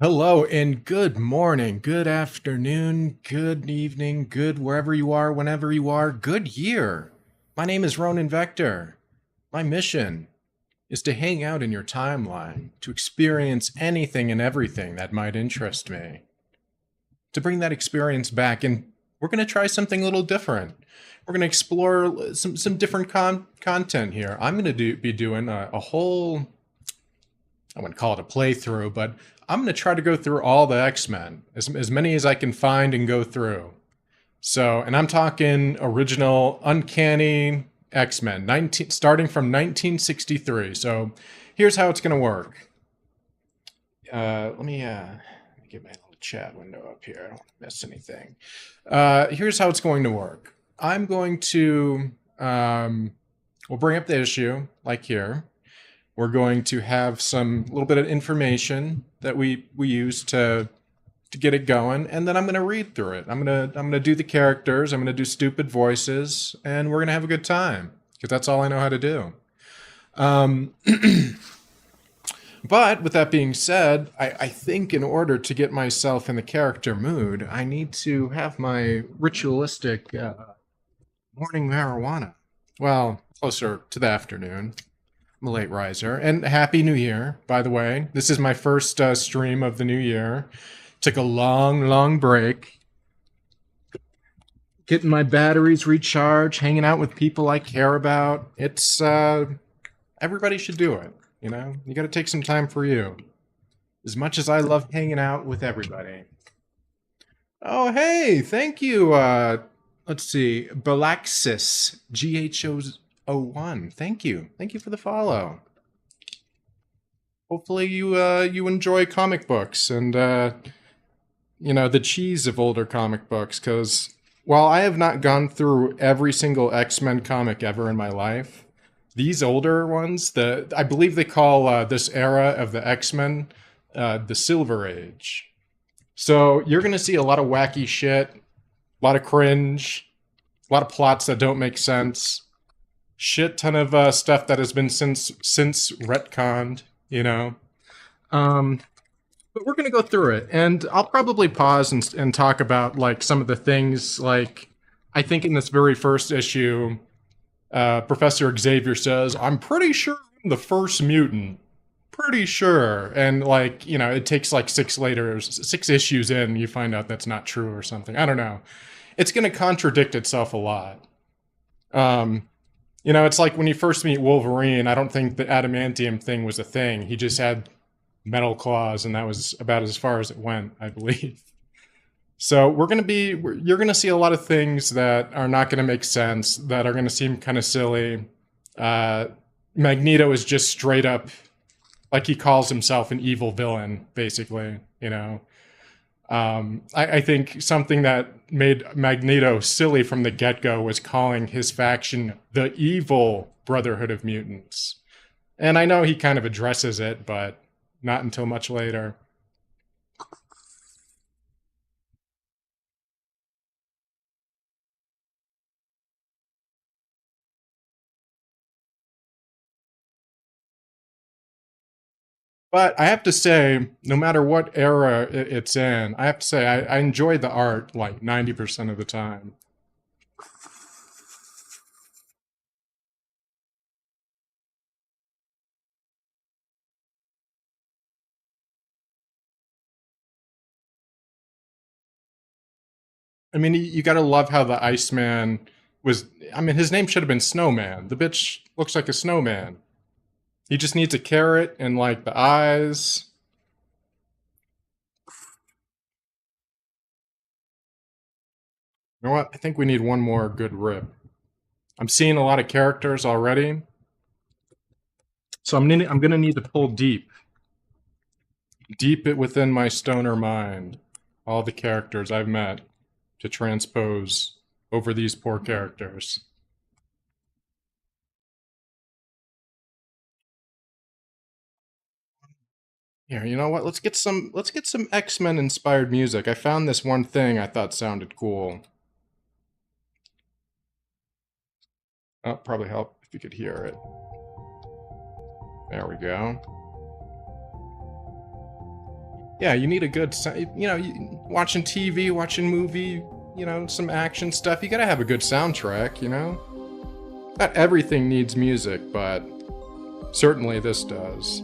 Hello and good morning, good afternoon, good evening, good wherever you are, whenever you are, good year. My name is Ronin Vector. My mission is to hang out in your timeline, to experience anything and everything that might interest me, to bring that experience back, and we're going to try something a little different. We're going to explore some different content here. I'm going to be doing a whole, I wouldn't call it a playthrough, but I'm going to try to go through all the X-Men, as many as I can find and go through. So, and I'm talking original Uncanny X-Men, starting from 1963. So here's how it's going to work. Let me get my little chat window up here. I don't want to miss anything. Here's how it's going to work. I'm going to, we'll bring up the issue, like here. We're going to have some little bit of information that we use to get it going, and then I'm going to read through it. I'm gonna do the characters. I'm gonna do stupid voices, and we're gonna have a good time because that's all I know how to do. Um, but with that being said, I think in order to get myself in the character mood, I need to have my ritualistic morning marijuana. Well, closer to the afternoon. I'm a late riser. And Happy New Year, by the way. This is my first stream of the new year. Took a long, long break. Getting my batteries recharged, hanging out with people I care about. It's, everybody should do it, you know? You gotta take some time for you. As much as I love hanging out with everybody. Oh, hey, thank you. Let's see, Balaxis, GHO01. Thank you. Thank you for the follow. Hopefully you enjoy comic books and you know, the cheese of older comic books, because while I have not gone through every single X-Men comic ever in my life, these older ones, I believe they call this era of the X-Men the Silver Age. So you're going to see a lot of wacky shit, a lot of cringe, a lot of plots that don't make sense, shit ton of stuff that has been since retconned, you know. But we're going to go through it, and I'll probably pause and talk about like some of the things. Like, I think in this very first issue, Professor Xavier says, "I'm pretty sure I'm the first mutant." Pretty sure, and like, you know, it takes like six issues in, you find out that's not true or something. I don't know. It's going to contradict itself a lot. Um, you know, it's like when you first meet Wolverine. I don't think the adamantium thing was a thing. He just had metal claws, and that was about as far as it went, I believe. So you're going to see a lot of things that are not going to make sense, that are going to seem kind of silly. Magneto is just straight up, like, he calls himself an evil villain, basically, you know. I think something that made Magneto silly from the get-go was calling his faction the Evil Brotherhood of Mutants. And I know he kind of addresses it, but not until much later. But I have to say, no matter what era it's in, I have to say I enjoy the art like 90% of the time. I mean, you got to love how the Iceman was. I mean, his name should have been Snowman. The bitch looks like a snowman. He just needs a carrot and like the eyes. You know what? I think we need one more good rip. I'm seeing a lot of characters already, so I'm gonna need to pull deep it within my stoner mind, all the characters I've met to transpose over these poor characters. Here, you know what? Let's get some X-Men inspired music. I found this one thing I thought sounded cool. Oh, probably help if you could hear it. There we go. Yeah, you need a good, watching TV, watching movie, some action stuff. You gotta have a good soundtrack, Not everything needs music, but certainly this does.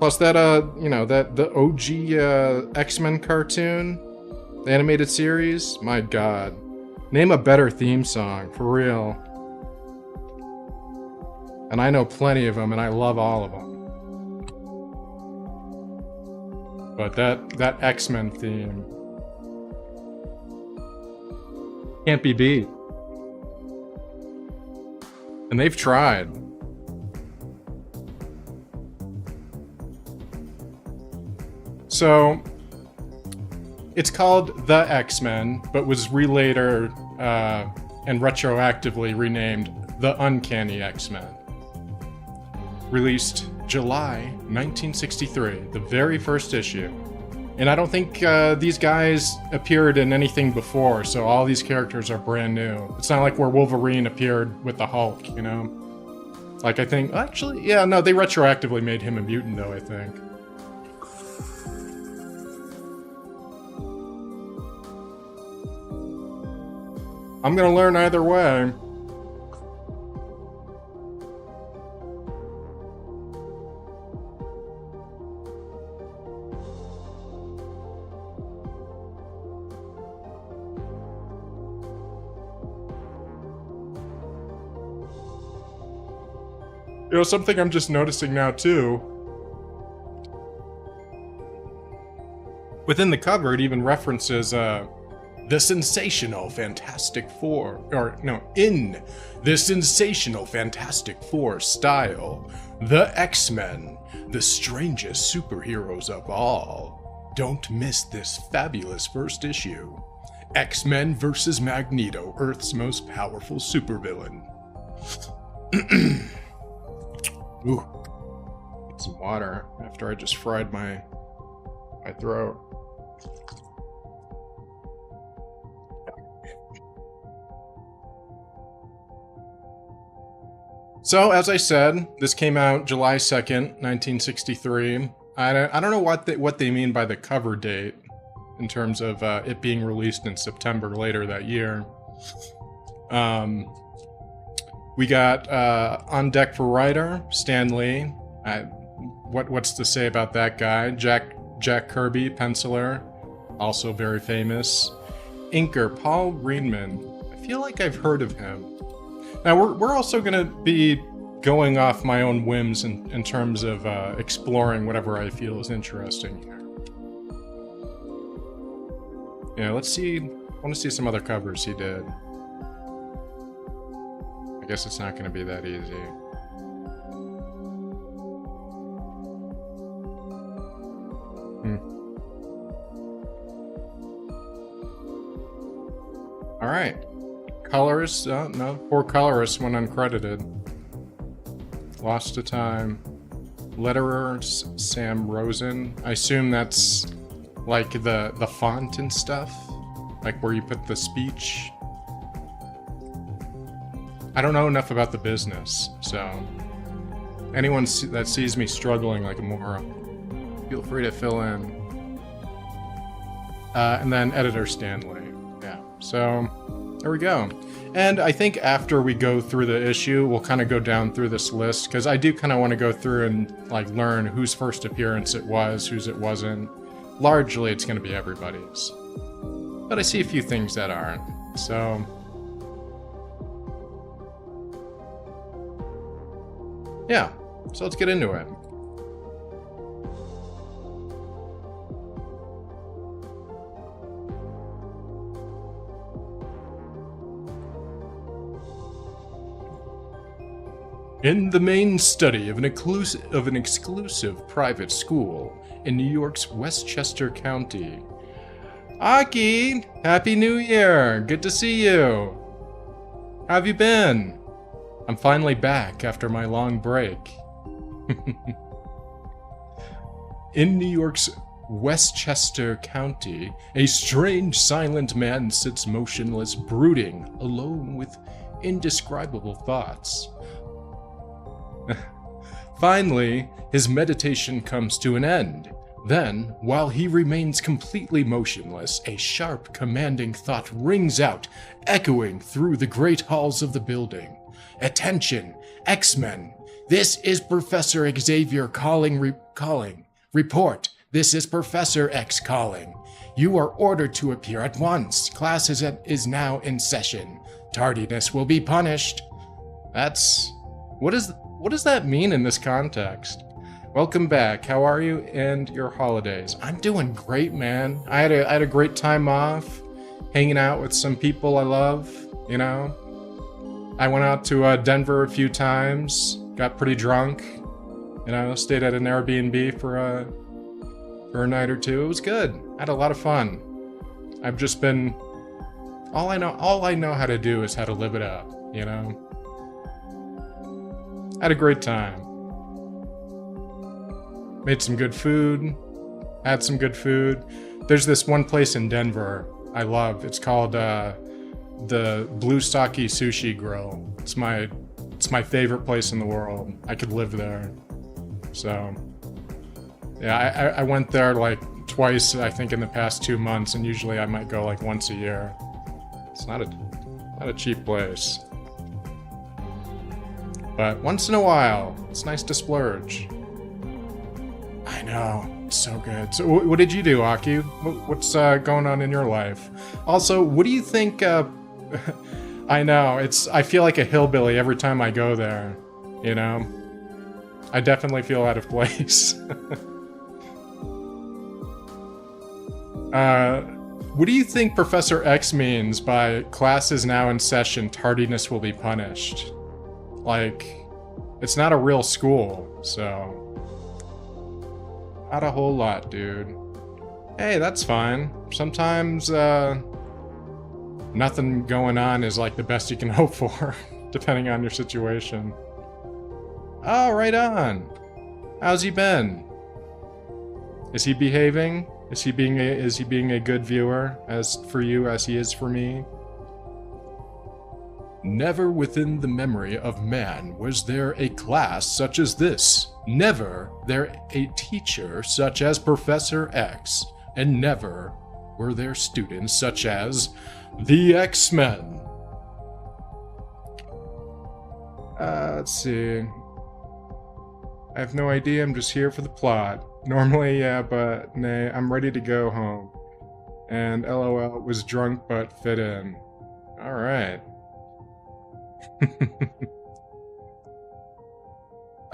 Plus that, the OG X-Men cartoon, the animated series, my god. Name a better theme song, for real. And I know plenty of them, and I love all of them. But that X-Men theme can't be beat. And they've tried. So, it's called The X-Men, but was later and retroactively renamed The Uncanny X-Men. Released July 1963, the very first issue. And I don't think these guys appeared in anything before, so all these characters are brand new. It's not like where Wolverine appeared with the Hulk, Like, I think, actually, yeah, no, they retroactively made him a mutant, though, I think. I'm gonna learn either way. Something I'm just noticing now, too. Within the cover, it even references, the sensational Fantastic Four, in the sensational Fantastic Four style, the X-Men, the strangest superheroes of all. Don't miss this fabulous first issue. X-Men vs. Magneto, Earth's most powerful supervillain. Ooh, get some water after I just fried my throat. So, as I said, this came out July 2nd, 1963. I don't know what they mean by the cover date in terms of it being released in September later that year. We got on deck for writer, Stan Lee. What's to say about that guy? Jack Kirby, penciler, also very famous. Inker, Paul Greenman. I feel like I've heard of him. Now, we're also going to be going off my own whims in terms of exploring whatever I feel is interesting here. Yeah, let's see. I want to see some other covers he did. I guess it's not going to be that easy. All right. Colors, no, poor colorist when uncredited. Lost to time. Letterer, Sam Rosen. I assume that's like the font and stuff? Like where you put the speech? I don't know enough about the business, so anyone that sees me struggling like a moron, feel free to fill in. And then editor Stanley. Yeah, so there we go. And I think after we go through the issue, we'll kind of go down through this list, because I do kind of want to go through and like learn whose first appearance it was, whose it wasn't. Largely, it's going to be everybody's. But I see a few things that aren't, so... yeah, so let's get into it. In the main study of an exclusive private school in New York's Westchester County. Aki, Happy New Year! Good to see you! How have you been? I'm finally back after my long break. In New York's Westchester County, a strange silent man sits motionless, brooding, alone with indescribable thoughts. Finally, his meditation comes to an end. Then, while he remains completely motionless, a sharp, commanding thought rings out, echoing through the great halls of the building. Attention, X-Men! This is Professor Xavier calling. Report, this is Professor X calling. You are ordered to appear at once. Class is now in session. Tardiness will be punished. What does that mean in this context? Welcome back. How are you and your holidays? I'm doing great, man. I had a great time off, hanging out with some people I love, you know. I went out to Denver a few times, got pretty drunk, you know, stayed at an Airbnb for a night or two. It was good. I had a lot of fun. I've just been all I know how to do is how to live it up, you know. I had a great time. Made some good food, had some good food. There's this one place in Denver I love. It's called the Blue Sake Sushi Grill. It's my favorite place in the world. I could live there. So, yeah, I went there like twice, I think, in the past 2 months, and usually I might go like once a year. It's not a cheap place. But once in a while, it's nice to splurge. I know, it's so good. So what did you do, Aki? What's going on in your life? Also, what do you think, I know, I feel like a hillbilly every time I go there, you know? I definitely feel out of place. What do you think Professor X means by class is now in session, tardiness will be punished? Like, it's not a real school, so... Not a whole lot, dude. Hey, that's fine. Sometimes, nothing going on is like the best you can hope for, depending on your situation. Oh, right on. How's he been? Is he behaving? Is he being a good viewer as for you as he is for me? Never within the memory of man was there a class such as this. Never there a teacher such as Professor X, and never were there students such as the X-Men. Let's see. I have no idea, I'm just here for the plot. Normally, yeah, but nay, I'm ready to go home. And LOL was drunk but fit in. Alright.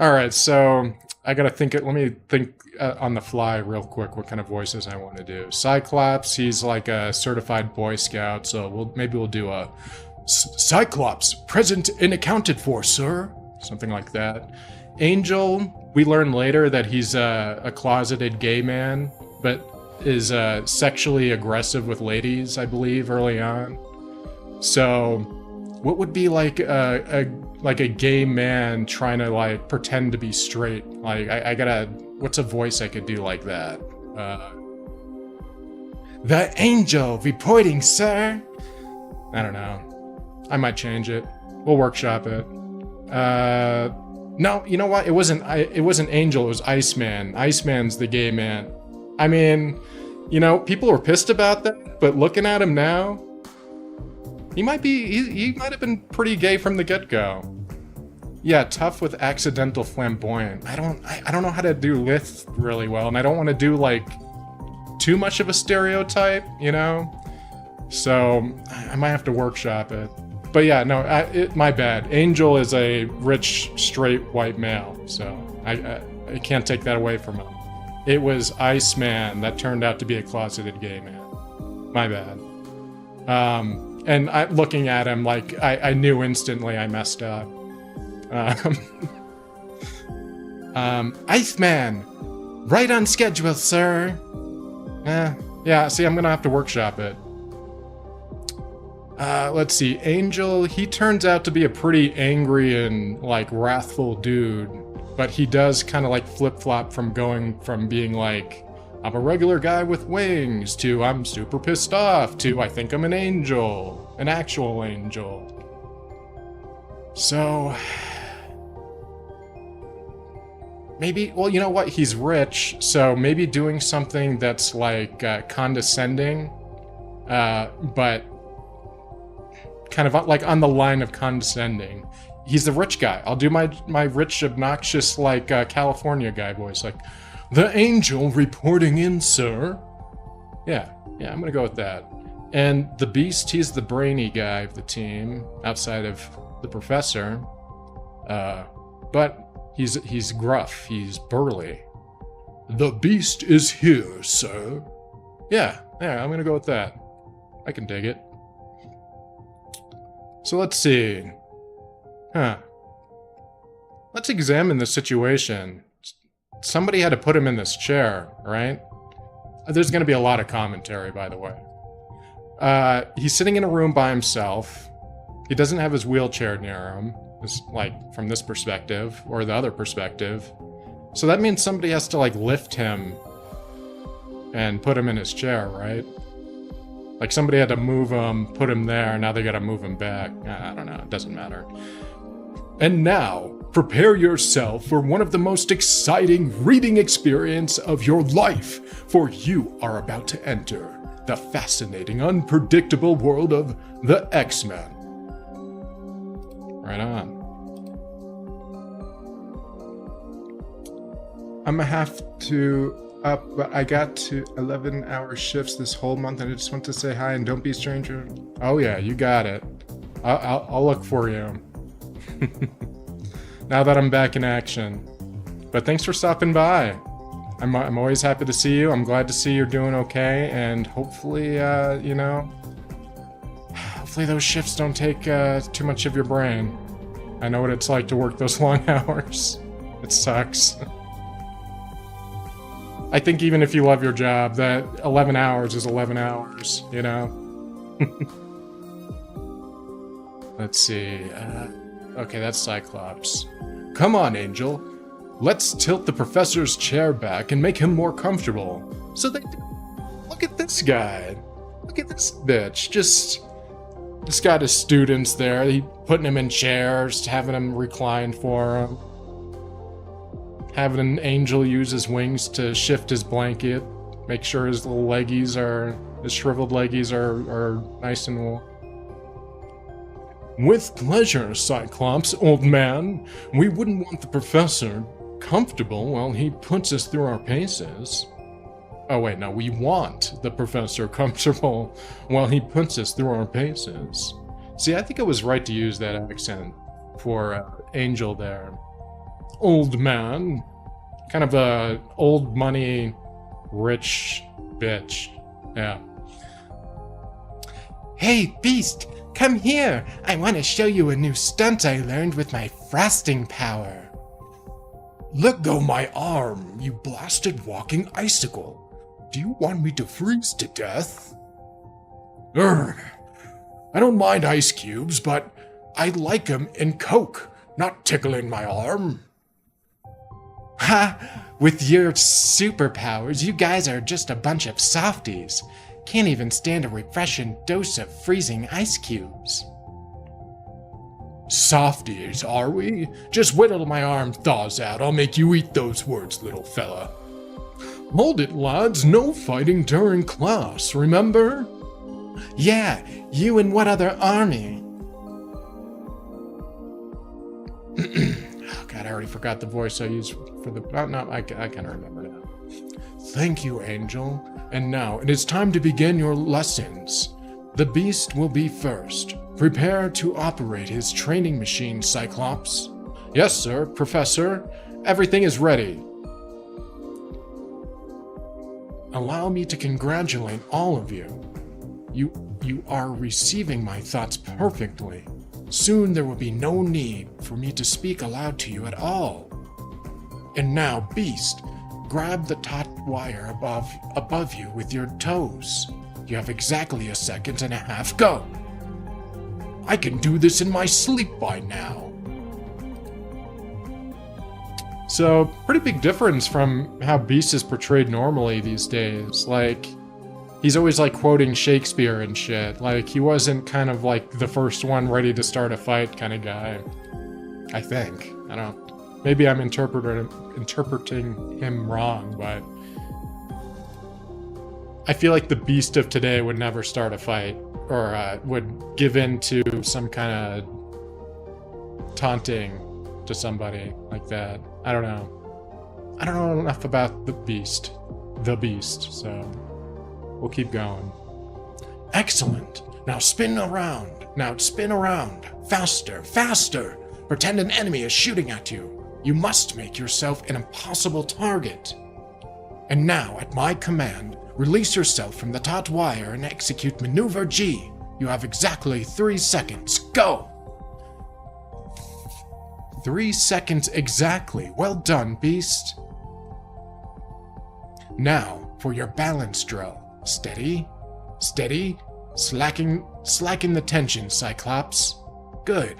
Alright, so I gotta think let me think on the fly real quick what kind of voices I want to do. Cyclops, he's like a certified Boy Scout, so maybe we'll do a Cyclops, present and accounted for, sir. Something like that. Angel, we learn later that he's a closeted gay man, but is sexually aggressive with ladies, I believe, early on. So, what would be like a gay man trying to like pretend to be straight? Like I gotta, what's a voice I could do like that? The Angel reporting, sir. I don't know. I might change it. We'll workshop it. No, you know what? It wasn't Angel, it was Iceman. Iceman's the gay man. I mean, you know, people were pissed about that, but looking at him now, he might have been pretty gay from the get-go. Yeah, tough with accidental flamboyant. I don't know how to do Lith really well, and I don't want to do like too much of a stereotype, you know? So I might have to workshop it. But yeah, no, my bad. Angel is a rich, straight, white male, so I can't take that away from him. It was Iceman that turned out to be a closeted gay man. My bad. And looking at him, like, I knew instantly I messed up. Iceman! Right on schedule, sir! Yeah, see, I'm gonna have to workshop it. Let's see, Angel, he turns out to be a pretty angry and, like, wrathful dude, but he does kind of, like, flip-flop from going from being, like, I'm a regular guy with wings, to I'm super pissed off, to I think I'm an angel, an actual angel. So, maybe, well, you know what? He's rich, so maybe doing something that's like condescending, but kind of like on the line of condescending. He's the rich guy. I'll do my rich, obnoxious, like California guy voice, like, "The Angel reporting in, sir." Yeah, I'm gonna go with that. And the Beast, he's the brainy guy of the team, outside of the Professor. But he's gruff, he's burly. "The Beast is here, sir." Yeah, I'm gonna go with that. I can dig it. So let's see. Let's examine the situation. Somebody had to put him in this chair, right? There's gonna be a lot of commentary, by the way. He's sitting in a room by himself. He doesn't have his wheelchair near him, like from this perspective or the other perspective. So that means somebody has to like lift him and put him in his chair, right? Like somebody had to move him, put him there, now they gotta move him back. I don't know, it doesn't matter. And now, prepare yourself for one of the most exciting reading experience of your life, for you are about to enter the fascinating, unpredictable world of the X-Men. Right on. I'm gonna have to up, but I got to 11-hour shifts this whole month, and I just want to say hi and don't be a stranger. Oh yeah, you got it. I'll look for you. Now that I'm back in action. But thanks for stopping by. I'm always happy to see you. I'm glad to see you're doing okay, and hopefully, hopefully those shifts don't take too much of your brain. I know what it's like to work those long hours. It sucks. I think even if you love your job, that 11 hours is 11 hours, you know? Let's see. Okay, that's Cyclops. Come on, Angel. Let's tilt the professor's chair back and make him more comfortable. So they do. Look at this guy. Look at this bitch. Just got his students there. He putting him in chairs, having him recline for him. Having an Angel use his wings to shift his blanket. Make sure his little leggies his shriveled leggies are nice and warm. With pleasure, Cyclops, old man. We wouldn't want the professor comfortable while he puts us through our paces. Oh wait, no, we want the professor comfortable while he puts us through our paces. See, I think I was right to use that accent for Angel there. Old man. Kind of a old money, rich bitch. Yeah. Hey, Beast! Come here! I want to show you a new stunt I learned with my frosting power. Let go my arm, you blasted walking icicle. Do you want me to freeze to death? Urgh. I don't mind ice cubes, but I like 'em in Coke, not tickling my arm. Ha! With your superpowers, you guys are just a bunch of softies. Can't even stand a refreshing dose of freezing ice cubes. Softies, are we? Just wait till my arm thaws out. I'll make you eat those words, little fella. Hold it, lads. No fighting during class, remember? Yeah, you and what other army? Oh God, I already forgot the voice I used for the... Oh, no, I can remember now. Thank you, Angel. And now, it is time to begin your lessons. The Beast will be first. Prepare to operate his training machine, Cyclops. Yes, sir, Professor. Everything is ready. Allow me to congratulate all of you. You are receiving my thoughts perfectly. Soon there will be no need for me to speak aloud to you at all. And now, Beast, grab the taut wire above you with your toes. You have exactly a second and a half. Go! I can do this in my sleep by now. So, pretty big difference from how Beast is portrayed normally these days. Like, he's always like quoting Shakespeare and shit. Like, he wasn't kind of like the first one ready to start a fight kind of guy. I think. I don't know. Maybe I'm interpreting him wrong, but I feel like the Beast of today would never start a fight or would give in to some kind of taunting to somebody like that. I don't know. I don't know enough about the Beast, so we'll keep going. Excellent. Now spin around. Faster, faster. Pretend an enemy is shooting at you. You must make yourself an impossible target. And now, at my command, release yourself from the taut wire and execute Maneuver G. You have exactly 3 seconds. Go! 3 seconds exactly. Well done, Beast. Now, for your balance drill. Steady. Steady. Slacken the tension, Cyclops. Good.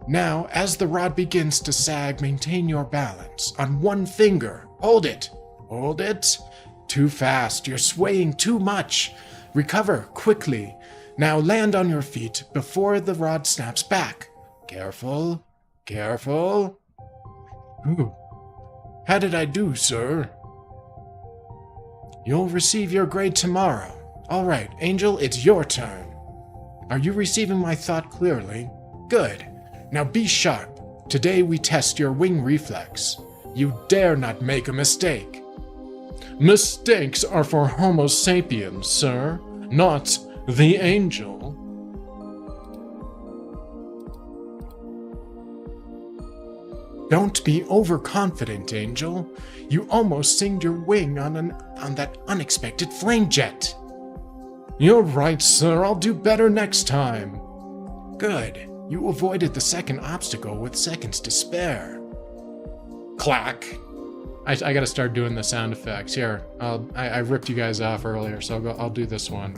Now, as the rod begins to sag, maintain your balance. On one finger. Hold it. Hold it. Too fast. You're swaying too much. Recover quickly. Now land on your feet before the rod snaps back. Careful. Careful. Ooh. How did I do, sir? You'll receive your grade tomorrow. All right, Angel, it's your turn. Are you receiving my thought clearly? Good. Now be sharp. Today we test your wing reflex. You dare not make a mistake. Mistakes are for Homo sapiens, sir, not the Angel. Don't be overconfident, Angel. You almost singed your wing on that unexpected flame jet. You're right, sir. I'll do better next time. Good. You avoided the second obstacle with seconds to spare. Clack. I gotta start doing the sound effects. Here, I ripped you guys off earlier, so I'll do this one.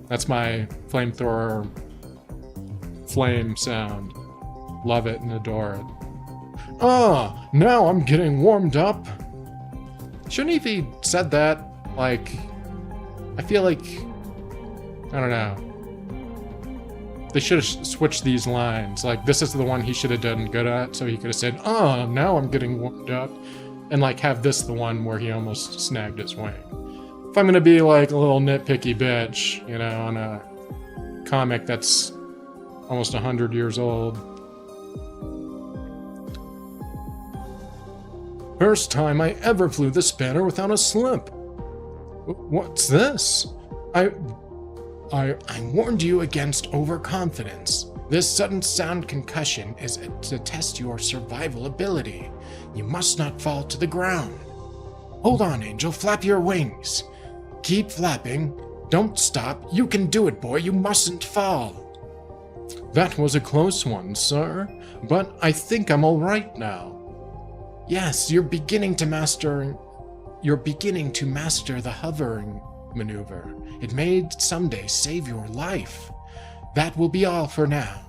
That's my flamethrower flame sound. Love it and adore it. Ah, now I'm getting warmed up. Shouldn't he have said that? Like, I feel like, I don't know. They should have switched these lines. Like, this is the one he should have done good at, so he could have said, "Ah, now I'm getting warmed up," and like have this the one where he almost snagged his wing. If I'm gonna be like a little nitpicky bitch, you know, on a comic that's almost 100 years old. First time I ever flew the spanner without a slip. What's this? I warned you against overconfidence. This sudden sound concussion is to test your survival ability. You must not fall to the ground. Hold on, Angel. Flap your wings. Keep flapping. Don't stop. You can do it, boy. You mustn't fall. That was a close one, sir, but I think I'm all right now. Yes, you're beginning to master the hovering maneuver. It may someday save your life. That will be all for now.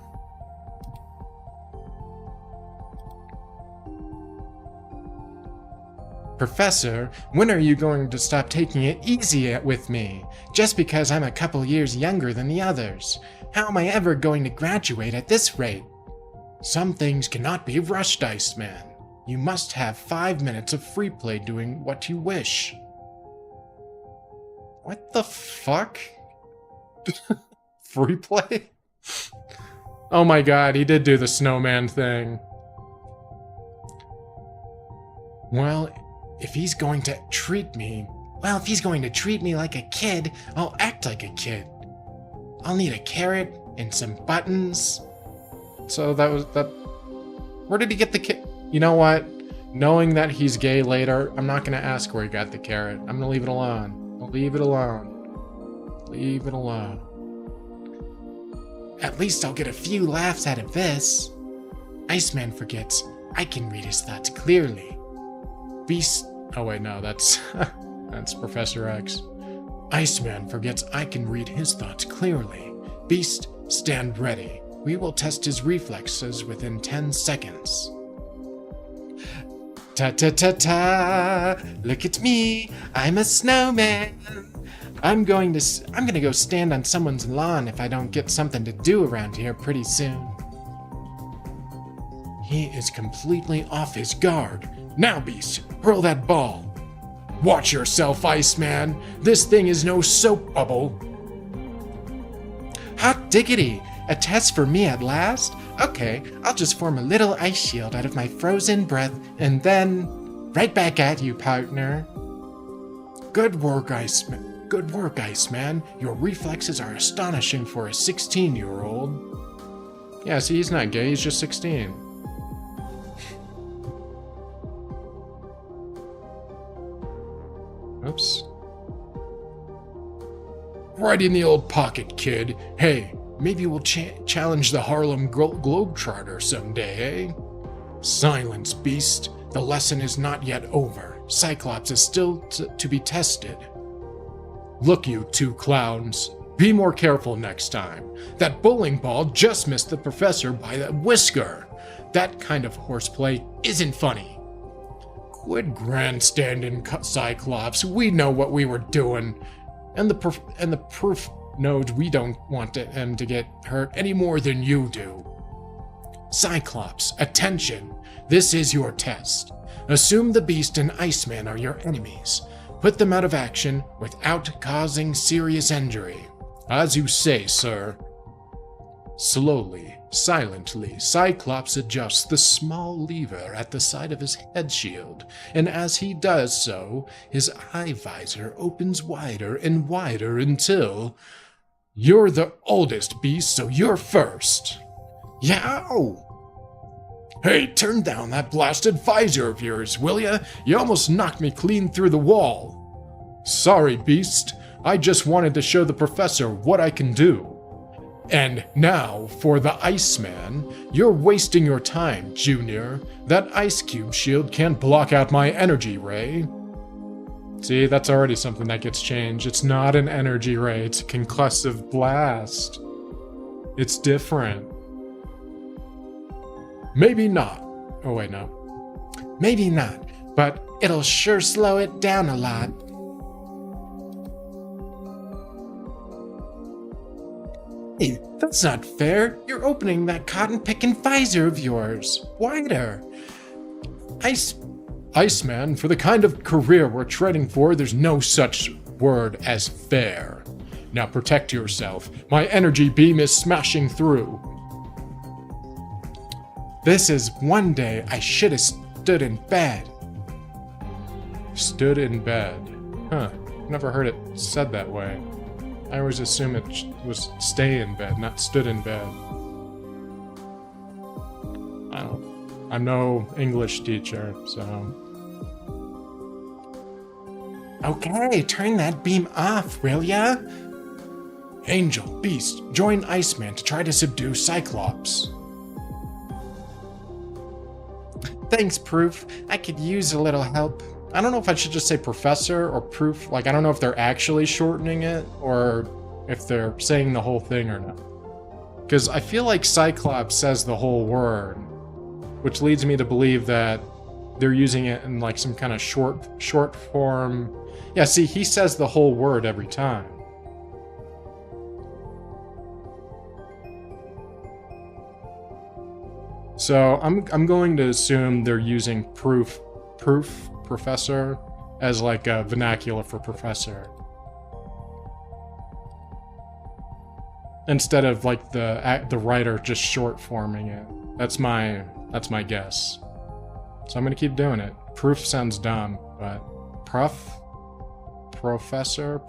Professor, when are you going to stop taking it easy with me? Just because I'm a couple years younger than the others. How am I ever going to graduate at this rate? Some things cannot be rushed, Iceman. You must have 5 minutes of free play doing what you wish. What the fuck? Free play? Oh my god, he did do the snowman thing. Well, if he's going to treat me like a kid, I'll act like a kid. I'll need a carrot and some buttons. So that was that. Where did he get the carrot? You know what? Knowing that he's gay later, I'm not gonna ask where he got the carrot. I'm gonna leave it alone. I'll leave it alone. Leave it alone. At least I'll get a few laughs out of this. Iceman forgets I can read his thoughts clearly. Beast. Oh wait, no, that's that's Professor X. Iceman forgets I can read his thoughts clearly. Beast, stand ready. We will test his reflexes within 10 seconds. Ta-ta-ta-ta! Look at me! I'm a snowman! I'm gonna go stand on someone's lawn if I don't get something to do around here pretty soon. He is completely off his guard. Now, Beast, hurl that ball. Watch yourself, Iceman. This thing is no soap bubble. Hot diggity! A test for me at last? Okay, I'll just form a little ice shield out of my frozen breath and then... right back at you, partner. Good work, Iceman. Good work, Iceman. Your reflexes are astonishing for a 16-year-old. Yeah, see, he's not gay, he's just 16. Oops. Right in the old pocket, kid. Hey, maybe we'll challenge the Harlem Globetrotter someday, eh? Silence, Beast. The lesson is not yet over. Cyclops is still to be tested. Look, you two clowns. Be more careful next time. That bowling ball just missed the professor by a whisker. That kind of horseplay isn't funny. Quit grandstanding, Cyclops. We know what we were doing. And the proof knows we don't want him to get hurt any more than you do. Cyclops, attention. This is your test. Assume the Beast and Iceman are your enemies. Put them out of action without causing serious injury. As you say, sir. Slowly, silently, Cyclops adjusts the small lever at the side of his head shield, and as he does so, his eye visor opens wider and wider until... You're the oldest, Beast, so you're first. Yow! Hey, turn down that blasted visor of yours, will ya? You almost knocked me clean through the wall. Sorry, Beast. I just wanted to show the professor what I can do. And now, for the Iceman, you're wasting your time, Junior. That ice cube shield can't block out my energy ray. See, that's already something that gets changed. It's not an energy ray, it's a concussive blast. It's different. Maybe not. Oh, wait, no. Maybe not, but it'll sure slow it down a lot. Hey, that's not fair. You're opening that cotton-picking visor of yours wider. Iceman, for the kind of career we're treading for, there's no such word as fair. Now protect yourself. My energy beam is smashing through. This is one day I should have stood in bed. Stood in bed. Huh. Never heard it said that way. I always assume it was stay in bed, not stood in bed. I'm no English teacher, so... Okay, turn that beam off, will ya? Angel, Beast, join Iceman to try to subdue Cyclops. Thanks, Proof. I could use a little help. I don't know if I should just say Professor or Proof. Like, I don't know if they're actually shortening it or if they're saying the whole thing or not. Because I feel like Cyclops says the whole word, which leads me to believe that they're using it in like some kind of short form. Yeah, see, he says the whole word every time. So I'm going to assume they're using proof professor as like a vernacular for professor, instead of like the writer just short forming it. That's my guess. So I'm gonna keep doing it. Proof sounds dumb, but professor,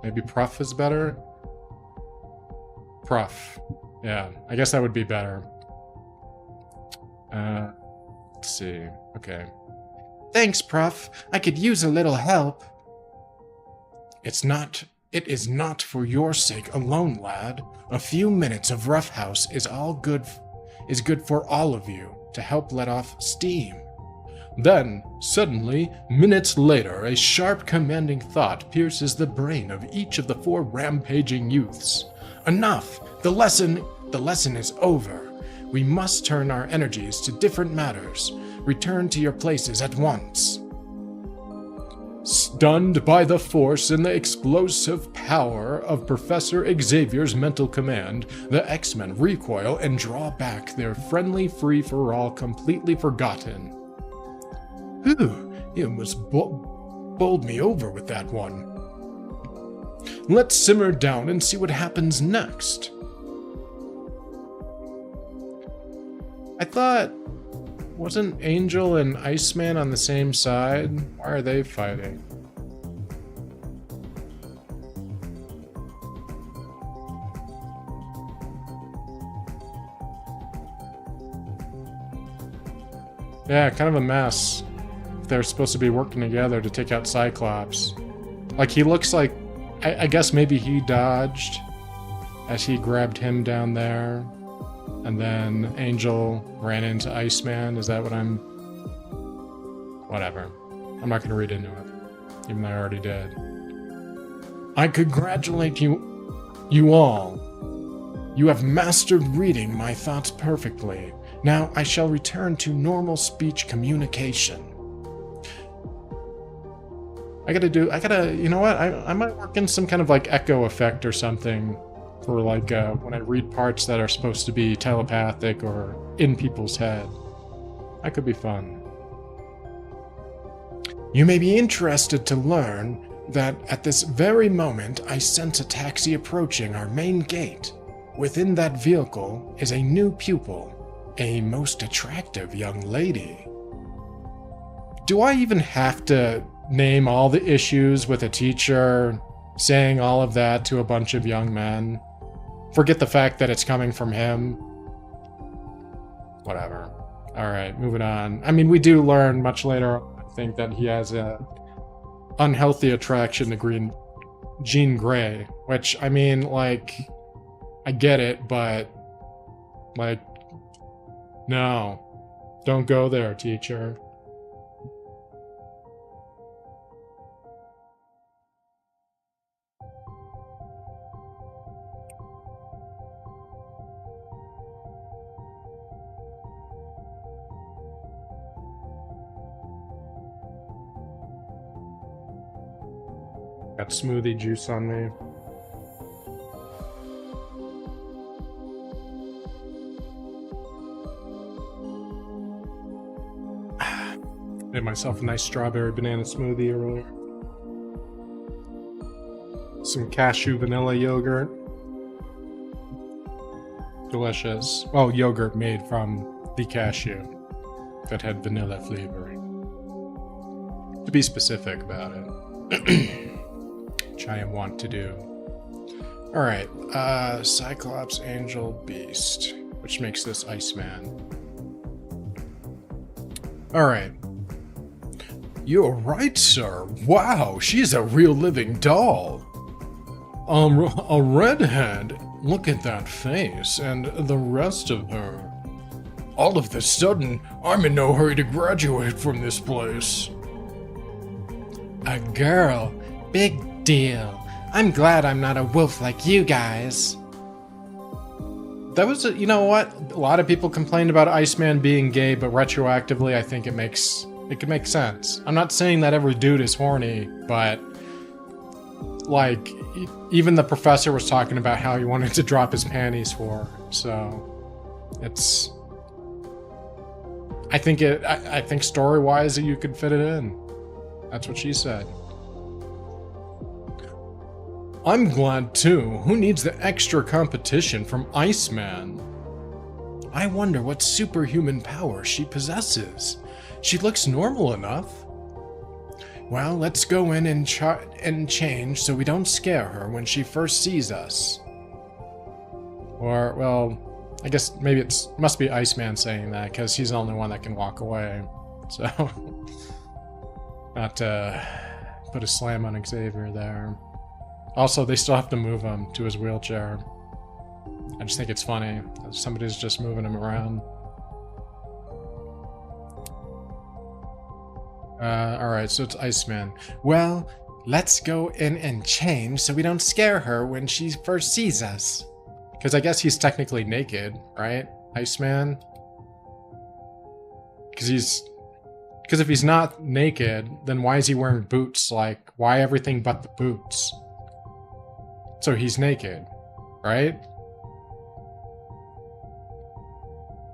maybe prof is better. Prof, yeah, I guess that would be better. Let's see. Okay. Thanks, Prof. I could use a little help. It is not for your sake alone, lad. A few minutes of roughhouse is good for all of you to help let off steam. Then, suddenly, minutes later, a sharp, commanding thought pierces the brain of each of the four rampaging youths. Enough! The lesson is over. We must turn our energies to different matters. Return to your places at once. Stunned by the force and the explosive power of Professor Xavier's mental command, the X-Men recoil and draw back, their friendly free-for-all completely forgotten. Whew, you almost bowled me over with that one. Let's simmer down and see what happens next. I thought, wasn't Angel and Iceman on the same side? Why are they fighting? Yeah, kind of a mess. They're supposed to be working together to take out Cyclops. Like, he looks like... I guess maybe he dodged as he grabbed him down there. And then Angel ran into Iceman. Is that what I'm... Whatever. I'm not going to read into it. Even though I already did. I congratulate you all. You have mastered reading my thoughts perfectly. Now I shall return to normal speech communication. You know what? I might work in some kind of like echo effect or something for like when I read parts that are supposed to be telepathic or in people's head. That could be fun. You may be interested to learn that at this very moment I sense a taxi approaching our main gate. Within that vehicle is a new pupil, a most attractive young lady. Do I even have to name all the issues with a teacher saying all of that to a bunch of young men? Forget the fact that it's coming from him. Whatever. Alright, moving on. I mean, we do learn much later, I think, that he has a unhealthy attraction to Jean Grey. Which, I mean, like, I get it, but, like, no. Don't go there, teacher. Got smoothie juice on me. Made myself a nice strawberry banana smoothie earlier. Some cashew vanilla yogurt. Delicious. Well, yogurt made from the cashew that had vanilla flavoring. To be specific about it. Which I am wont to do. Alright, Cyclops, Angel, Beast. Which makes this Iceman. Alright. You're right, sir. Wow, she's a real living doll. A redhead. Look at that face, and the rest of her. All of a sudden, I'm in no hurry to graduate from this place. A girl. Big deal. I'm glad I'm not a wolf like you guys. That was, you know what? A lot of people complained about Iceman being gay, but retroactively, I think it could make sense. I'm not saying that every dude is horny, but like, even the professor was talking about how he wanted to drop his panties for her, so it's... I think story-wise that you could fit it in. That's what she said. I'm glad too. Who needs the extra competition from Iceman? I wonder what superhuman power she possesses. She looks normal enough. Well, let's go in and change so we don't scare her when she first sees us. Or, well, I guess maybe it must be Iceman saying that, because he's the only one that can walk away. So, not to put a slam on Xavier there. Also, they still have to move him to his wheelchair. I just think it's funny. Somebody's just moving him around. Alright, so it's Iceman. Well, let's go in and change so we don't scare her when she first sees us. Because I guess he's technically naked, right? Iceman? Because Because if he's not naked, then why is he wearing boots? Like, why everything but the boots? So he's naked, right?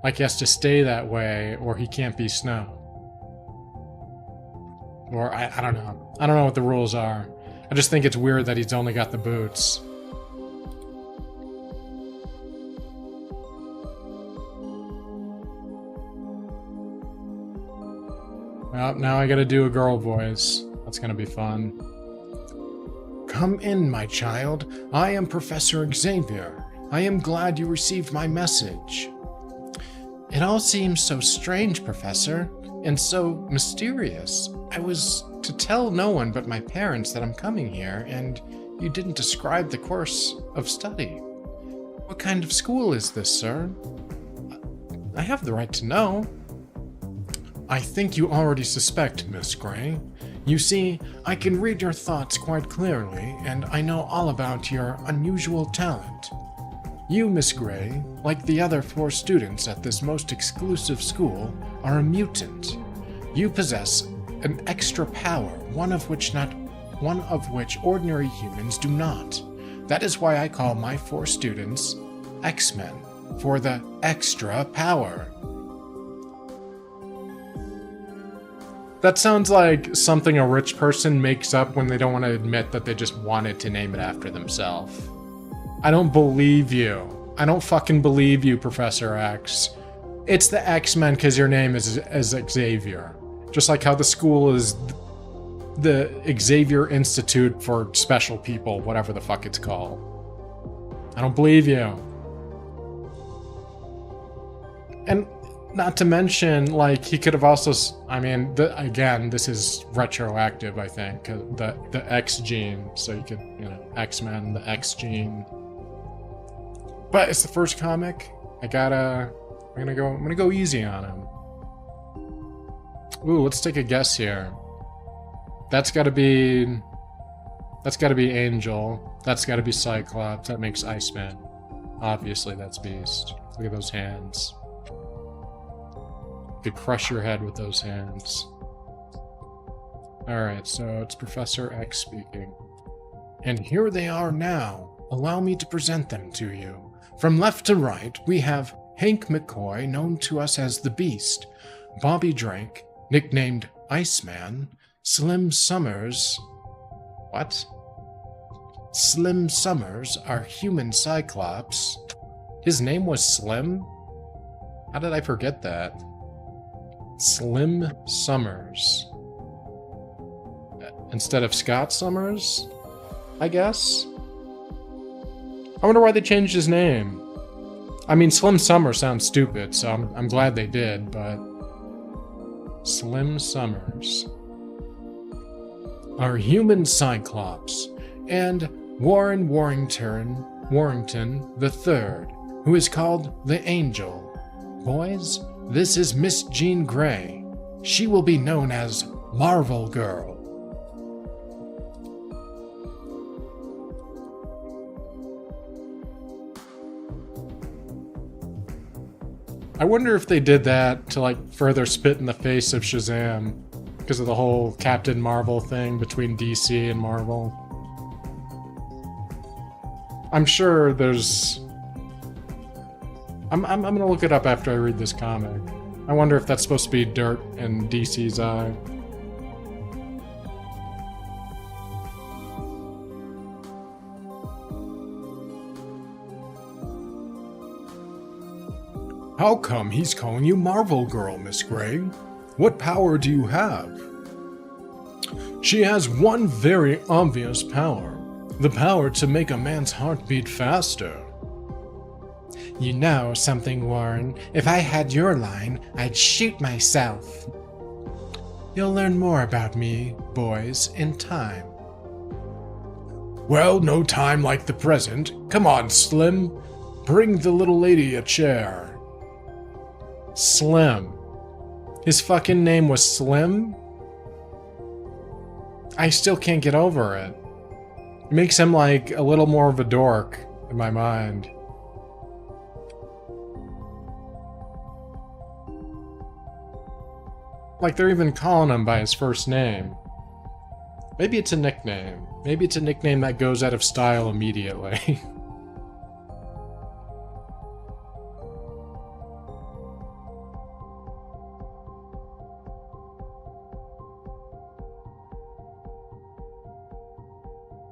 Like he has to stay that way, or he can't be snow. Or I don't know. I don't know what the rules are. I just think it's weird that he's only got the boots. Well, now I gotta do a girl voice. That's gonna be fun. Come in, my child. I am Professor Xavier. I am glad you received my message. It all seems so strange, Professor, and so mysterious. I was to tell no one but my parents that I'm coming here, and you didn't describe the course of study. What kind of school is this, sir? I have the right to know. I think you already suspect, Miss Gray. You see, I can read your thoughts quite clearly, and I know all about your unusual talent. You, Miss Gray, like the other 4 students at this most exclusive school, are a mutant. You possess an extra power, one of which ordinary humans do not. That is why I call my 4 students X-Men, for the extra power. That sounds like something a rich person makes up when they don't want to admit that they just wanted to name it after themselves. I don't believe you. I don't fucking believe you, Professor X. It's the X-Men because your name is Xavier. Just like how the school is the Xavier Institute for Special People, whatever the fuck it's called. I don't believe you. And not to mention, like, he could have also, I mean, again, this is retroactive, I think, the X gene, so you could, you know, X-Men, the X gene. But it's the first comic. I'm gonna go easy on him. Ooh, let's take a guess here. That's gotta be Angel. That's gotta be Cyclops. That makes Iceman. Obviously, that's Beast. Look at those hands. You could crush your head with those hands. Alright, so it's Professor X speaking. And here they are now. Allow me to present them to you. From left to right, we have Hank McCoy, known to us as the Beast, Bobby Drake, nicknamed Iceman, Slim Summers... What? Slim Summers, our human Cyclops. His name was Slim? How did I forget that? Slim Summers. Instead of Scott Summers, I guess? I wonder why they changed his name. I mean, Slim Summers sounds stupid, so I'm glad they did, but... Slim Summers. Our human Cyclops, and Warren Warrington III, who is called the Angel. Boys, this is Miss Jean Grey. She will be known as Marvel Girl. I wonder if they did that to, like, further spit in the face of Shazam, because of the whole Captain Marvel thing between DC and Marvel. I'm sure there's... I'm gonna look it up after I read this comic. I wonder if that's supposed to be dirt in DC's eye. How come he's calling you Marvel Girl, Miss Gray? What power do you have? She has one very obvious power. The power to make a man's heart beat faster. You know something, Warren. If I had your line, I'd shoot myself. You'll learn more about me, boys, in time. Well, no time like the present. Come on, Slim. Bring the little lady a chair. Slim. His fucking name was Slim? I still can't get over it. It makes him like a little more of a dork in my mind. Like, they're even calling him by his first name. Maybe it's a nickname. Maybe it's a nickname that goes out of style immediately.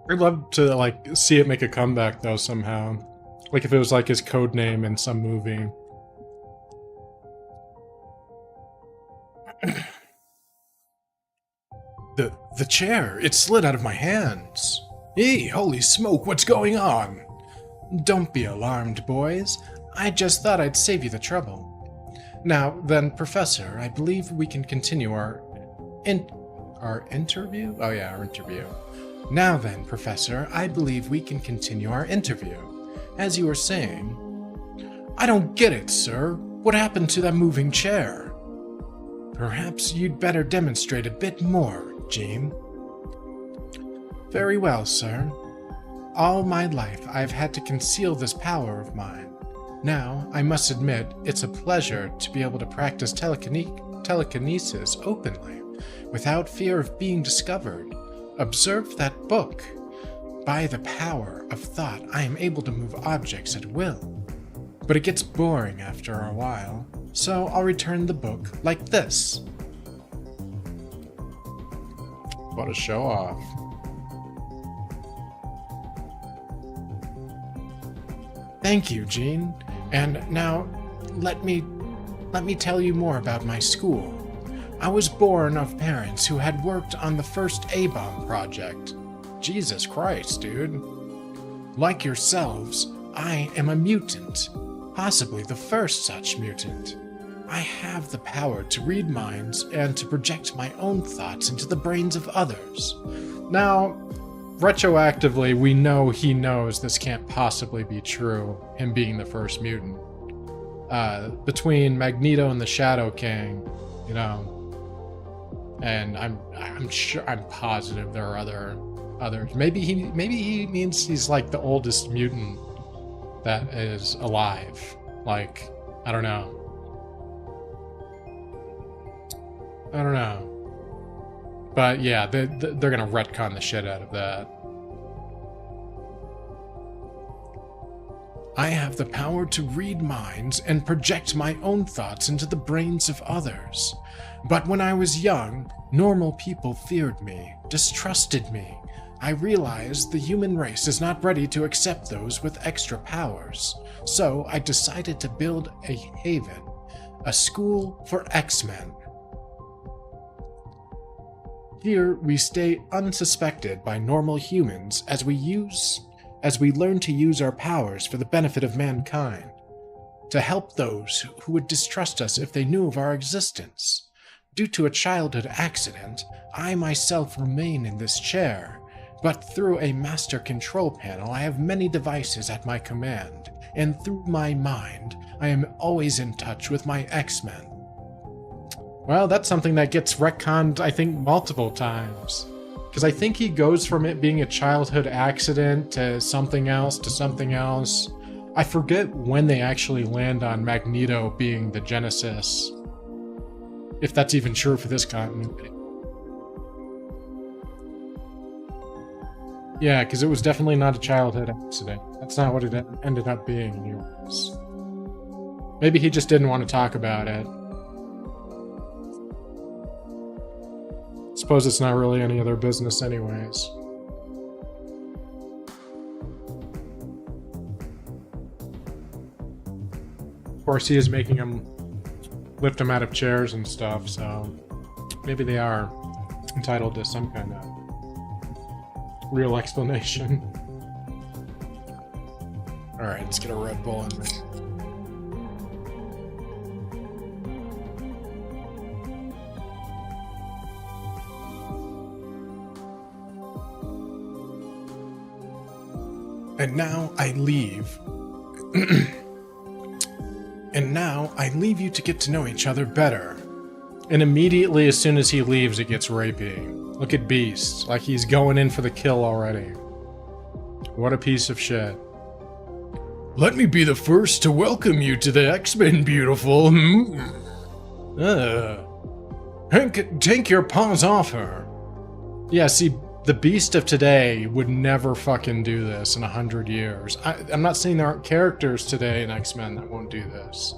I'd love to, like, see it make a comeback, though, somehow. Like, if it was, like, his code name in some movie. The chair, it slid out of my hands. Hey, holy smoke, what's going on? Don't be alarmed, boys. I just thought I'd save you the trouble. Now, then, Professor, I believe we can continue our interview? Oh yeah, our interview. Now then, Professor, I believe we can continue our interview. As you were saying... I don't get it, sir. What happened to that moving chair? Perhaps you'd better demonstrate a bit more, Gene. Very well, sir. All my life I've had to conceal this power of mine. Now, I must admit, it's a pleasure to be able to practice telekinesis openly, without fear of being discovered. Observe that book. By the power of thought, I am able to move objects at will. But it gets boring after a while, so I'll return the book like this. What a show off. Thank you, Gene. And now, let me tell you more about my school. I was born of parents who had worked on the first A-bomb project. Jesus Christ, dude. Like yourselves, I am a mutant. Possibly the first such mutant. I have the power to read minds and to project my own thoughts into the brains of others. Now, retroactively, we know he knows this can't possibly be true, him being the first mutant. Between Magneto and the Shadow King, you know, and I'm sure, I'm positive there are others. Maybe he means he's like the oldest mutant that is alive. Like, I don't know. But yeah, they're gonna retcon the shit out of that. I have the power to read minds and project my own thoughts into the brains of others. But when I was young, normal people feared me, distrusted me. I realized the human race is not ready to accept those with extra powers. So I decided to build a haven, a school for X-Men. Here we stay unsuspected by normal humans as we learn to use our powers for the benefit of mankind, to help those who would distrust us if they knew of our existence. Due to a childhood accident, I myself remain in this chair, but through a master control panel I have many devices at my command, and through my mind, I am always in touch with my X-Men. Well, that's something that gets retconned, I think, multiple times. Because I think he goes from it being a childhood accident to something else. I forget when they actually land on Magneto being the Genesis. If that's even true for this continuity. Yeah, because it was definitely not a childhood accident. That's not what it ended up being anyways. Maybe he just didn't want to talk about it. Suppose it's not really any of their business anyways. Of course, he is making them lift them out of chairs and stuff, so maybe they are entitled to some kind of real explanation. Alright, let's get a Red Bull in there. And now I leave. And now I leave you to get to know each other better. And immediately, as soon as he leaves, it gets rapey. Look at Beast, like he's going in for the kill already. What a piece of shit. Let me be the first to welcome you to the X-Men, beautiful. Hank, take your paws off her. Yeah, see, the Beast of today would never fucking do this in 100 years. I'm not saying there aren't characters today in X-Men that won't do this.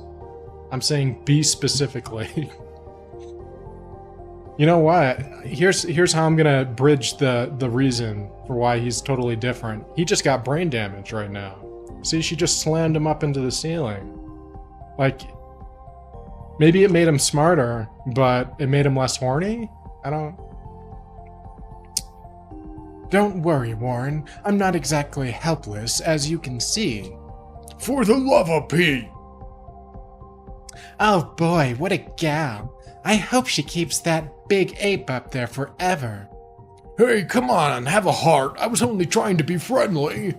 I'm saying Beast specifically. You know what? Here's how I'm gonna bridge the reason for why he's totally different. He just got brain damage right now. See, she just slammed him up into the ceiling. Like, maybe it made him smarter, but it made him less horny? Don't worry, Warren. I'm not exactly helpless, as you can see. For the love of Pete! Oh boy, what a gal. I hope she keeps that big ape up there forever. Hey, come on, have a heart. I was only trying to be friendly.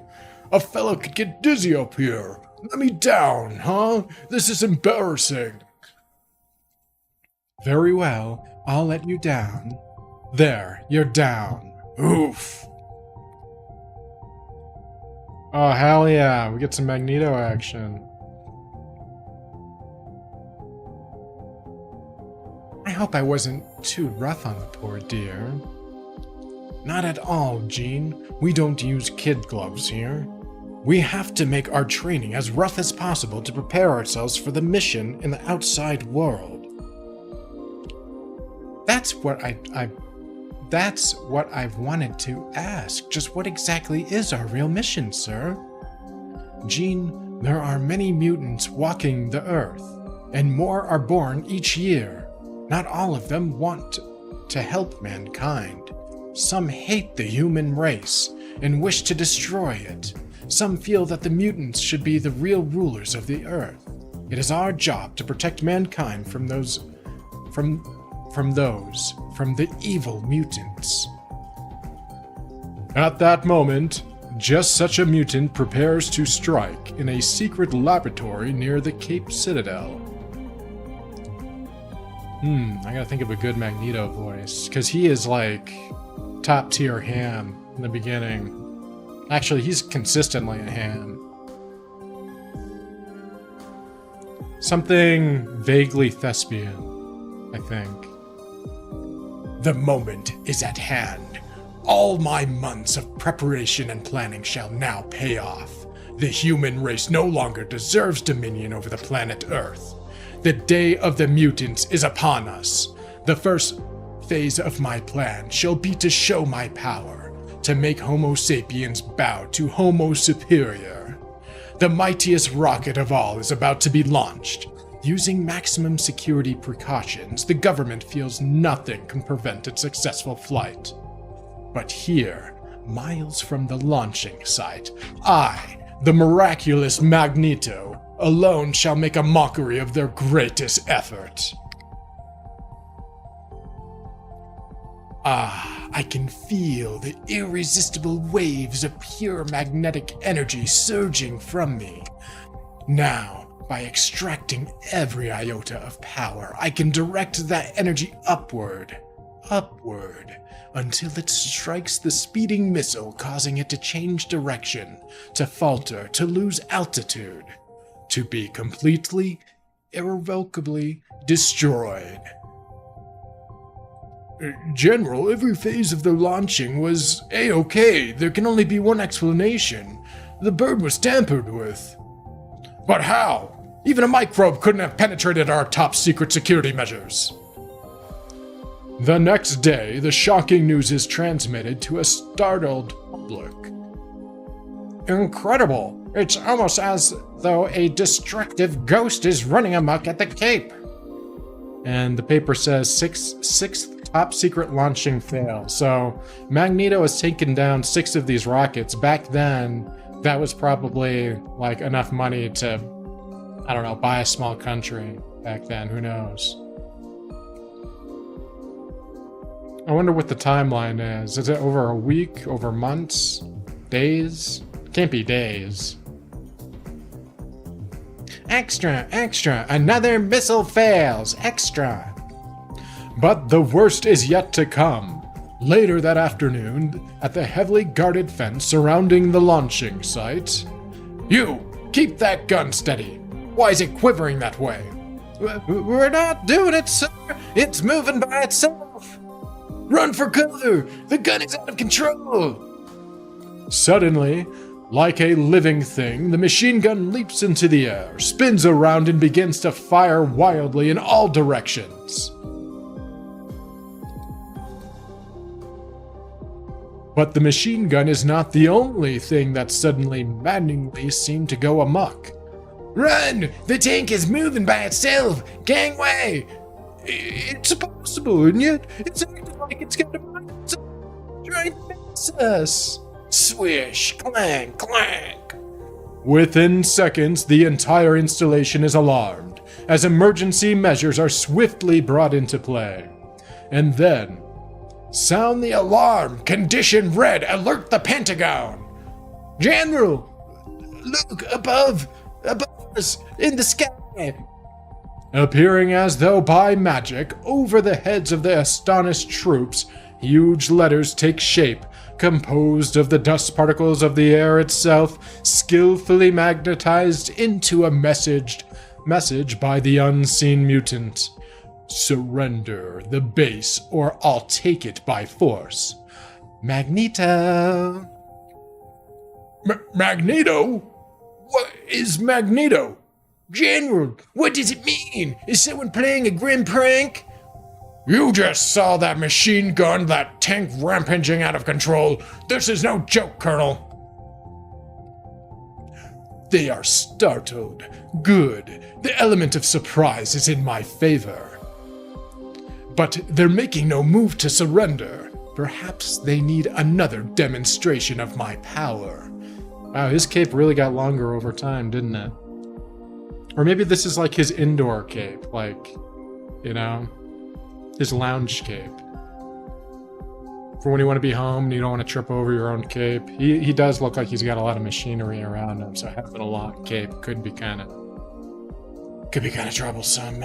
A fellow could get dizzy up here. Let me down, huh? This is embarrassing. Very well, I'll let you down. There, you're down. Oof. Oh, hell yeah, we get some Magneto action. I hope I wasn't too rough on the poor dear. Not at all, Jean. We don't use kid gloves here. We have to make our training as rough as possible to prepare ourselves for the mission in the outside world. That's what I've wanted to ask. Just what exactly is our real mission, sir? Jean, there are many mutants walking the Earth, and more are born each year. Not all of them want to help mankind. Some hate the human race and wish to destroy it. Some feel that the mutants should be the real rulers of the Earth. It is our job to protect mankind from the evil mutants. At that moment, just such a mutant prepares to strike in a secret laboratory near the Cape Citadel. I gotta think of a good Magneto voice, because he is like top tier ham in the beginning. Actually, he's consistently a ham. Something vaguely thespian, I think. The moment is at hand. All my months of preparation and planning shall now pay off. The human race no longer deserves dominion over the planet Earth. The day of the mutants is upon us. The first phase of my plan shall be to show my power, to make Homo sapiens bow to Homo superior. The mightiest rocket of all is about to be launched. Using maximum security precautions, the government feels nothing can prevent its successful flight. But here, miles from the launching site, I, the miraculous Magneto, alone shall make a mockery of their greatest effort. I can feel the irresistible waves of pure magnetic energy surging from me. Now, by extracting every iota of power, I can direct that energy upward, until it strikes the speeding missile, causing it to change direction, to falter, to lose altitude, to be completely, irrevocably destroyed. General, every phase of the launching was A-okay. There can only be one explanation. The bird was tampered with. But how? Even a microbe couldn't have penetrated our top secret security measures. The next day, the shocking news is transmitted to a startled public. Incredible! It's almost as though a destructive ghost is running amok at the Cape. And the paper says sixth top secret launching fail. So Magneto has taken down 6 of these rockets. Back then, that was probably like enough money to, I don't know, buy a small country back then. Who knows? I wonder what the timeline is. Is it over a week? Over months? Days? Can't be days. Extra, extra, another missile fails, extra. But the worst is yet to come. Later that afternoon, at the heavily guarded fence surrounding the launching site. You, keep that gun steady. Why is it quivering that way? We're not doing it, sir. It's moving by itself. Run for cover. The gun is out of control. Suddenly, like a living thing, the machine gun leaps into the air, spins around, and begins to fire wildly in all directions. But the machine gun is not the only thing that suddenly maddeningly seemed to go amok. Run! The tank is moving by itself! Gangway! It's impossible, and yet it's acting like it's got a mind trying to miss us. Swish, clank, clank. Within seconds, the entire installation is alarmed, as emergency measures are swiftly brought into play. And then, sound the alarm! Condition red! Alert the Pentagon! General! Look above us, in the sky! Appearing as though by magic, over the heads of the astonished troops, huge letters take shape, composed of the dust particles of the air itself, skillfully magnetized into a message by the unseen mutant. Surrender the base, or I'll take it by force. Magneto. Magneto? What is Magneto? General, what does it mean? Is someone playing a grim prank? You just saw that machine gun, that tank rampaging out of control. This is no joke, Colonel. They are startled. Good. The element of surprise is in my favor. But they're making no move to surrender. Perhaps they need another demonstration of my power. Wow, his cape really got longer over time, didn't it? Or maybe this is like his indoor cape, like, you know, his lounge cape. For when you want to be home and you don't want to trip over your own cape. He does look like he's got a lot of machinery around him, so having a long cape could be kind of troublesome.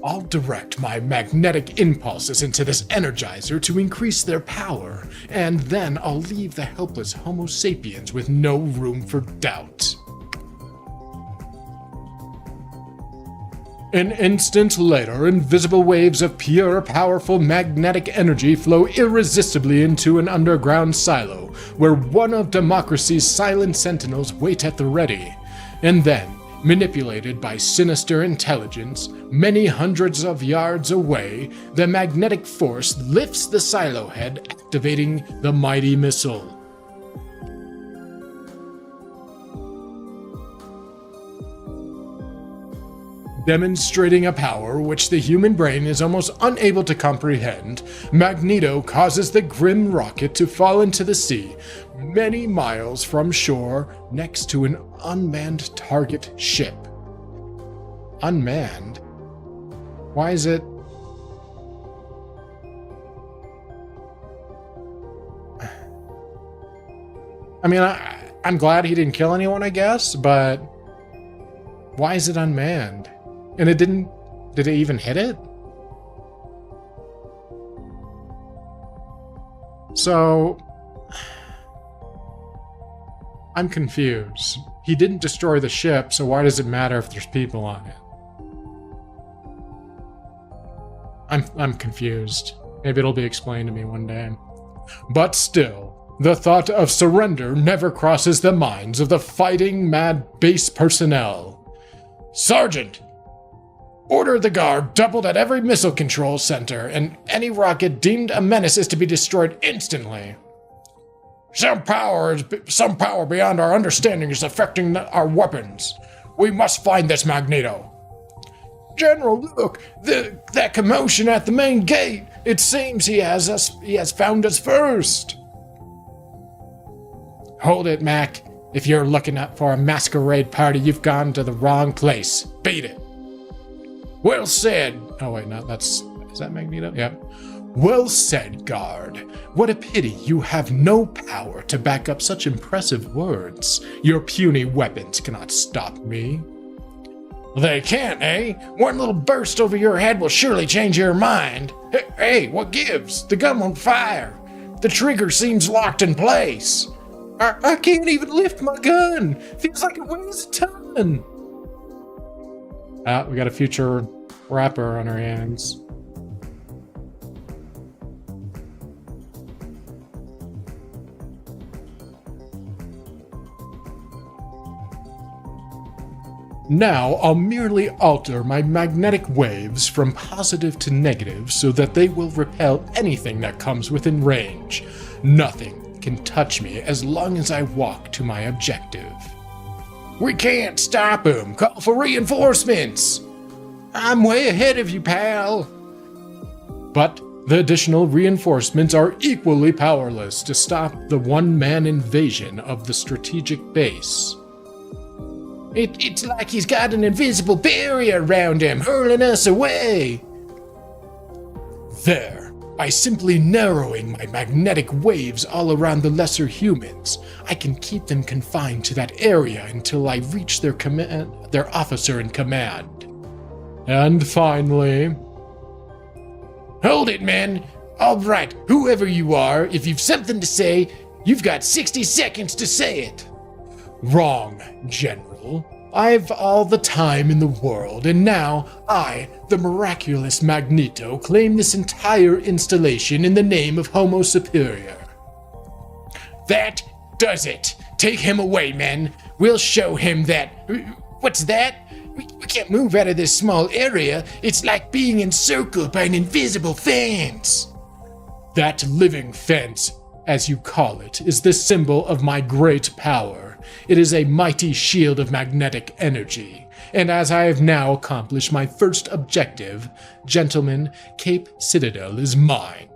I'll direct my magnetic impulses into this energizer to increase their power, and then I'll leave the helpless Homo sapiens with no room for doubt. An instant later, invisible waves of pure, powerful magnetic energy flow irresistibly into an underground silo, where one of democracy's silent sentinels wait at the ready. And then, manipulated by sinister intelligence, many hundreds of yards away, the magnetic force lifts the silo head, activating the mighty missile. Demonstrating a power which the human brain is almost unable to comprehend, Magneto causes the grim rocket to fall into the sea, many miles from shore, next to an unmanned target ship. Unmanned? Why is it... I mean, I'm glad he didn't kill anyone, I guess, but why is it unmanned? And it didn't... Did it even hit it? So... I'm confused. He didn't destroy the ship, so why does it matter if there's people on it? I'm confused. Maybe it'll be explained to me one day. But still, the thought of surrender never crosses the minds of the fighting mad base personnel. Sergeant! Order the guard doubled at every missile control center, and any rocket deemed a menace is to be destroyed instantly. Some power beyond our understanding is affecting our weapons. We must find this Magneto. General, look, that commotion at the main gate. It seems he has found us first. Hold it, Mac. If you're looking up for a masquerade party, you've gone to the wrong place. Beat it. Well said. Oh wait, no, is that Magneto? Yep. Well said, guard. What a pity you have no power to back up such impressive words. Your puny weapons cannot stop me. They can't, eh? One little burst over your head will surely change your mind. Hey, what gives? The gun won't fire. The trigger seems locked in place. I can't even lift my gun. Feels like it weighs a ton. on! We got a future rapper on our hands. Now, I'll merely alter my magnetic waves from positive to negative so that they will repel anything that comes within range. Nothing can touch me as long as I walk to my objective. We can't stop him. Call for reinforcements. I'm way ahead of you, pal. But the additional reinforcements are equally powerless to stop the one-man invasion of the strategic base. It's like he's got an invisible barrier around him, hurling us away. There, by simply narrowing my magnetic waves all around the lesser humans, I can keep them confined to that area until I reach their officer in command. And finally... Hold it, man. All right, whoever you are, if you've something to say, you've got 60 seconds to say it. Wrong, General. I've all the time in the world, and now I, the miraculous Magneto, claim this entire installation in the name of Homo Superior. That does it. Take him away, men. We'll show him that... What's that? We can't move out of this small area. It's like being encircled by an invisible fence. That living fence, as you call it, is the symbol of my great power. It is a mighty shield of magnetic energy. And as I have now accomplished my first objective, gentlemen, Cape Citadel is mine.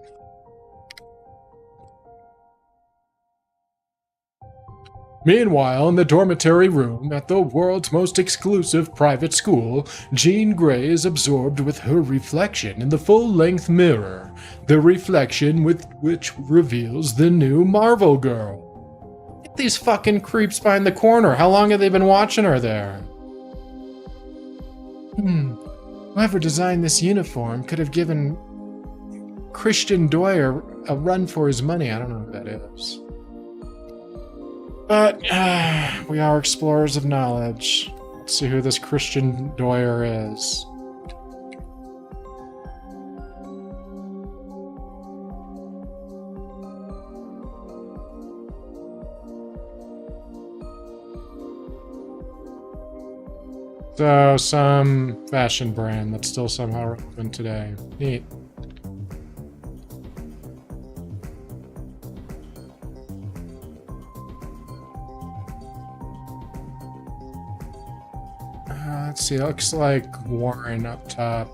Meanwhile, in the dormitory room at the world's most exclusive private school, Jean Grey is absorbed with her reflection in the full-length mirror, the reflection with which reveals the new Marvel Girl. Get these fucking creeps behind the corner. How long have they been watching her there? Whoever designed this uniform could have given Christian Doyer a run for his money. I don't know who that is. But we are explorers of knowledge. Let's see who this Christian Doyer is. So, some fashion brand that's still somehow relevant today. Neat. Let's see, it looks like Warren up top.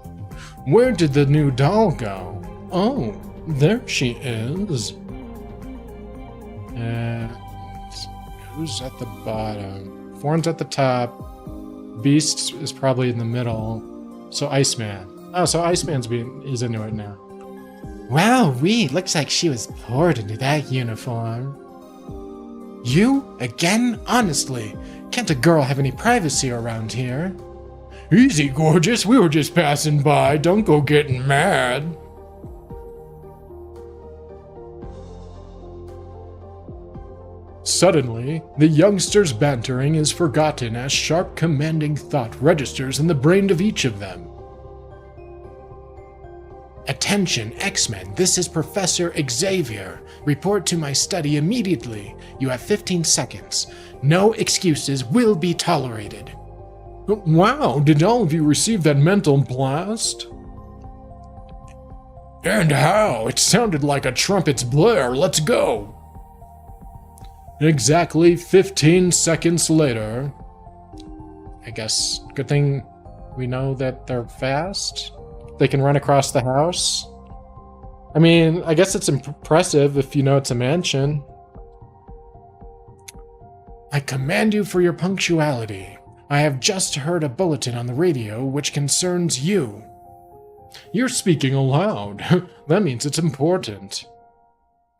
Where did the new doll go? Oh, there she is. And who's at the bottom? Warren's at the top. Beast is probably in the middle. So Iceman. Oh, so Iceman's is into it now. Wow, looks like she was poured into that uniform. You? Again? Honestly, can't a girl have any privacy around here? Easy, gorgeous. We were just passing by. Don't go getting mad. Suddenly, the youngster's bantering is forgotten as sharp, commanding thought registers in the brain of each of them. Attention, X-Men, this is Professor Xavier. Report to my study immediately. You have 15 seconds. No excuses will be tolerated. Wow, did all of you receive that mental blast? And how? It sounded like a trumpet's blare. Let's go. Exactly 15 seconds later. I guess, good thing we know that they're fast. They can run across the house. I mean, I guess it's impressive if you know it's a mansion. I commend you for your punctuality. I have just heard a bulletin on the radio which concerns you. You're speaking aloud. That means it's important.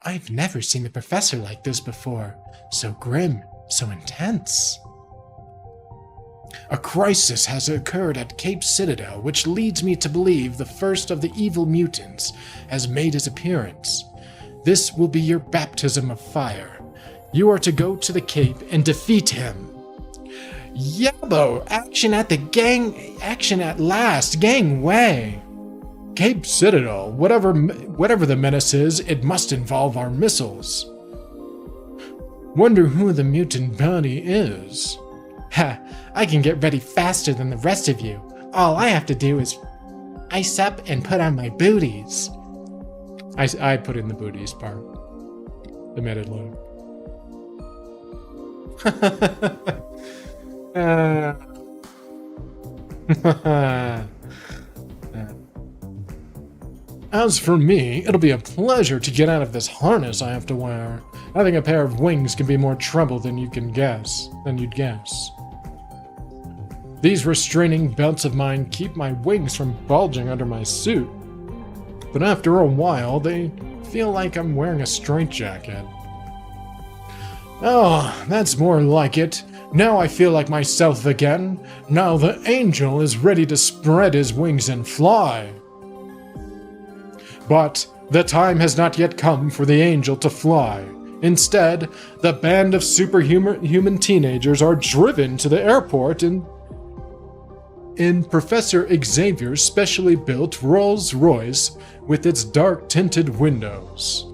I've never seen the professor like this before. So grim, so intense. A crisis has occurred at Cape Citadel, which leads me to believe the first of the evil mutants has made his appearance. This will be your baptism of fire. You are to go to the Cape and defeat him. Yabo, action at last, gangway. Cape Citadel, whatever the menace is, it must involve our missiles. Wonder who the mutant body is. Ha, I can get ready faster than the rest of you. All I have to do is ice up and put on my booties. I put in the booties part, admittedly. As for me, it'll be a pleasure to get out of this harness I have to wear. Having a pair of wings can be more trouble than you'd guess. These restraining belts of mine keep my wings from bulging under my suit. But after a while, they feel like I'm wearing a straitjacket. Oh, that's more like it. Now I feel like myself again. Now the angel is ready to spread his wings and fly. But the time has not yet come for the angel to fly. Instead, the band of superhuman teenagers are driven to the airport in Professor Xavier's specially built Rolls-Royce with its dark-tinted windows.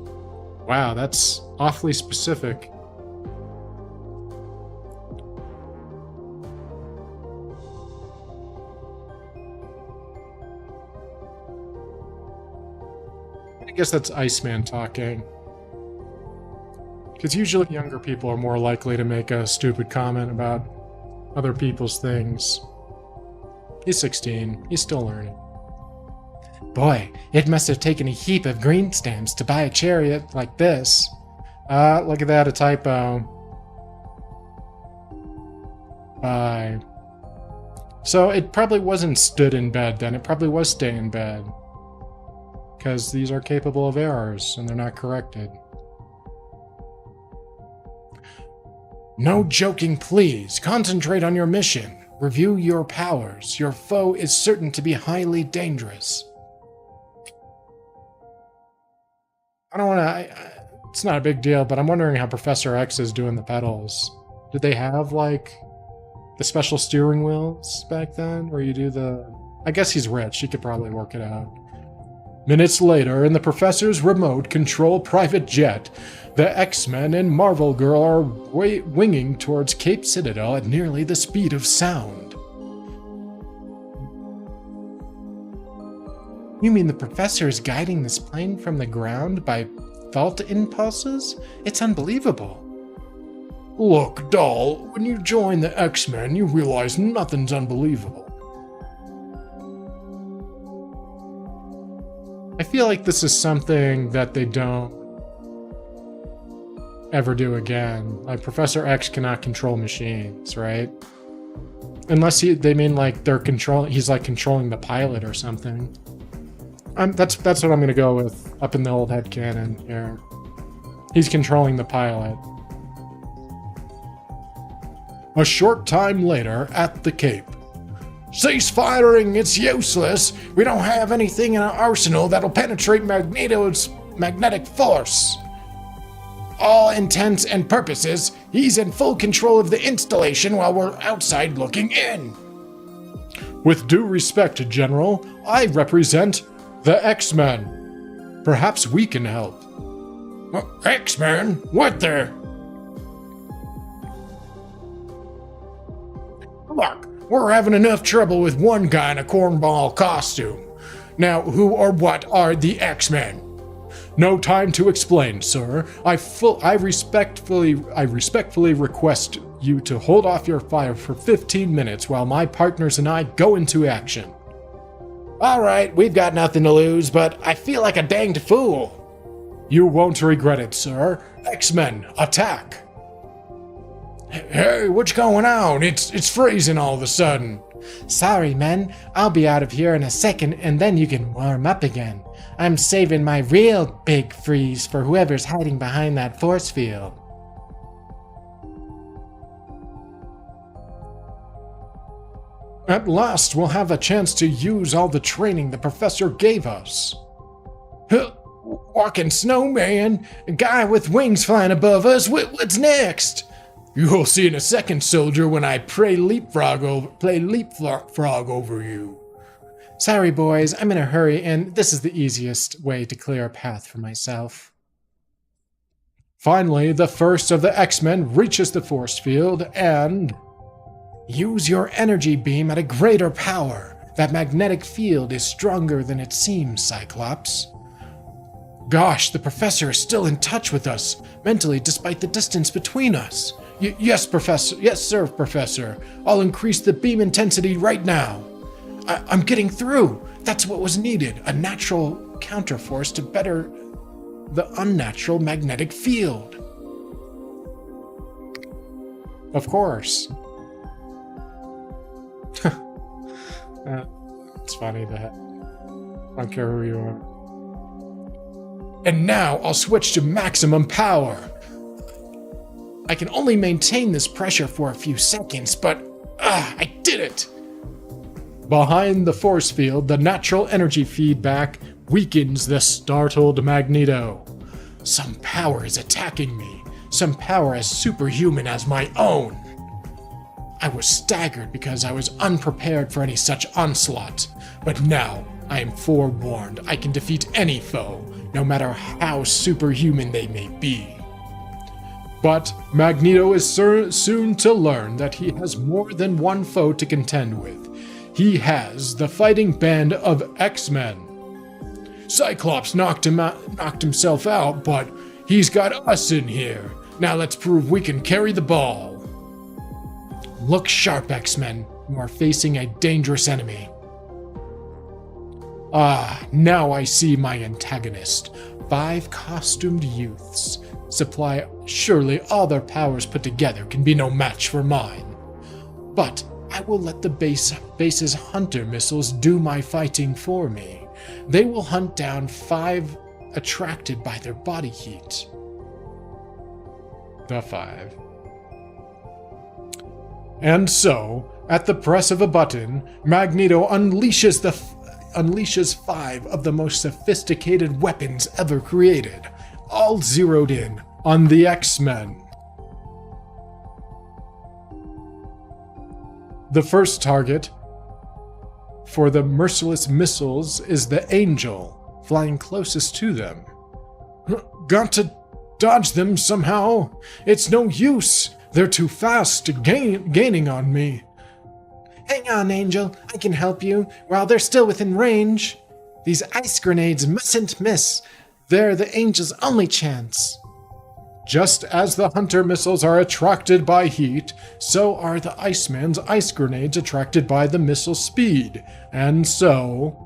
Wow, that's awfully specific. I guess that's Iceman talking. Because usually younger people are more likely to make a stupid comment about other people's things. He's 16. He's still learning. Boy, it must have taken a heap of green stamps to buy a chariot like this. Look at that, a typo. So it probably wasn't stood in bed then. It probably was stay in bed. Because these are capable of errors, and they're not corrected. No joking, please. Concentrate on your mission. Review your powers. Your foe is certain to be highly dangerous. I don't want to... It's not a big deal, but I'm wondering how Professor X is doing the pedals. Did they have, like, the special steering wheels back then? Where you do the... I guess he's rich. He could probably work it out. Minutes later, in the Professor's remote control private jet, the X-Men and Marvel Girl are winging towards Cape Citadel at nearly the speed of sound. You mean the Professor is guiding this plane from the ground by thought impulses? It's unbelievable. Look, doll, when you join the X-Men, you realize nothing's unbelievable. I feel like this is something that they don't ever do again. Like, Professor X cannot control machines, right? Unless they mean like he's like controlling the pilot or something. That's what I'm gonna go with up in the old headcanon here. He's controlling the pilot. A short time later, at the Cape. Cease firing, it's useless. We don't have anything in our arsenal that'll penetrate Magneto's magnetic force. All intents and purposes, he's in full control of the installation while we're outside looking in. With due respect, General, I represent the X-Men. Perhaps we can help. X-Men? What the? Look, we're having enough trouble with one guy in a cornball costume. Now, who or what are the X-Men? No time to explain, sir. I respectfully request you to hold off your fire for 15 minutes while my partners and I go into action. All right, we've got nothing to lose, but I feel like a danged fool. You won't regret it, sir. X-Men, attack! Hey, what's going on? It's freezing all of a sudden. Sorry, men. I'll be out of here in a second, and then you can warm up again. I'm saving my real big freeze for whoever's hiding behind that force field. At last, we'll have a chance to use all the training the professor gave us. Walking snowman, a guy with wings flying above us. What's next? You'll see in a second, soldier, when I play leapfrog over you. Sorry, boys, I'm in a hurry, and this is the easiest way to clear a path for myself. Finally, the first of the X-Men reaches the force field and... Use your energy beam at a greater power. That magnetic field is stronger than it seems, Cyclops. Gosh, the professor is still in touch with us, mentally, despite the distance between us. Yes, Professor. Yes, sir, Professor. I'll increase the beam intensity right now. I'm getting through. That's what was needed. A natural counterforce to better the unnatural magnetic field. Of course. It's funny that I don't care who you are. And now I'll switch to maximum power. I can only maintain this pressure for a few seconds, but I did it! Behind the force field, the natural energy feedback weakens the startled Magneto. Some power is attacking me. Some power as superhuman as my own. I was staggered because I was unprepared for any such onslaught. But now I am forewarned. I can defeat any foe, no matter how superhuman they may be. But Magneto is soon to learn that he has more than one foe to contend with. He has the fighting band of X-Men. Cyclops knocked himself out, but he's got us in here. Now let's prove we can carry the ball. Look sharp, X-Men. You are facing a dangerous enemy. Now I see my antagonist. 5 costumed youths. Supply surely all their powers put together can be no match for mine. But I will let the base's hunter missiles do my fighting for me. They will hunt down 5 attracted by their body heat. The 5. And so, at the press of a button, Magneto unleashes 5 of the most sophisticated weapons ever created, all zeroed in on the X-Men. The first target for the merciless missiles is the Angel, flying closest to them. Got to dodge them somehow. It's no use. They're too fast to gaining on me. Hang on, Angel. I can help you while they're still within range. These ice grenades mustn't miss. They're the Angel's only chance. Just as the hunter missiles are attracted by heat, so are the Iceman's ice grenades attracted by the missile speed. And so...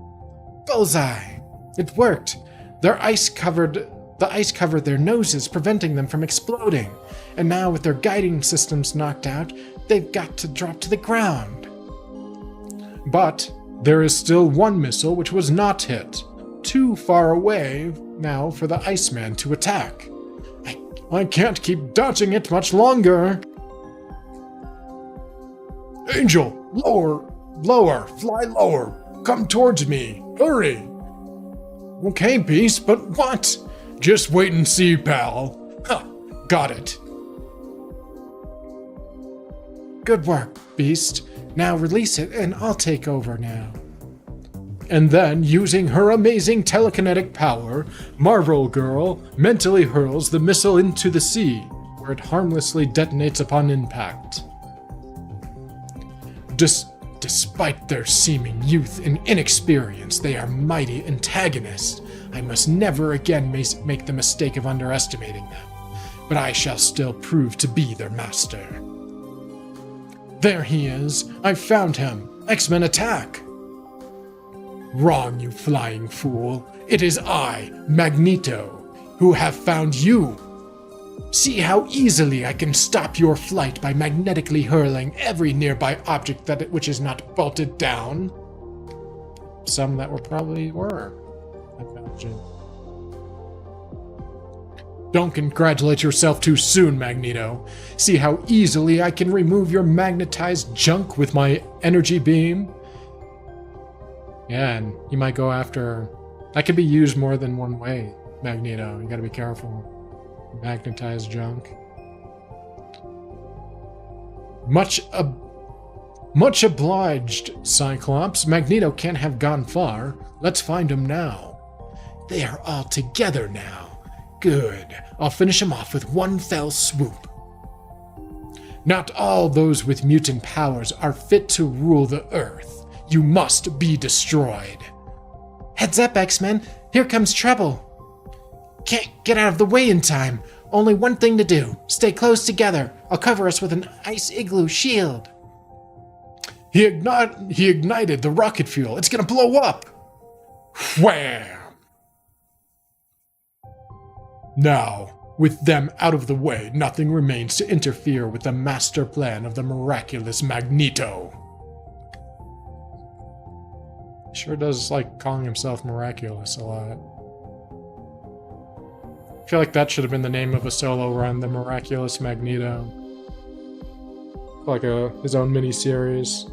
Bullseye! It worked. The ice covered their noses, preventing them from exploding. And now with their guiding systems knocked out, they've got to drop to the ground. But there is still one missile which was not hit. Too far away now for the Iceman to attack. I can't keep dodging it much longer. Angel, lower, fly lower. Come towards me, hurry. Okay, Beast, but what? Just wait and see, pal. Got it. Good work, Beast. Now release it and I'll take over now. And then, using her amazing telekinetic power, Marvel Girl mentally hurls the missile into the sea, where it harmlessly detonates upon impact. Despite their seeming youth and inexperience, they are mighty antagonists. I must never again make the mistake of underestimating them, but I shall still prove to be their master. There he is. I've found him. X-Men attack! Wrong, you flying fool. It is I, Magneto, who have found you. See how easily I can stop your flight by magnetically hurling every nearby object which is not bolted down. Some that probably were. I imagine. Don't congratulate yourself too soon, Magneto. See how easily I can remove your magnetized junk with my energy beam? Yeah, and you might go after... That could be used more than one way, Magneto. You gotta be careful. Magnetized junk. Much obliged, Cyclops. Magneto can't have gone far. Let's find him now. They are all together now. Good. I'll finish him off with one fell swoop. Not all those with mutant powers are fit to rule the Earth. You must be destroyed. Heads up, X-Men. Here comes trouble. Can't get out of the way in time. Only one thing to do. Stay close together. I'll cover us with an ice igloo shield. He ignited the rocket fuel. It's gonna blow up. Wham! Now, with them out of the way, nothing remains to interfere with the master plan of the miraculous Magneto. Sure does like calling himself miraculous a lot. I feel like that should have been the name of a solo run, The Miraculous Magneto. Like his own mini-series.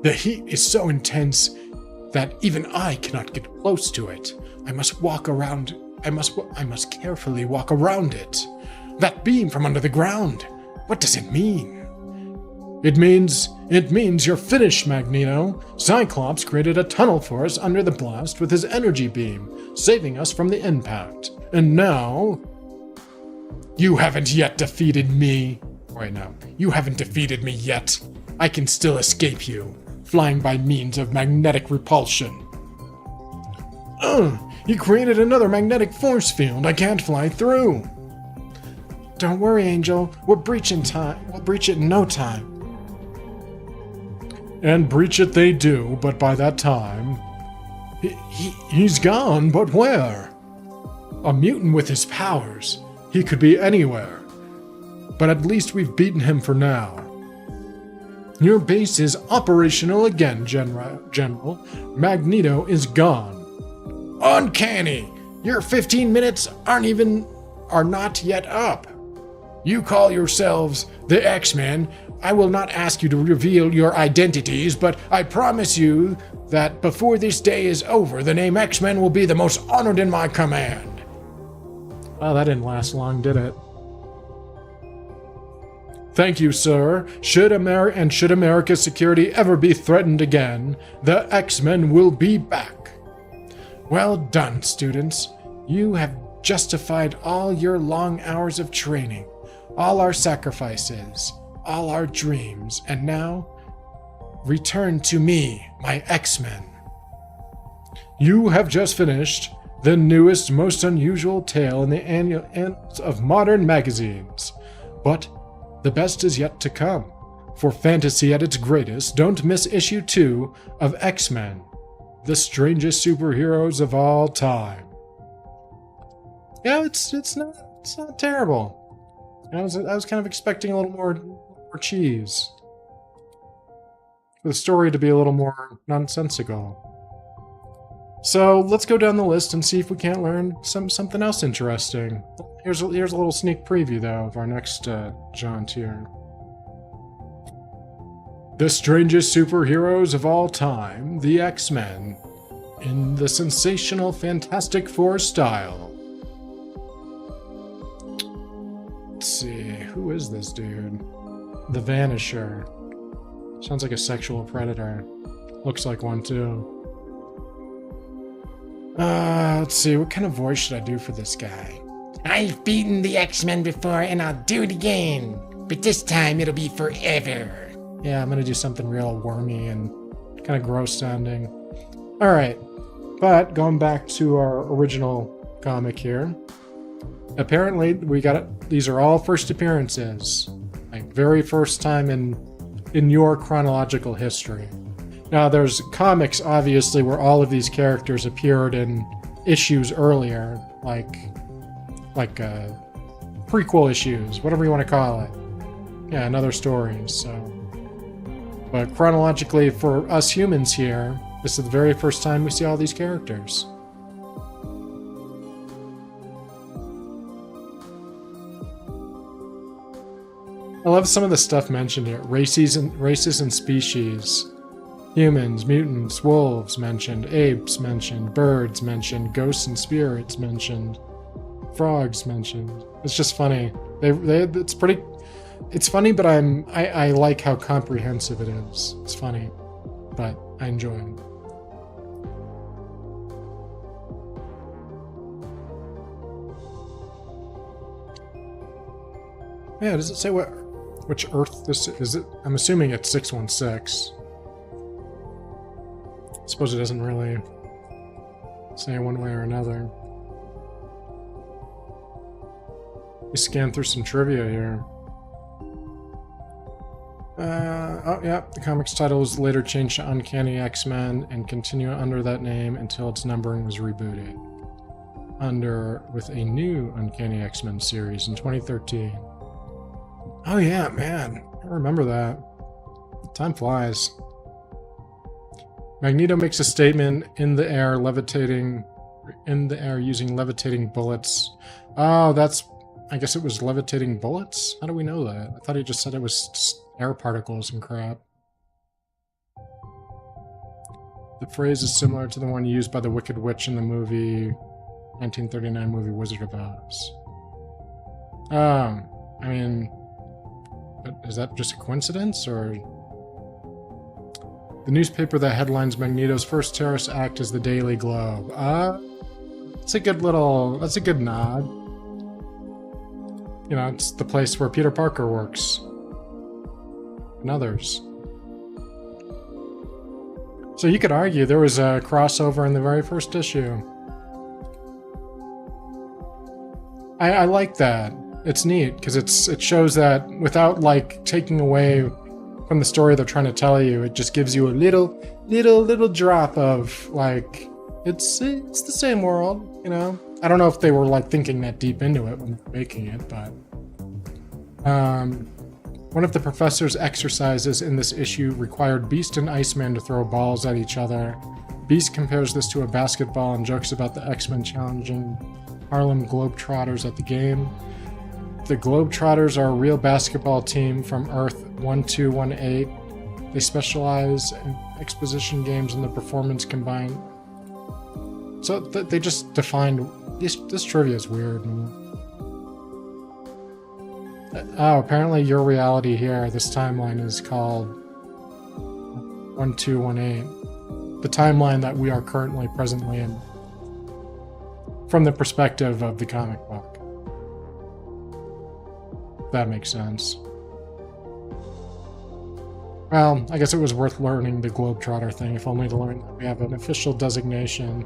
The heat is so intense that even I cannot get close to it. I must carefully walk around it. That beam from under the ground, what does it mean? It means you're finished, Magneto. Cyclops created a tunnel for us under the blast with his energy beam, saving us from the impact. And now... You haven't yet defeated me. Wait, no. You haven't defeated me yet. I can still escape you, flying by means of magnetic repulsion. He created another magnetic force field I can't fly through. Don't worry, Angel. We'll breach in no time. And breach it they do, but by that time... He's gone, but where? A mutant with his powers. He could be anywhere. But at least we've beaten him for now. Your base is operational again, General. Magneto is gone. Uncanny! Your 15 minutes are not yet up. You call yourselves the X-Men. I will not ask you to reveal your identities, but I promise you that before this day is over, the name X-Men will be the most honored in my command. Well, that didn't last long, did it? Thank you, sir. Should America's security ever be threatened again, the X-Men will be back. Well done, students. You have justified all your long hours of training, all our sacrifices, all our dreams, and now, return to me, my X-Men. You have just finished the newest, most unusual tale in the annals of modern magazines. But the best is yet to come. For fantasy at its greatest, don't miss issue 2 of X-Men, the strangest superheroes of all time. Yeah, it's not terrible. I was kind of expecting a little more cheese. For the story to be a little more nonsensical. So let's go down the list and see if we can't learn something else interesting. Here's a little sneak preview, though, of our next jaunt here. The strangest superheroes of all time, the X-Men, in the sensational Fantastic Four style. Let's see, who is this dude? The Vanisher. Sounds like a sexual predator. Looks like one, too. Let's see, what kind of voice should I do for this guy? I've beaten the X-Men before, and I'll do it again. But this time, it'll be forever. Yeah, I'm gonna do something real wormy and kind of gross sounding. Alright, but going back to our original comic here. Apparently, these are all first appearances. Like, very first time in your chronological history. Now, there's comics, obviously, where all of these characters appeared in issues earlier, like prequel issues, whatever you want to call it. Yeah, and other stories, so. But chronologically, for us humans here, this is the very first time we see all these characters. I love some of the stuff mentioned here. Races and species. Humans, mutants, wolves mentioned, apes mentioned, birds mentioned, ghosts and spirits mentioned. frogs mentioned. It's just funny. It's pretty. It's funny, but I like how comprehensive it is. It's funny, but I enjoy it. Yeah, does it say which Earth this is? It? I'm assuming it's 616. I suppose it doesn't really say one way or another. We scan through some trivia here. Oh yeah, the comic's title was later changed to Uncanny X-Men and continued under that name until its numbering was rebooted. With a new Uncanny X-Men series in 2013. Oh yeah, man. I remember that. Time flies. Magneto makes a statement in the air using levitating bullets. Oh, I guess it was levitating bullets? How do we know that? I thought he just said it was just air particles and crap. The phrase is similar to the one used by the Wicked Witch in the 1939 movie Wizard of Oz. I mean, is that just a coincidence, or... The newspaper that headlines Magneto's first terrorist act is the Daily Globe. That's a good nod. You know, it's the place where Peter Parker works. And others. So you could argue there was a crossover in the very first issue. I like that. It's neat, because it shows that without, like, taking away from the story they're trying to tell you, it just gives you a little drop of, like, it's the same world, you know? I don't know if they were, like, thinking that deep into it when making it, but... one of the professor's exercises in this issue required Beast and Iceman to throw balls at each other. Beast compares this to a basketball and jokes about the X-Men challenging Harlem Globetrotters at the game. The Globetrotters are a real basketball team from Earth 1218. They specialize in exposition games and the performance combined. So they just defined... This trivia is weird. Oh, apparently your reality here, this timeline is called 1218. The timeline that we are presently in. From the perspective of the comic book. That makes sense. Well, I guess it was worth learning the Globetrotter thing, if only to learn that we have an official designation.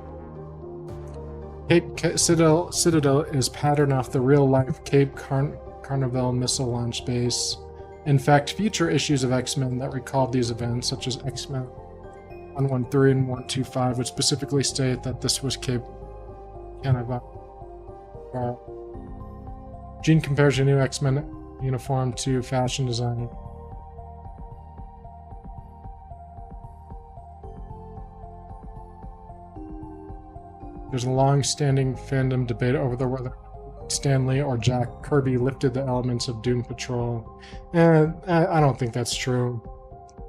Cape Citadel is patterned off the real-life Cape Carnival missile launch base. In fact, future issues of X-Men that recalled these events, such as X-Men 113 and 125, would specifically state that this was Cape Canaveral. Jean compares a new X-Men uniform to fashion design. There's a long-standing fandom debate over whether Stan Lee or Jack Kirby lifted the elements of Doom Patrol. I don't think that's true.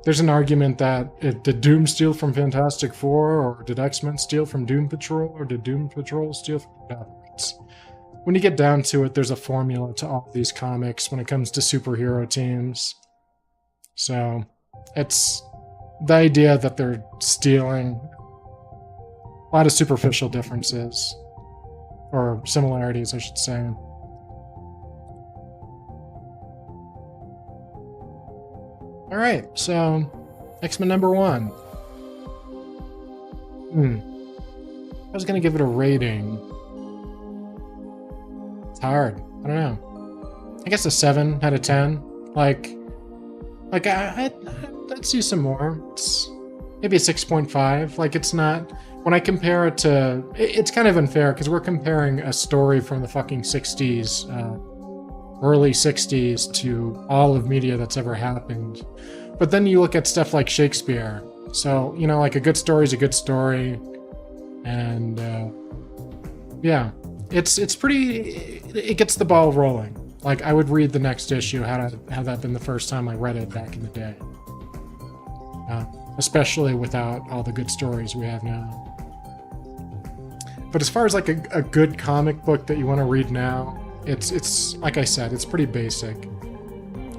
There's an argument that did Doom steal from Fantastic Four, or did X-Men steal from Doom Patrol, or did Doom Patrol steal from Batman? When you get down to it, there's a formula to all these comics when it comes to superhero teams. So, it's the idea that they're stealing. A lot of superficial differences. Or similarities, I should say. Alright, so X-Men number 1. I was gonna give it a rating. It's hard. I don't know. I guess a 7 out of 10. Like I'd see some more. It's maybe a 6.5. Like, it's not... When I compare it to... It's kind of unfair, because we're comparing a story from the fucking 60s, early 60s, to all of media that's ever happened. But then you look at stuff like Shakespeare. So, you know, like, a good story is a good story. And, yeah. It's pretty... It gets the ball rolling. Like, I would read the next issue had that been the first time I read it back in the day. Especially without all the good stories we have now. But as far as like a good comic book that you want to read now, it's like I said, it's pretty basic.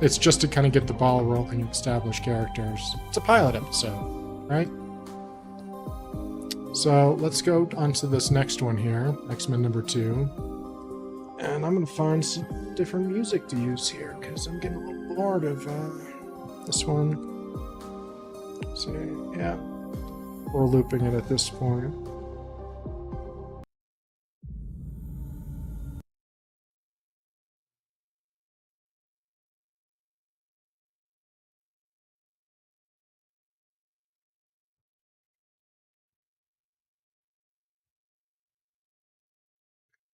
It's just to kind of get the ball rolling and establish characters. It's a pilot episode, right? So let's go on to this next one here, X-Men number 2. And I'm going to find some different music to use here, because I'm getting a little bored of this one. So, yeah. We're looping it at this point.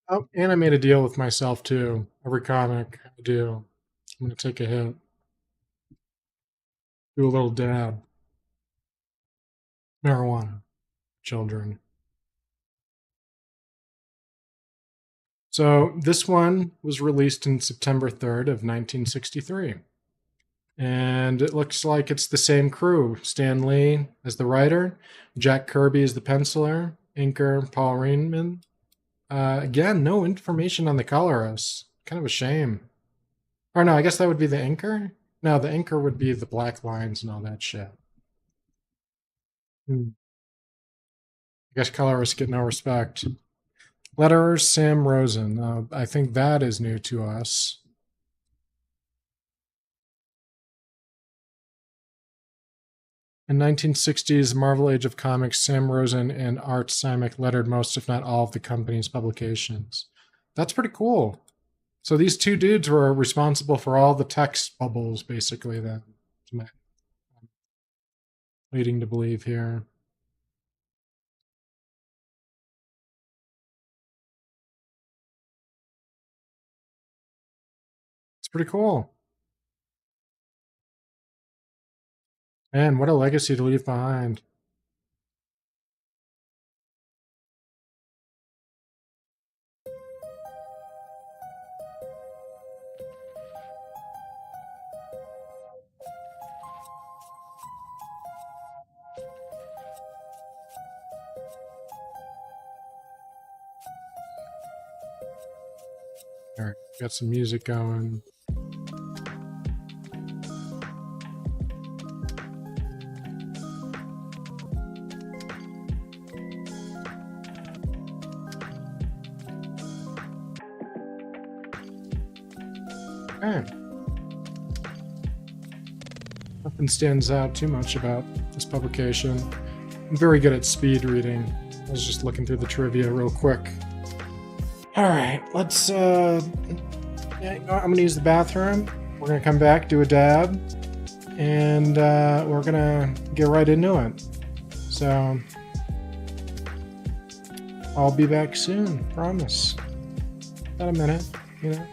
Oh, and I made a deal with myself too. Every comic I do, I'm going to take a hit. Do a little dab. Marijuana. Children. So this one was released in September 3rd of 1963. And it looks like it's the same crew. Stan Lee as the writer, Jack Kirby as the penciler, inker Paul Reinman. Again, no information on the colorist. Kind of a shame. Or no, I guess that would be the inker? No, the inker would be the black lines and all that shit. I guess colorists get no respect. Letterer Sam Rosen. I think that is new to us. In 1960s Marvel Age of Comics, Sam Rosen and Art Simek lettered most, if not all, of the company's publications. That's pretty cool. So these two dudes were responsible for all the text bubbles, basically, then. I'm leading to believe here. It's pretty cool. Man, what a legacy to leave behind. All right, got some music going. Okay. Nothing stands out too much about this publication. I'm very good at speed reading. I was just looking through the trivia real quick. All right, let's. Yeah, you know what? I'm gonna use the bathroom. We're gonna come back, do a dab, and we're gonna get right into it. So I'll be back soon. Promise. About a minute, you know.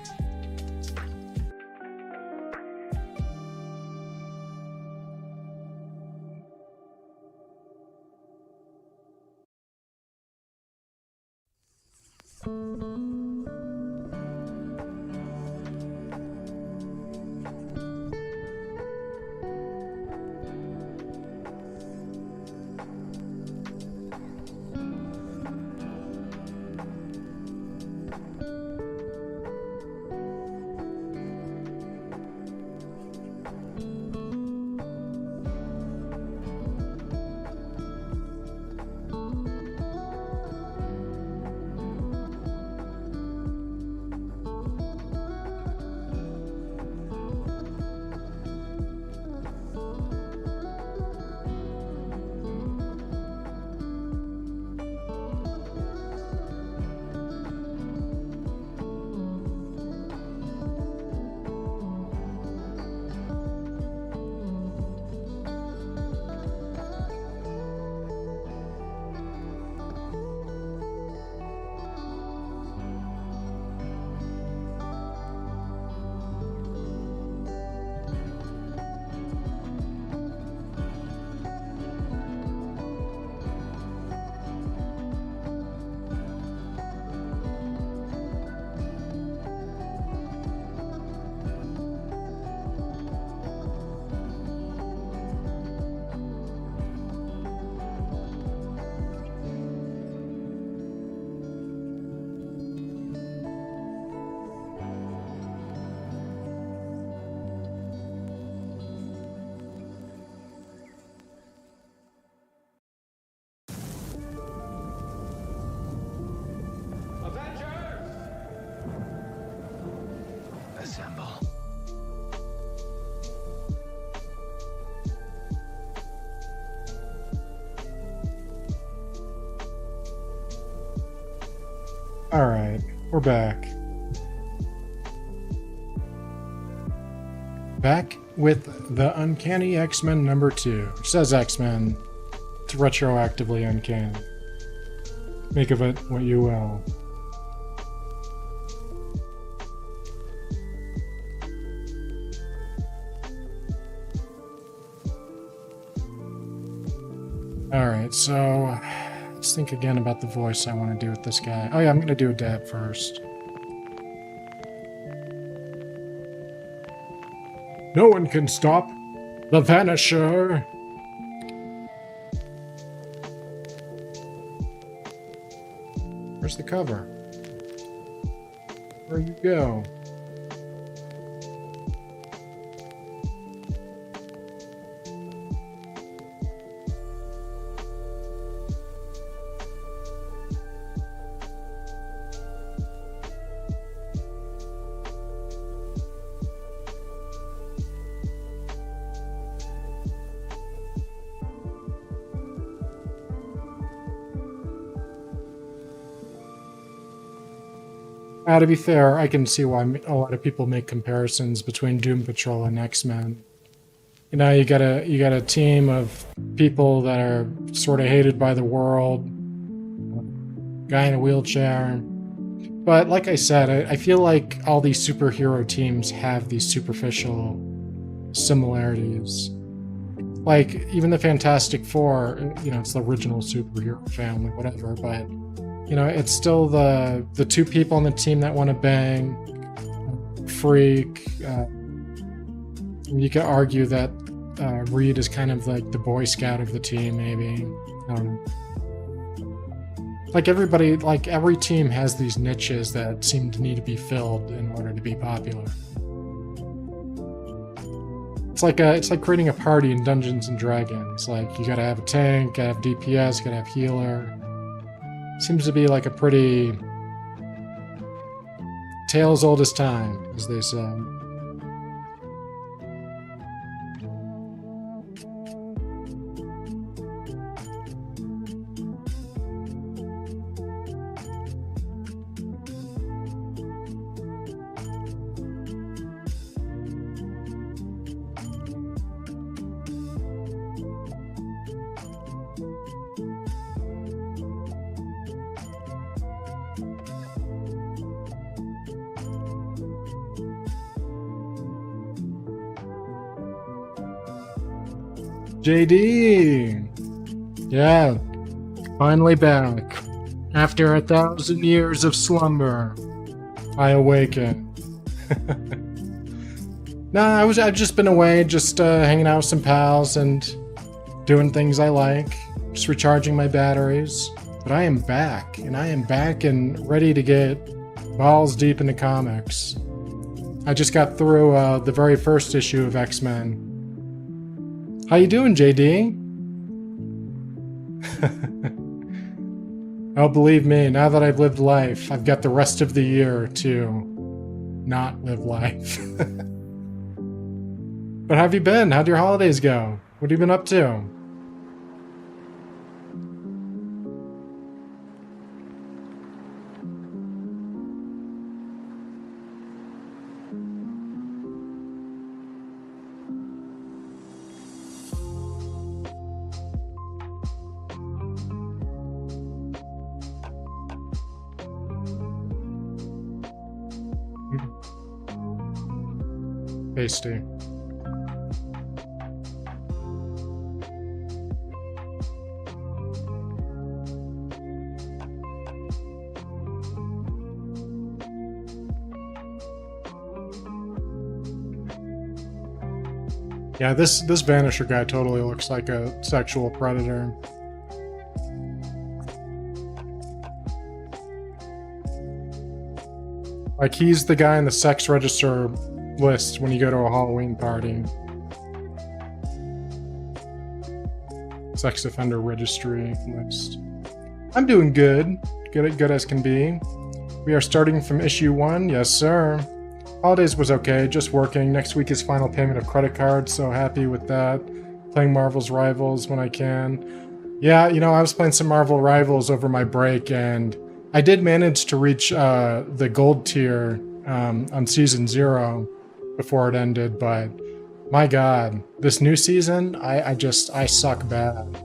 Alright, we're back. Back with the Uncanny X-Men number 2. It says X-Men. It's retroactively uncanny. Make of it what you will. Alright, so let's think again about the voice I want to do with this guy. Oh yeah, I'm going to do a dab first. No one can stop the Vanisher! Where's the cover? Where you go? To be fair, I can see why a lot of people make comparisons between Doom Patrol and X-Men. You know, you got a team of people that are sort of hated by the world, guy in a wheelchair. But like I said, I feel like all these superhero teams have these superficial similarities. Like, even the Fantastic Four, you know, it's the original superhero family, whatever, but you know, it's still the two people on the team that want to bang, freak. You could argue that Reed is kind of like the Boy Scout of the team, maybe. I don't know. Like everybody, like every team has these niches that seem to need to be filled in order to be popular. It's like creating a party in Dungeons and Dragons. Like you gotta have a tank, gotta have DPS, gotta have healer. Seems to be like a pretty tale as old as time, as they say. JD! Yeah, finally back. After 1,000 years of slumber, I awaken. Nah, I've just been away, just hanging out with some pals and doing things I like, just recharging my batteries. But I am back, and ready to get balls deep into comics. I just got through the very first issue of X-Men. How you doing, JD? Oh, believe me, now that I've lived life, I've got the rest of the year to not live life. But how have you been? How'd your holidays go? What have you been up to? Tasty. Yeah, this Vanisher guy totally looks like a sexual predator. Like he's the guy in the sex register list when you go to a Halloween party. Sex offender registry list. I'm doing good. Good as can be. We are starting from issue 1, yes sir. Holidays was okay, just working. Next week is final payment of credit cards, so happy with that. Playing Marvel's Rivals when I can. Yeah, you know, I was playing some Marvel Rivals over my break, and I did manage to reach the gold tier on season 0 before it ended, but my god, this new season, I suck bad.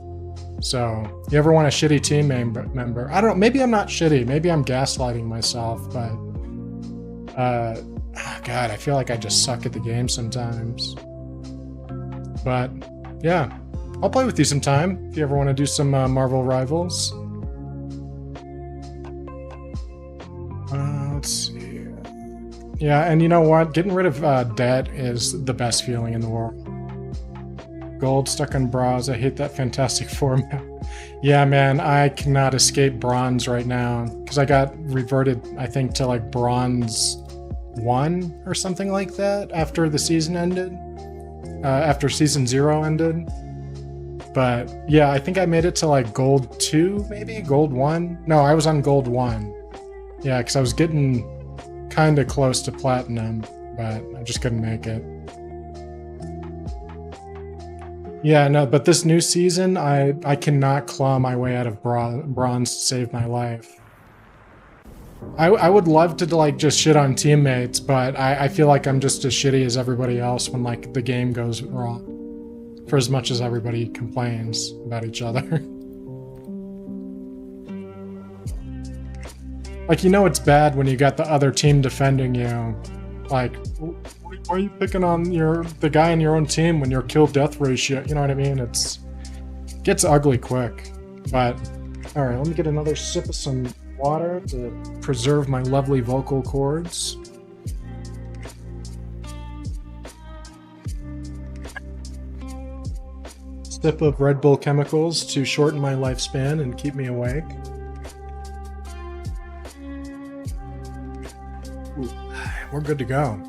So, you ever want a shitty team member? I don't know, maybe I'm not shitty, maybe I'm gaslighting myself, but god, I feel like I just suck at the game sometimes. But, yeah, I'll play with you sometime if you ever want to do some Marvel Rivals. Let's see. Yeah, and you know what? Getting rid of debt is the best feeling in the world. Gold stuck on bras. I hate that Fantastic Four map. Yeah, man, I cannot escape bronze right now because I got reverted, I think, to like bronze 1 or something like that after the season ended. After season 0 ended. But yeah, I think I made it to like gold 2, maybe? Gold 1? No, I was on gold 1. Yeah, because I was getting kind of close to platinum, but I just couldn't make it. Yeah, no, but this new season, I cannot claw my way out of bronze to save my life. I would love to like just shit on teammates, but I feel like I'm just as shitty as everybody else when like the game goes wrong. For as much as everybody complains about each other. Like, you know it's bad when you got the other team defending you. Like, why are you picking on the guy in your own team when your kill-death ratio, you know what I mean? It gets ugly quick. But, alright, let me get another sip of some water to preserve my lovely vocal cords. Sip of Red Bull chemicals to shorten my lifespan and keep me awake. We're good to go.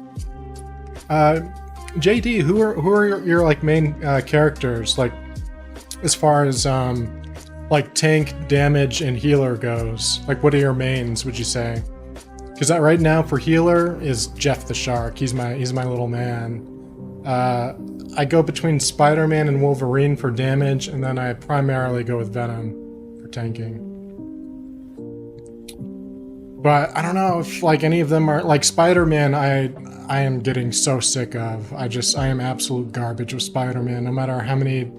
JD, who are your like main characters, like as far as like tank, damage, and healer goes? Like, what are your mains, would you say? Because right now for healer is Jeff the Shark. He's my little man. I go between Spider-Man and Wolverine for damage, and then I primarily go with Venom for tanking. But I don't know if like any of them are like Spider-Man. I am getting so sick of. I am absolute garbage with Spider-Man, no matter how many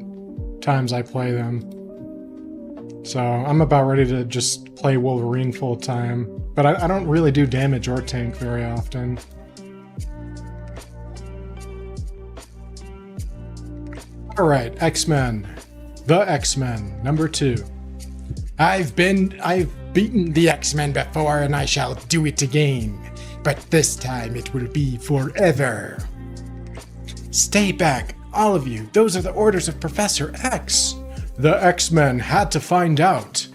times I play them. So I'm about ready to just play Wolverine full time. But I don't really do damage or tank very often. Alright, X-Men. The X-Men, number 2. I've beaten the X-Men before, and I shall do it again. But this time it will be forever. Stay back, all of you. Those are the orders of Professor X. The X-Men had to find out.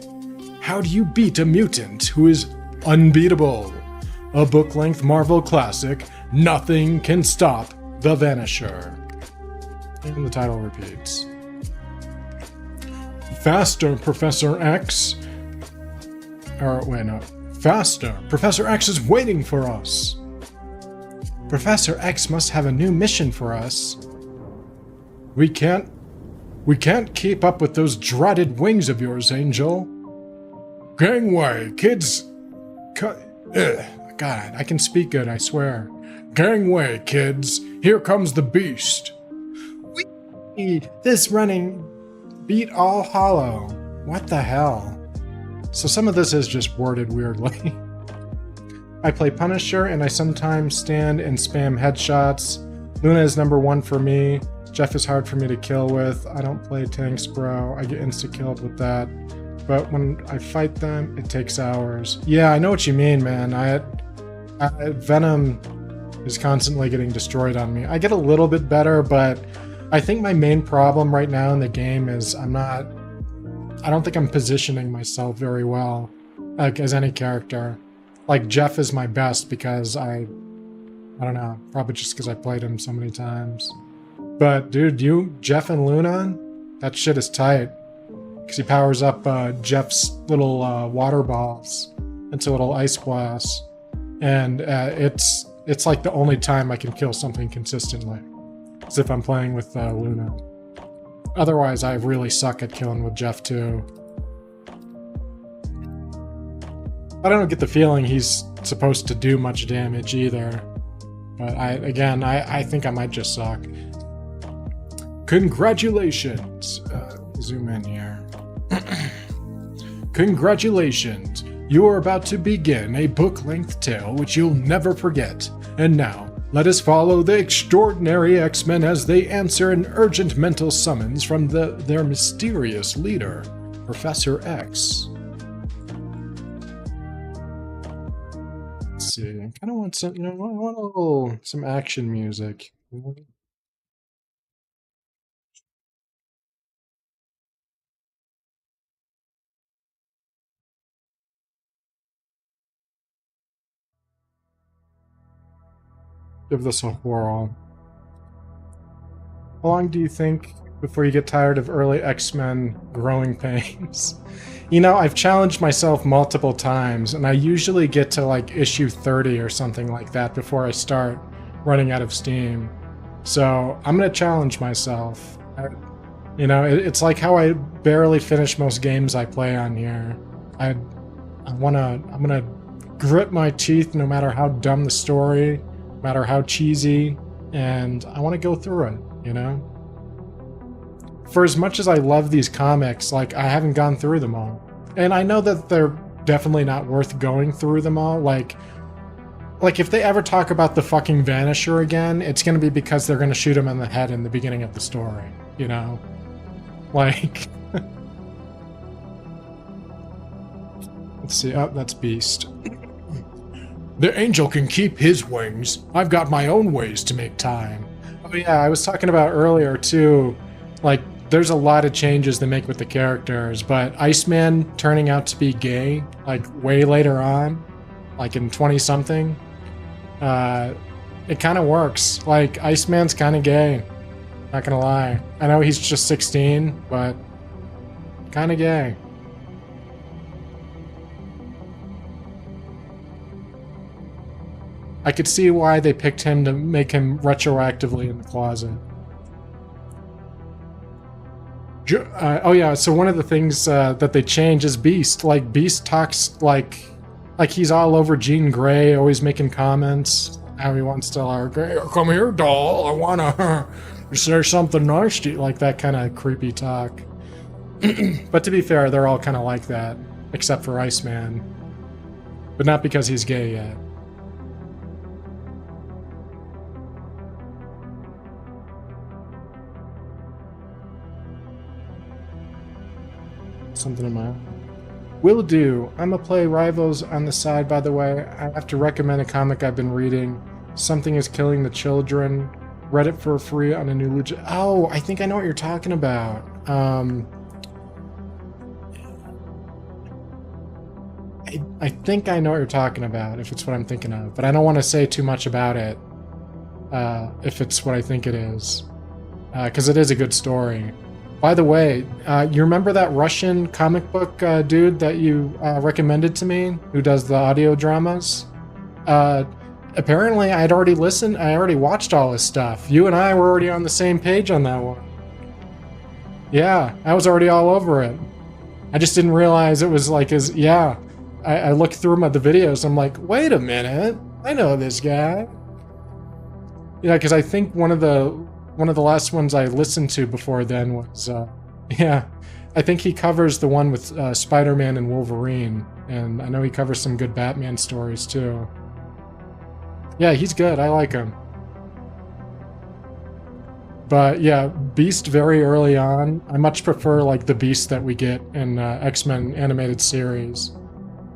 How do you beat a mutant who is unbeatable? A book-length Marvel classic, Nothing Can Stop the Vanisher. And the title repeats. Faster, Professor X. Or, wait, no. Faster! Professor X is waiting for us! Professor X must have a new mission for us. We can't keep up with those dreaded wings of yours, Angel. Gangway, kids! God, I can speak good, I swear. Gangway, kids! Here comes the beast! This running beat all hollow. What the hell? So some of this is just worded weirdly. I play Punisher, and I sometimes stand and spam headshots. Luna is number 1 for me. Jeff is hard for me to kill with. I don't play tanks, bro. I get insta-killed with that. But when I fight them, it takes hours. Yeah, I know what you mean, man. Venom is constantly getting destroyed on me. I get a little bit better, but I think my main problem right now in the game is I don't think I'm positioning myself very well, like, as any character. Like, Jeff is my best because I don't know, probably just because I played him so many times. But, dude, Jeff and Luna, that shit is tight. Because he powers up Jeff's little water balls into little ice blasts. And it's like the only time I can kill something consistently. As if I'm playing with Luna. Otherwise, I really suck at killing with Jeff too. I don't get the feeling he's supposed to do much damage either. But I think I might just suck. Congratulations. Zoom in here. Congratulations. You are about to begin a book-length tale which you'll never forget. And now, let us follow the extraordinary X-Men as they answer an urgent mental summons from their mysterious leader, Professor X. Let's see. I kind of want some, I want a little some action music. Give this a whirl. How long do you think before you get tired of early X-Men growing pains? I've challenged myself multiple times, and I usually get to like issue 30 or something like that before I start running out of steam. So I'm gonna challenge myself. It's like how I barely finish most games I play on here. I'm gonna grit my teeth no matter how dumb the story, no matter how cheesy, and I want to go through it, For as much as I love these comics, like, I haven't gone through them all. And I know that they're definitely not worth going through them all. Like if they ever talk about the fucking Vanisher again, it's gonna be because they're gonna shoot him in the head in the beginning of the story, Like... Let's see, oh, that's Beast. The angel can keep his wings. I've got my own ways to make time. Oh yeah, I was talking about earlier too, like, there's a lot of changes they make with the characters, but Iceman turning out to be gay, like, way later on, like in 20-something, it kind of works. Like, Iceman's kind of gay, not gonna lie. I know he's just 16, but kind of gay. I could see why they picked him to make him retroactively in the closet. Oh yeah, so one of the things that they change is Beast. Like, Beast talks like he's all over Jean Grey, always making comments, how he wants to, like, hey, come here, doll, I wanna say something nice to you, like that kind of creepy talk. But to be fair, they're all kind of like that, except for Iceman. But not because he's gay yet. Something in my eye. Will do. I'ma play Rivals on the side, by the way. I have to recommend a comic I've been reading. Something is Killing the Children. Read it for free on a new legit. Oh, I think I know what you're talking about. I think I know what you're talking about, if it's what I'm thinking of. But I don't want to say too much about it, if it's what I think it is. Because it is a good story. By the way, you remember that Russian comic book dude that you recommended to me, who does the audio dramas? Apparently, I already watched all his stuff. You and I were already on the same page on that one. Yeah, I was already all over it. I just didn't realize it was like his... Yeah, I looked through the videos, I'm like, wait a minute, I know this guy. Yeah, because I think one of the last ones I listened to before then was, yeah, I think he covers the one with Spider-Man and Wolverine, and I know he covers some good Batman stories too. Yeah, he's good, I like him. But yeah, Beast very early on, I much prefer like the Beast that we get in X-Men animated series.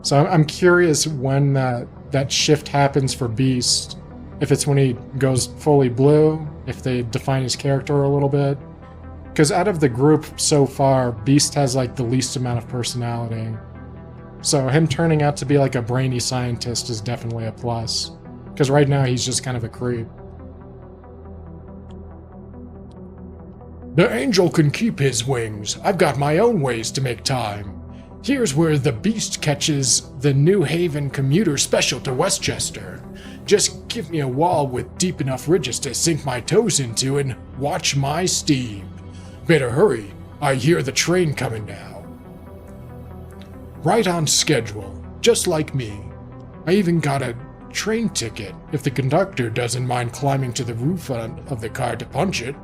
So I'm curious when that shift happens for Beast. If it's when he goes fully blue, if they define his character a little bit. Because out of the group so far, Beast has like the least amount of personality. So him turning out to be like a brainy scientist is definitely a plus. Because right now he's just kind of a creep. The angel can keep his wings. I've got my own ways to make time. Here's where the Beast catches the New Haven commuter special to Westchester. Just give me a wall with deep enough ridges to sink my toes into and watch my steam. Better hurry, I hear the train coming now. Right on schedule. just like me. I even got a train ticket if the conductor doesn't mind climbing to the roof of the car to punch it.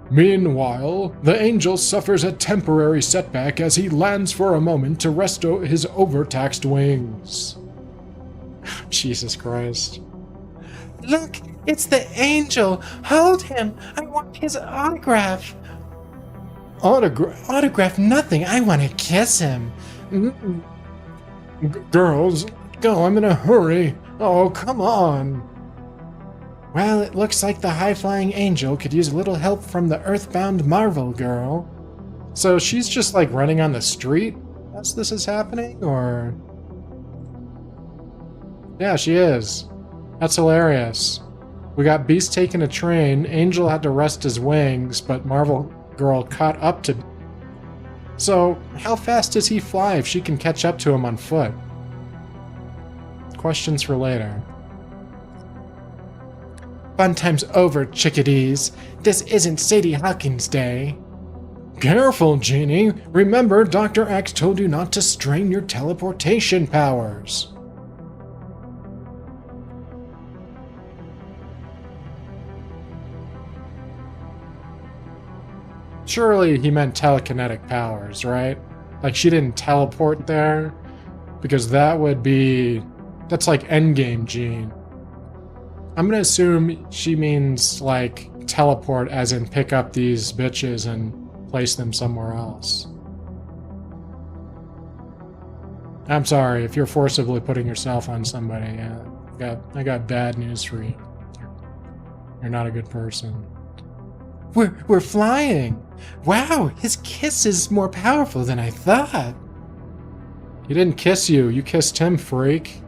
Meanwhile, the angel suffers a temporary setback as he lands for a moment to rest his overtaxed wings. Jesus Christ. Look, it's the angel. Hold him. I want his autograph. Autograph nothing. I want to kiss him. Girls, go, I'm in a hurry. Oh, come on. Well, it looks like the high-flying angel could use a little help from the earthbound Marvel girl. So she's just like running on the street as this is happening, or? Yeah, she is. That's hilarious. We got Beast taking a train, Angel had to rest his wings, but Marvel girl caught up to... So, how fast does he fly if she can catch up to him on foot? Questions for later. Fun time's over, chickadees. This isn't Sadie Hawkins Day. Careful, Genie. Remember, Dr. X told you not to strain your teleportation powers. Surely he meant telekinetic powers, right? Like she didn't teleport there, because that would be... That's like Endgame Jean. I'm gonna assume she means like teleport as in pick up these bitches and place them somewhere else. I'm sorry if you're forcibly putting yourself on somebody. Yeah, I got bad news for you. You're not a good person. We're flying. Wow, his kiss is more powerful than I thought. He didn't kiss you. You kissed him, freak.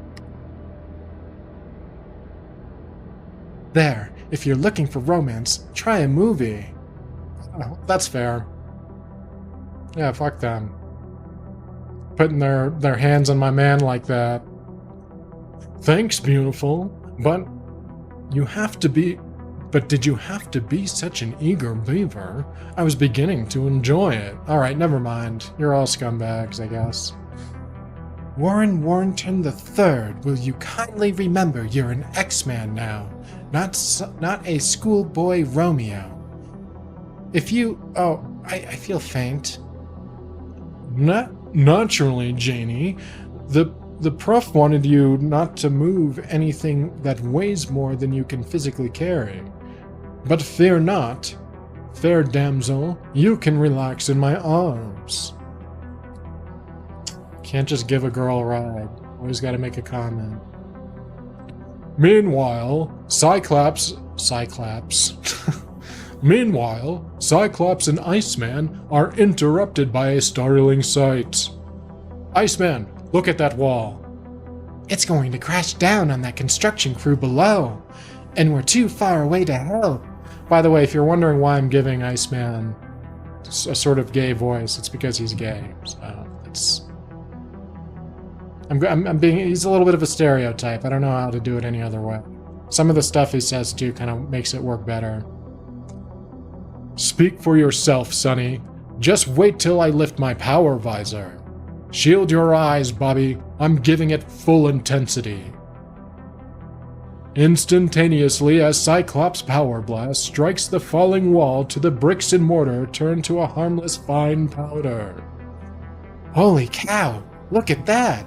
There, if you're looking for romance, try a movie. Oh, that's fair. Yeah, fuck them. Putting their hands on my man like that. Thanks, beautiful. But did you have to be such an eager beaver? I was beginning to enjoy it. Alright, never mind. You're all scumbags, I guess. Warren Warrington III, will you kindly remember you're an X-Man now, not a schoolboy Romeo. If you... Oh, I feel faint. Naturally, Janie. The prof wanted you not to move anything that weighs more than you can physically carry. But fear not, fair damsel, you can relax in my arms. Can't just give a girl a ride. Always gotta make a comment. Meanwhile, Cyclops and Iceman are interrupted by a startling sight. Iceman, look at that wall. It's going to crash down on that construction crew below, and we're too far away to help. By the way, if you're wondering why I'm giving Iceman a sort of gay voice, it's because he's gay. So it's... he's a little bit of a stereotype. I don't know how to do it any other way. Some of the stuff he says too kind of makes it work better. Speak for yourself, Sonny. Just wait till I lift my power visor. Shield your eyes, Bobby. I'm giving it full intensity. Instantaneously, as Cyclops' power blast strikes the falling wall to the bricks and mortar turn to a harmless fine powder. Holy cow, look at that!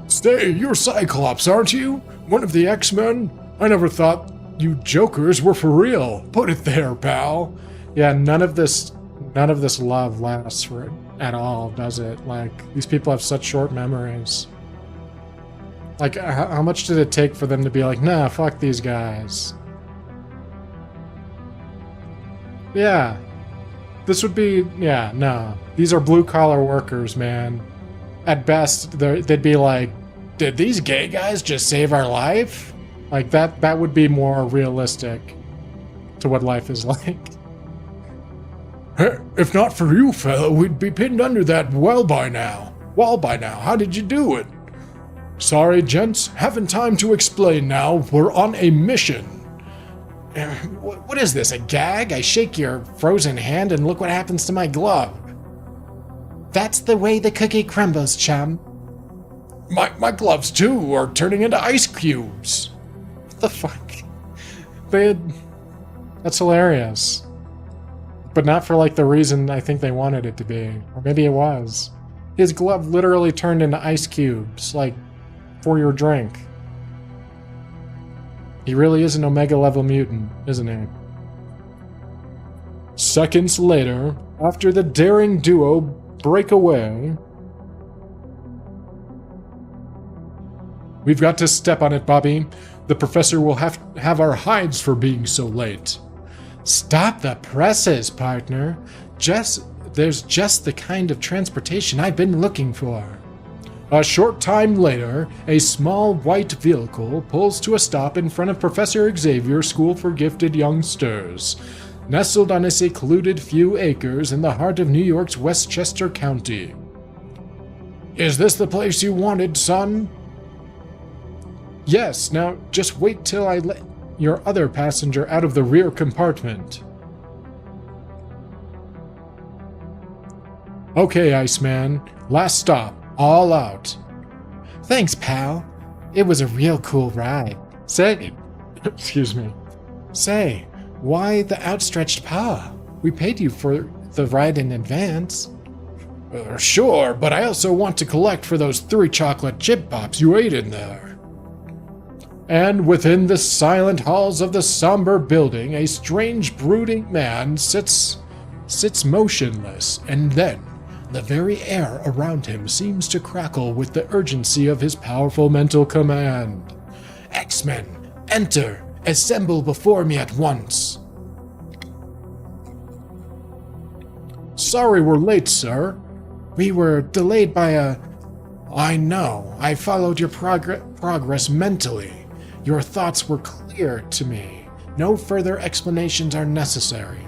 Stay, you're Cyclops, aren't you? One of the X-Men? I never thought you jokers were for real. Put it there, pal. Yeah, none of this love lasts for it at all, does it? Like, these people have such short memories. Like, how much did it take for them to be like, nah, fuck these guys? Yeah. This would be, yeah, no. These are blue-collar workers, man. At best, they'd be like, did these gay guys just save our life? Like, that would be more realistic to what life is like. Hey, if not for you, fella, we'd be pinned under that wall by now. How did you do it? Sorry, gents, haven't time to explain now. We're on a mission. What is this, a gag? I shake your frozen hand and look what happens to my glove. That's the way the cookie crumbles, chum. My gloves, too, are turning into ice cubes. What the fuck? That's hilarious. But not for, like, the reason I think they wanted it to be. Or maybe it was. His glove literally turned into ice cubes, like, for your drink. He really is an Omega-level mutant, isn't he? Seconds later, after the daring duo break away... We've got to step on it, Bobby. The professor will have our hides for being so late. Stop the presses, partner. There's just the kind of transportation I've been looking for. A short time later, a small white vehicle pulls to a stop in front of Professor Xavier's School for Gifted Youngsters, nestled on a secluded few acres in the heart of New York's Westchester County. Is this the place you wanted, son? Yes, now just wait till I let your other passenger out of the rear compartment. Okay, Iceman, last stop, all out. Thanks, pal. It was a real cool ride. Excuse me. Say, why the outstretched paw? We paid you for the ride in advance. Sure, but I also want to collect for those 3 chocolate chip pops you ate in there. And within the silent halls of the somber building, a strange, brooding man sits motionless, and then the very air around him seems to crackle with the urgency of his powerful mental command. X-Men, enter! Assemble before me at once! Sorry we're late, sir. We were delayed by a... I know, I followed your progress mentally. Your thoughts were clear to me. No further explanations are necessary.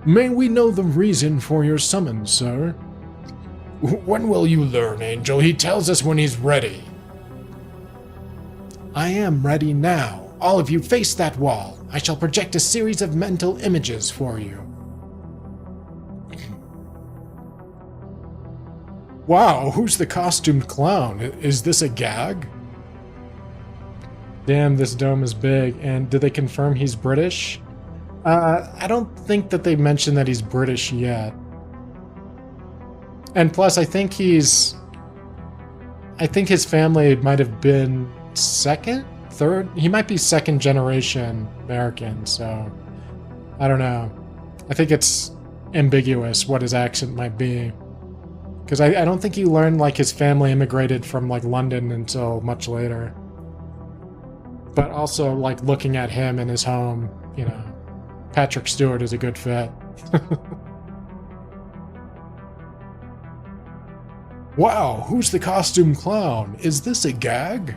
May we know the reason for your summons, sir? When will you learn, Angel? He tells us when he's ready. I am ready now. All of you face that wall. I shall project a series of mental images for you. Wow, who's the costumed clown? Is this a gag? Damn, this dome is big. And did they confirm he's British? I don't think that they mentioned that he's British yet. And plus, I think his family might have been third? He might be second generation American, so I don't know. I think it's ambiguous what his accent might be. Because I don't think you learned, like, his family immigrated from, like, London until much later. But also, like, looking at him in his home, you know, Patrick Stewart is a good fit. Wow, who's the costume clown? Is this a gag?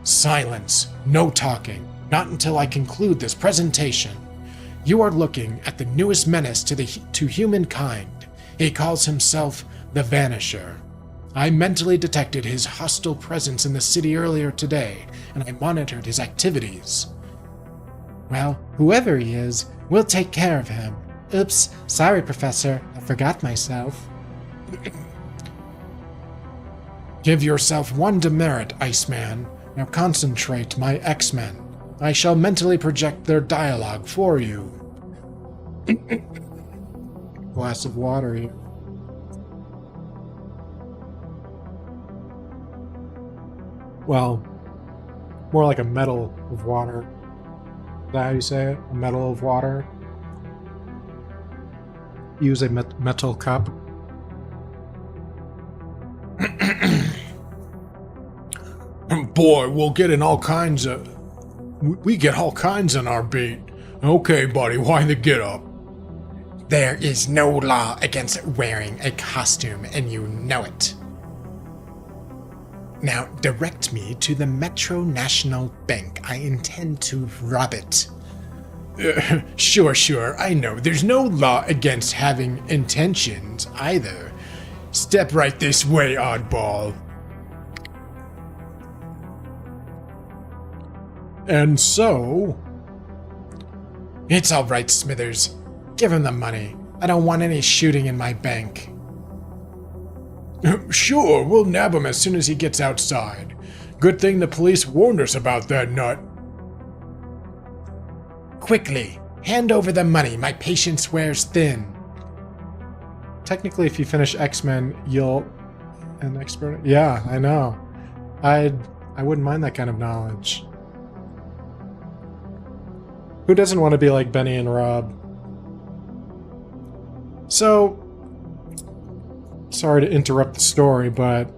Silence. No talking. Not until I conclude this presentation. You are looking at the newest menace to humankind. He calls himself the Vanisher. I mentally detected his hostile presence in the city earlier today, and I monitored his activities. Well, whoever he is, we'll take care of him. Oops, sorry, Professor. I forgot myself. Give yourself 1 demerit, Iceman. Now concentrate, my X-Men. I shall mentally project their dialogue for you. Glass of water here. Well, more like a medal of water. Is that how you say it? A medal of water? Use a metal cup. Boy, we'll get in all kinds of... We get all kinds in our beat. Okay, buddy, why the get up? There is no law against wearing a costume, and you know it. Now, direct me to the Metro National Bank. I intend to rob it. Sure, I know. There's no law against having intentions, either. Step right this way, oddball. And so, It's all right, Smithers. Give him the money. I don't want any shooting in my bank. Sure, we'll nab him as soon as he gets outside. Good thing the police warned us about that nut. Quickly, hand over the money. My patience wears thin. Technically, if you finish X-Men, you'll... An expert? Yeah, I know. I wouldn't mind that kind of knowledge. Who doesn't want to be like Benny and Rob? So, sorry to interrupt the story, but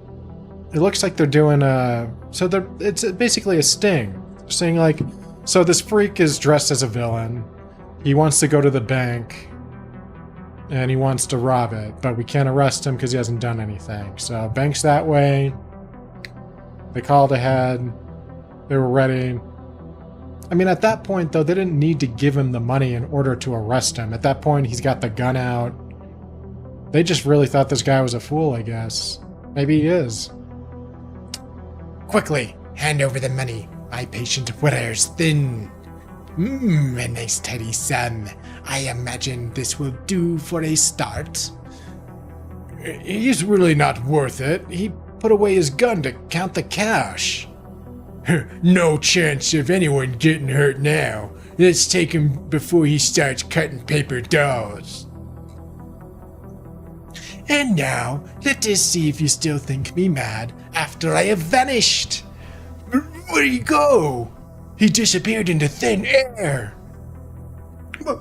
it looks like they're doing a... So it's basically a sting. They're saying like, so this freak is dressed as a villain. He wants to go to the bank, and he wants to rob it, but we can't arrest him because he hasn't done anything. So bank's that way. They called ahead. They were ready. I mean, at that point, though, they didn't need to give him the money in order to arrest him. At that point, he's got the gun out. They just really thought this guy was a fool, I guess. Maybe he is. Quickly, hand over the money. My patient wears thin. A nice tidy sum. I imagine this will do for a start. He's really not worth it. He put away his gun to count the cash. No chance of anyone getting hurt now. Let's take him before he starts cutting paper dolls. And now, let us see if you still think me mad after I have vanished. Where'd he go? He disappeared into thin air.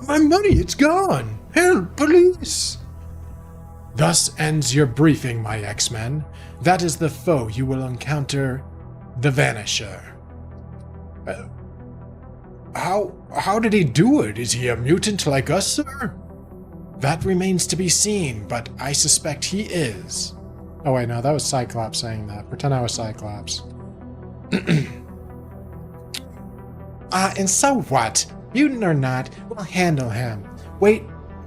My money, it's gone. Help, police. Thus ends your briefing, my X-Men. That is the foe you will encounter, the Vanisher. How did he do it? Is he a mutant like us, sir? That remains to be seen, but I suspect he is. Oh wait, no, that was Cyclops saying that. Pretend I was Cyclops. And so what? Mutant or not, we'll handle him. Wait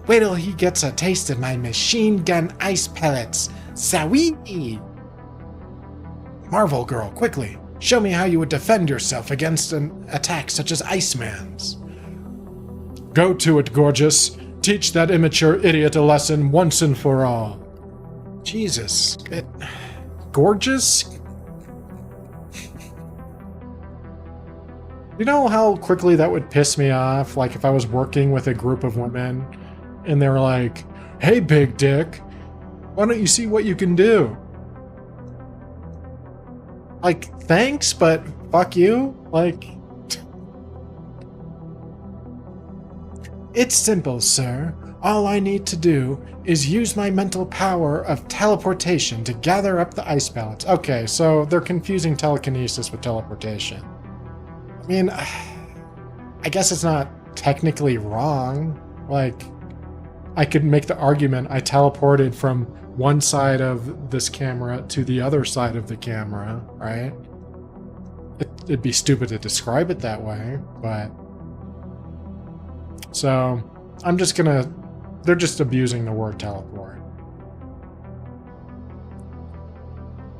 till he gets a taste of my machine gun ice pellets. Sawee! Marvel Girl, quickly, show me how you would defend yourself against an attack such as Iceman's. Go to it, Gorgeous. Teach that immature idiot a lesson once and for all. Jesus. Gorgeous? You know how quickly that would piss me off? Like if I was working with a group of women and they were like, hey, big dick, why don't you see what you can do? Like, thanks, but fuck you? Like... It's simple, sir. All I need to do is use my mental power of teleportation to gather up the ice pellets. Okay, so they're confusing telekinesis with teleportation. I mean, I guess it's not technically wrong. Like, I could make the argument I teleported from one side of this camera to the other side of the camera, right? It'd be stupid to describe it that way, but... So, I'm just gonna... They're just abusing the word teleport.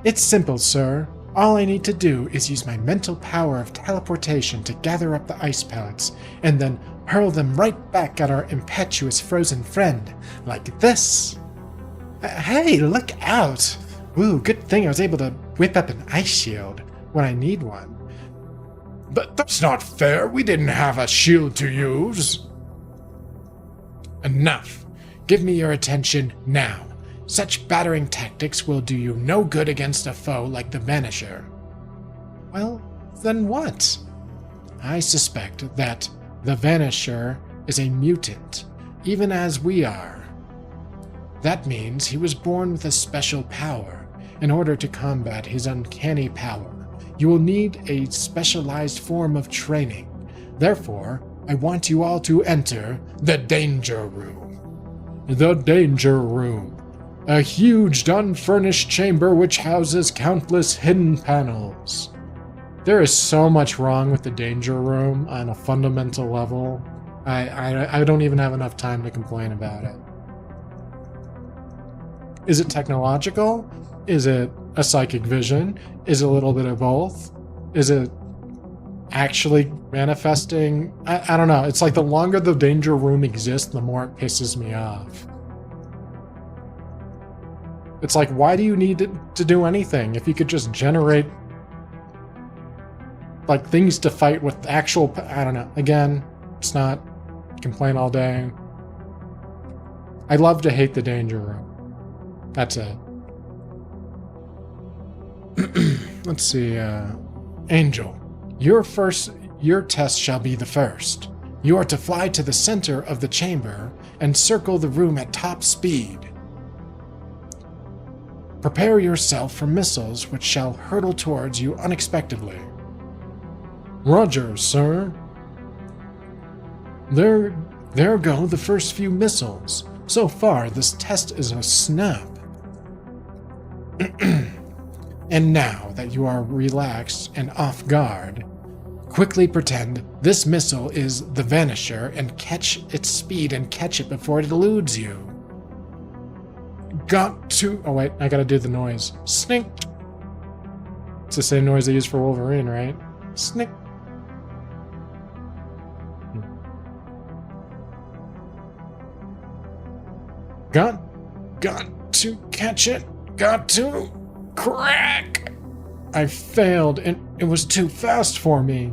It's simple, sir. All I need to do is use my mental power of teleportation to gather up the ice pellets, and then hurl them right back at our impetuous frozen friend, like this. Hey, look out! Ooh, good thing I was able to whip up an ice shield when I need one. But that's not fair. We didn't have a shield to use. Enough. Give me your attention now. Such battering tactics will do you no good against a foe like the Vanisher. Well, then what? I suspect that the Vanisher is a mutant, even as we are. That means he was born with a special power. In order to combat his uncanny power, you will need a specialized form of training. Therefore, I want you all to enter the Danger Room. The Danger Room. A huge, unfurnished chamber which houses countless hidden panels. There is so much wrong with the Danger Room on a fundamental level. I don't even have enough time to complain about it. Is it technological? Is it a psychic vision? Is it a little bit of both? Is it actually manifesting. I don't know. It's like the longer the danger room exists, the more it pisses me off. It's like, why do you need to do anything if you could just generate like things to fight with actual, I don't know. Again, it's not complain all day. I love to hate the danger room. That's it. Let's see, Angel, your test shall be the first. You are to fly to the center of the chamber and circle the room at top speed. Prepare yourself for missiles which shall hurtle towards you unexpectedly. Roger, sir. There go the first few missiles. So far, this test is a snap. And now that you are relaxed and off guard, quickly pretend this missile is the Vanisher and catch its speed and catch it before it eludes you. Oh wait, I gotta do the noise. Snick! It's the same noise they use for Wolverine, right? Snick! Got to catch it. Got to crack. I failed and it was too fast for me.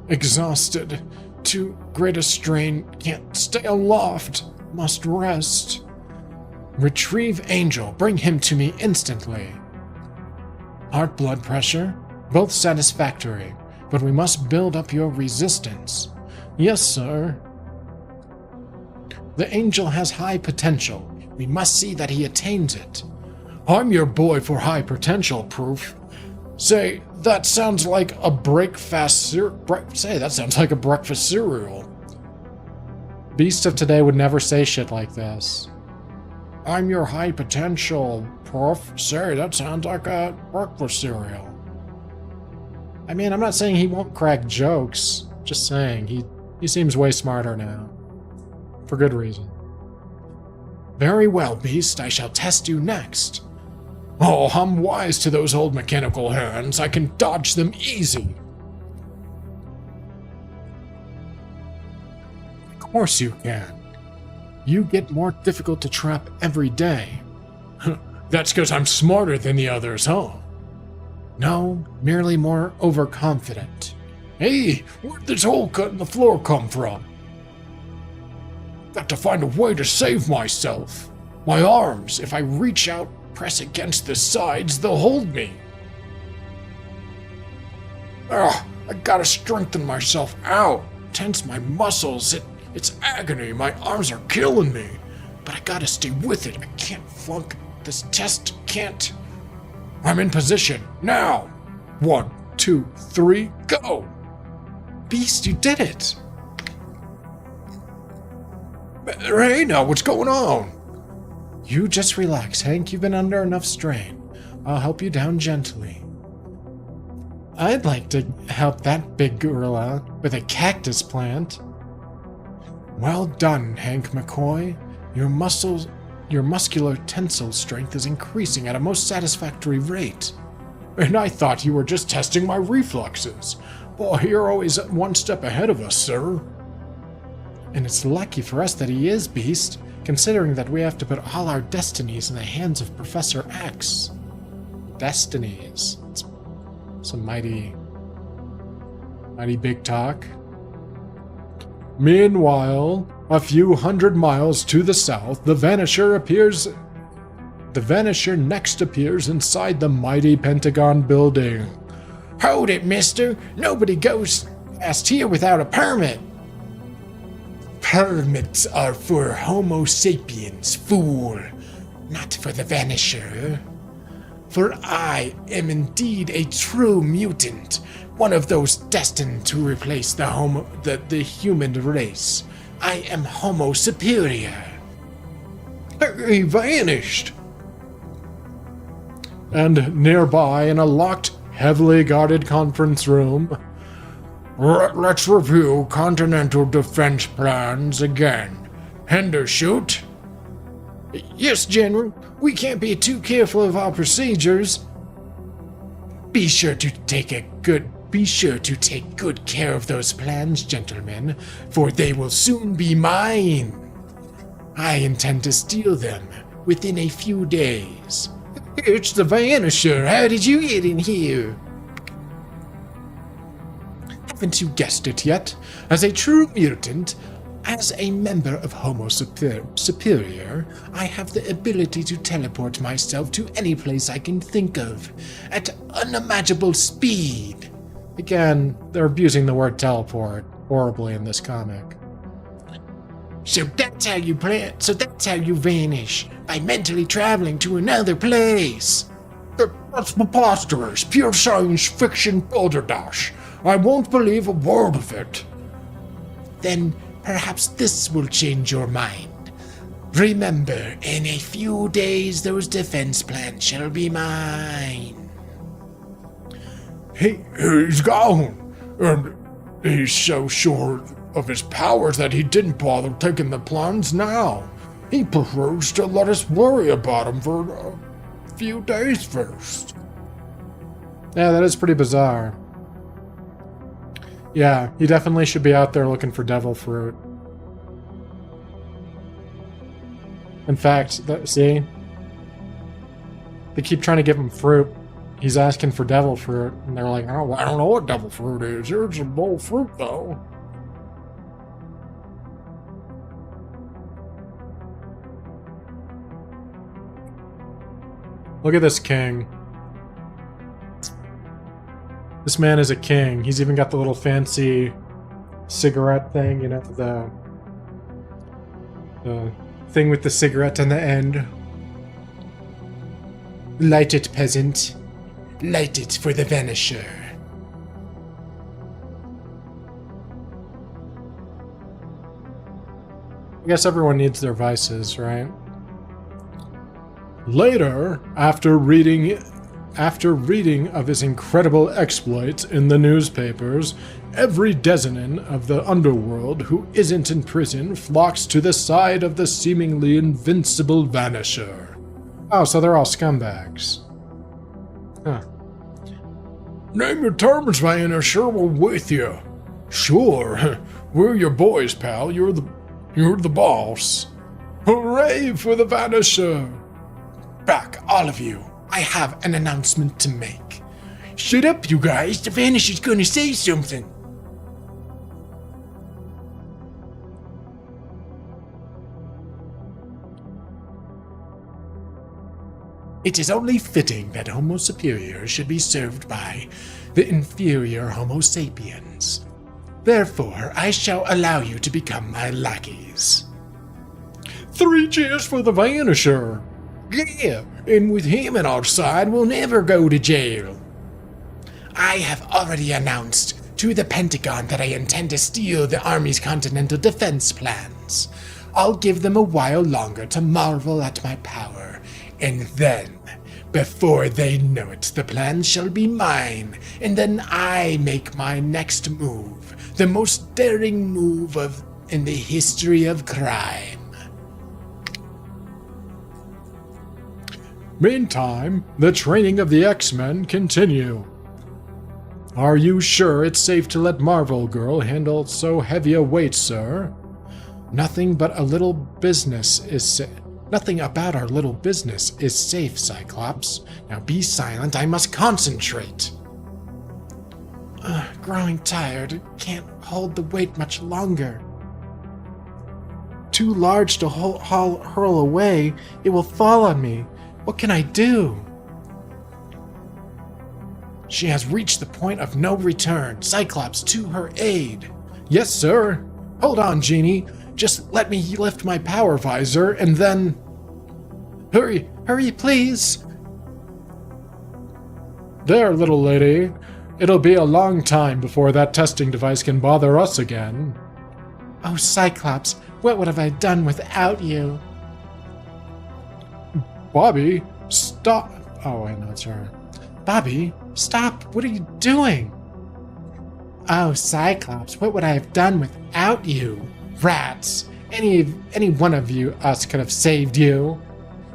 Exhausted. Too great a strain. Can't stay aloft. Must rest. Retrieve Angel. Bring him to me instantly. Heart blood pressure. Both satisfactory. But we must build up your resistance. Yes, sir. The Angel has high potential. We must see that he attains it. I'm your boy for high potential proof. Say, that sounds like a breakfast cereal. Beast of today would never say shit like this. I'm your high potential proof. Say, that sounds like a breakfast cereal. I mean, I'm not saying he won't crack jokes. Just saying, he seems way smarter now. For good reason. Very well, Beast, I shall test you next. Oh, I'm wise to those old mechanical hands. I can dodge them easy. Of course you can. You get more difficult to trap every day. That's because I'm smarter than the others, huh? No, merely more overconfident. Hey, where'd this hole cut in the floor come from? Got to find a way to save myself. My arms, if I reach out, press against the sides, they'll hold me. Ugh, I gotta strengthen myself out. Tense my muscles. It's agony. My arms are killing me. But I gotta stay with it. I can't flunk this test. Can't. I'm in position. Now. 1, 2, 3, go. Beast, you did it. Hey, now, what's going on? You just relax, Hank. You've been under enough strain. I'll help you down gently. I'd like to help that big gorilla with a cactus plant. Well done, Hank McCoy. Your muscular tensile strength is increasing at a most satisfactory rate. And I thought you were just testing my reflexes. Boy, you're always one step ahead of us, sir. And it's lucky for us that he is, Beast, considering that we have to put all our destinies in the hands of Professor X. Destinies. It's some mighty big talk. Meanwhile, a few hundred miles to the south, the Vanisher next appears inside the mighty Pentagon building. Hold it, mister. Nobody goes past here without a permit. Permits are for Homo sapiens, fool, not for the Vanisher. For I am indeed a true mutant, one of those destined to replace the human race. I am Homo superior. He vanished. And nearby, in a locked, heavily guarded conference room, let's review Continental Defense plans again. Hendershot? Yes, General. We can't be too careful of our procedures. Be sure to take a good Be sure to take good care of those plans, gentlemen, for they will soon be mine. I intend to steal them within a few days. It's the Vanisher. How did you get in here? Haven't you guessed it yet? As a true mutant, as a member of Homo Superior, I have the ability to teleport myself to any place I can think of at unimaginable speed. Again, they're abusing the word teleport horribly in this comic. So that's how you vanish, by mentally traveling to another place. That's preposterous. Pure science fiction balderdash. I won't believe a word of it. Then perhaps this will change your mind. Remember, in a few days those defense plans shall be mine. He's gone. And he's so sure of his powers that he didn't bother taking the plans now. He prefers to let us worry about him for a few days first. Yeah, that is pretty bizarre. Yeah, he definitely should be out there looking for devil fruit. In fact, see? They keep trying to give him fruit. He's asking for devil fruit, and they're like, oh, I don't know what devil fruit is. Here's some bull fruit, though. look at this king. This man is a king. He's even got the little fancy cigarette thing, you know, the thing with the cigarette on the end. Light it, peasant. Light it for the Vanisher. I guess everyone needs their vices, right? Later, after reading of his incredible exploits in the newspapers, every Desonin of the underworld who isn't in prison flocks to the side of the seemingly invincible Vanisher. Oh, so they're all scumbags. Huh. Name your terms, Vanisher. We're with you. Sure, we're your boys, pal. You're the boss. Hooray for the Vanisher! Back, all of you. I have an announcement to make. Shut up, you guys. The Vanisher's gonna say something. It is only fitting that Homo Superior should be served by the inferior Homo Sapiens. Therefore, I shall allow you to become my lackeys. 3 cheers for the Vanisher. Yeah, and with him on our side, we'll never go to jail. I have already announced to the Pentagon that I intend to steal the Army's continental defense plans. I'll give them a while longer to marvel at my power, and then, before they know it, the plans shall be mine, and then I make my next move, the most daring move in the history of crime. Meantime, the training of the X-Men continue. Are you sure it's safe to let Marvel Girl handle so heavy a weight, sir? Nothing about our little business is safe, Cyclops. Now be silent, I must concentrate. Growing tired, can't hold the weight much longer. Too large to hurl away, it will fall on me. What can I do? She has reached the point of no return. Cyclops, to her aid. Yes, sir. Hold on, Genie. Just let me lift my power visor, and then... Hurry, please. There, little lady. It'll be a long time before that testing device can bother us again. Oh, Cyclops, what would have I done without you? Bobby, stop. Oh, I know it's her. Bobby, stop. What are you doing? Oh, Cyclops, what would I have done without you? Rats. Any one of us could have saved you.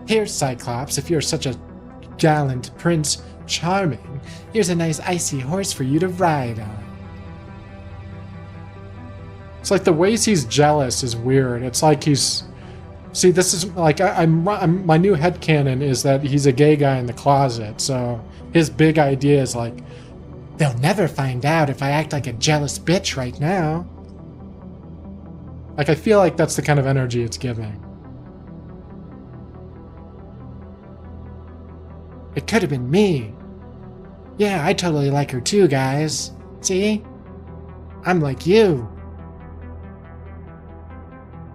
Here, Cyclops, if you're such a gallant prince, charming. Here's a nice icy horse for you to ride on. It's like the ways he's jealous is weird. It's like he's... See, this is like, I'm my new headcanon is that he's a gay guy in the closet, so his big idea is like, they'll never find out if I act like a jealous bitch right now. Like, I feel like that's the kind of energy it's giving. It could have been me. Yeah, I totally like her too, guys. See? I'm like you.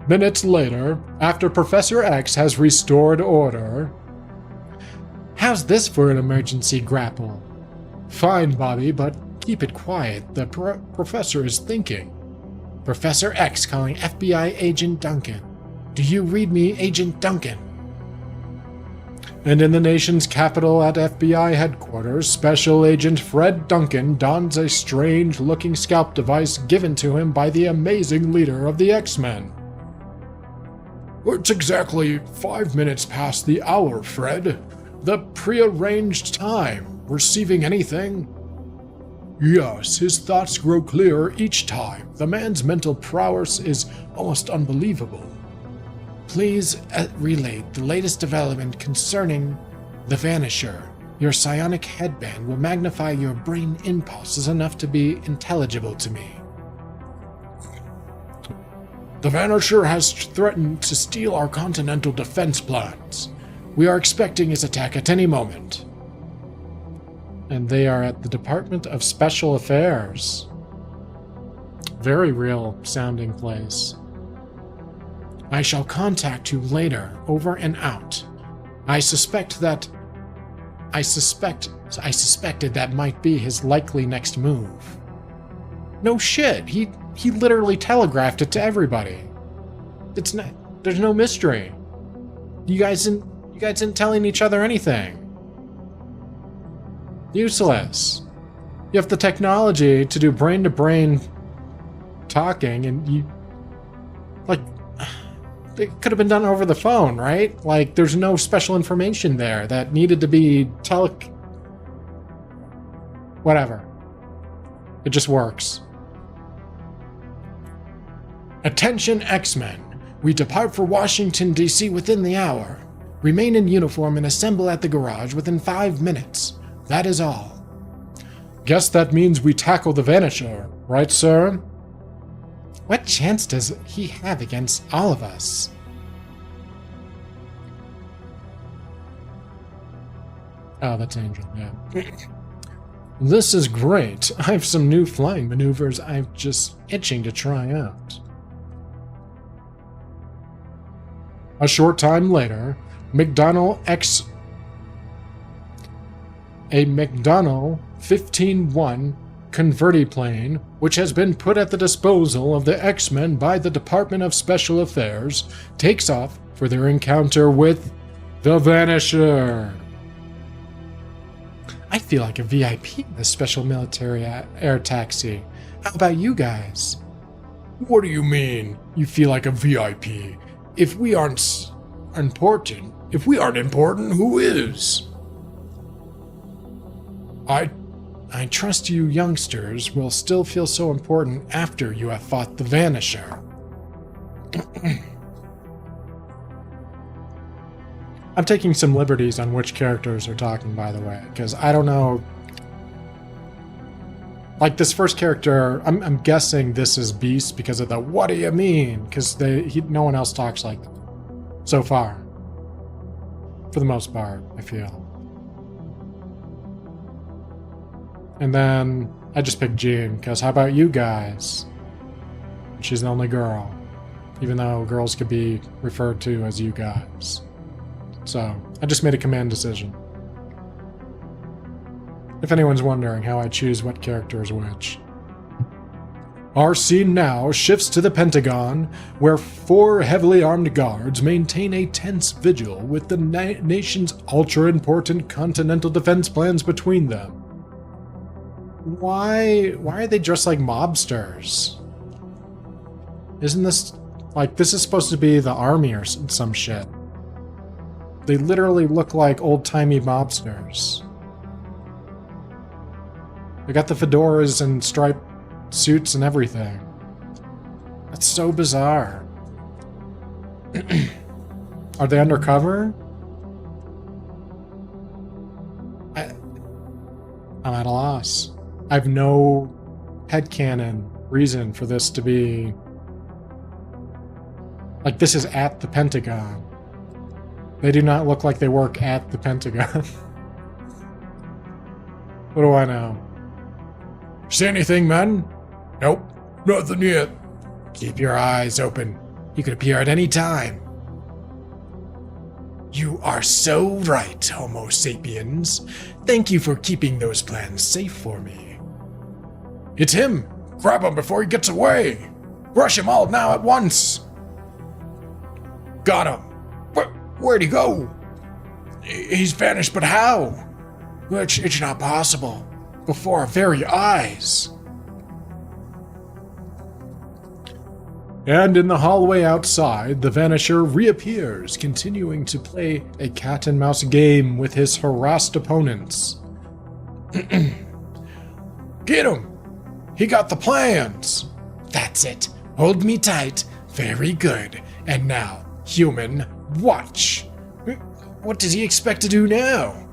Minutes later, after Professor X has restored order... How's this for an emergency grapple? Fine, Bobby, but keep it quiet. The professor is thinking. Professor X calling FBI Agent Duncan. Do you read me, Agent Duncan? And in the nation's capital at FBI headquarters, Special Agent Fred Duncan dons a strange-looking scalp device given to him by the amazing leader of the X-Men. It's exactly 5 minutes past the hour, Fred. The prearranged time. Receiving anything? Yes, his thoughts grow clearer each time. The man's mental prowess is almost unbelievable. Please relay the latest development concerning the Vanisher. Your psionic headband will magnify your brain impulses enough to be intelligible to me. The Vanisher has threatened to steal our continental defense plans. We are expecting his attack at any moment. And they are at the Department of Special Affairs. Very real sounding place. I shall contact you later, over and out. I suspected that might be his likely next move. No shit, he literally telegraphed it to everybody. It's not, there's no mystery. You guys didn't telling each other anything. Useless. You have the technology to do brain-to-brain talking, and you... Like, it could have been done over the phone, right? Like, there's no special information there that needed to be Whatever. It just works. Attention X-Men. We depart for Washington, D.C. within the hour. Remain in uniform and assemble at the garage within 5 minutes. That is all. Guess that means we tackle the Vanisher, right, sir? What chance does he have against all of us? Oh, that's Angel, yeah. This is great. I have some new flying maneuvers I'm just itching to try out. A short time later, a McDonnell 15-1 convertiplane, which has been put at the disposal of the X-Men by the Department of Special Affairs, takes off for their encounter with the Vanisher. I feel like a VIP in this special military air taxi. How about you guys? What do you mean, you feel like a VIP? If we aren't important, who is? I trust you youngsters will still feel so important after you have fought the Vanisher. I'm taking some liberties on which characters are talking, by the way, because I don't know. Like this first character, I'm guessing this is Beast because of the "what do you mean?" Because no one else talks like that so far. For the most part, I feel. And then I just picked Jean, because how about you guys? She's the only girl, even though girls could be referred to as you guys. So, I just made a command decision. If anyone's wondering how I choose what character is which. Our scene now shifts to the Pentagon, where 4 heavily armed guards maintain a tense vigil with the nation's ultra-important continental defense plans between them. Why are they dressed like mobsters? Isn't this... like, this is supposed to be the army or some shit. They literally look like old-timey mobsters. They got the fedoras and striped suits and everything. That's so bizarre. Are they undercover? I'm at a loss. I have no headcanon reason for this to be... Like, this is at the Pentagon. They do not look like they work at the Pentagon. What do I know? See anything, man? Nope, nothing yet. Keep your eyes open. He could appear at any time. You are so right, Homo sapiens. Thank you for keeping those plans safe for me. It's him! Grab him before he gets away! Rush him all now at once! Got him! Where'd he go? He's vanished, but how? It's not possible. Before our very eyes. And in the hallway outside, the Vanisher reappears, continuing to play a cat-and-mouse game with his harassed opponents. Get him! He got the plans! That's it. Hold me tight. Very good. And now, human, watch. What does he expect to do now?